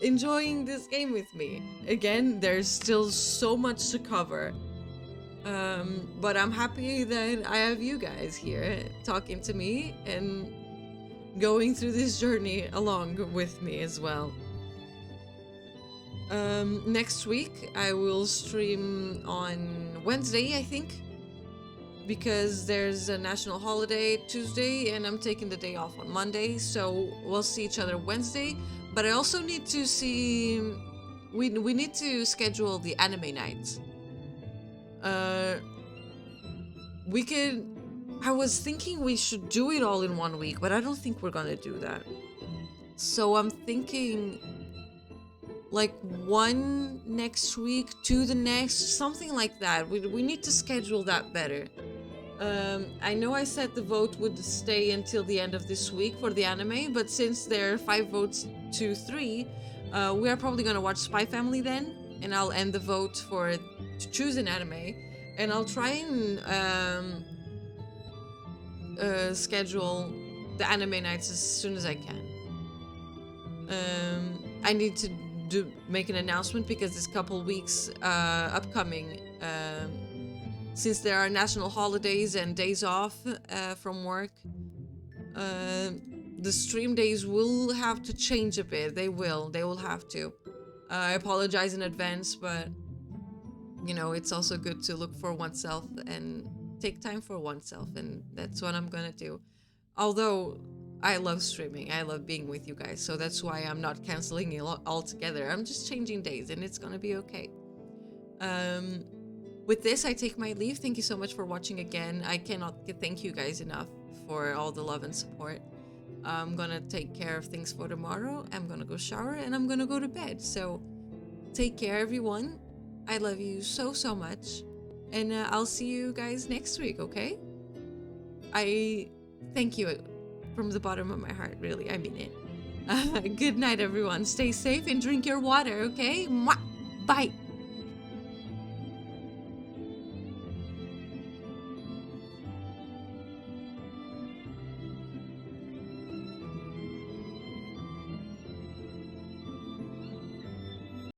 enjoying this game with me. Again, there's still so much to cover. But I'm happy that I have you guys here talking to me and going through this journey along with me as well. Next week I will stream on Wednesday, I think, because there's a national holiday Tuesday and I'm taking the day off on Monday, so we'll see each other Wednesday. But I also need to see, we need to schedule the anime nights. I was thinking we should do it all in 1 week, but I don't think we're gonna do that. So I'm thinking like 1 next week, 2 the next, something like that. We need to schedule that better. I know I said the vote would stay until the end of this week for the anime, but since there are 5 votes to 3, we are probably gonna watch Spy Family then, and I'll end the vote to choose an anime, and I'll try and schedule the anime nights as soon as I can. I need to make an announcement because this couple weeks upcoming, since there are national holidays and days off from work, the stream days will have to change a bit. They will have to. I apologize in advance, but you know, it's also good to look for oneself and take time for oneself, and that's what I'm gonna do. Although I love streaming, I love being with you guys, so that's why I'm not canceling it altogether. I'm just changing days and it's gonna be okay. With this, I take my leave. Thank you so much for watching again. I cannot thank you guys enough for all the love and support. I'm gonna take care of things for tomorrow. I'm gonna go shower and I'm gonna go to bed. So take care, everyone. I love you so, so much. And I'll see you guys next week, okay? I thank you from the bottom of my heart, really. I mean it. Good night, everyone. Stay safe and drink your water, okay? Mwah! Bye.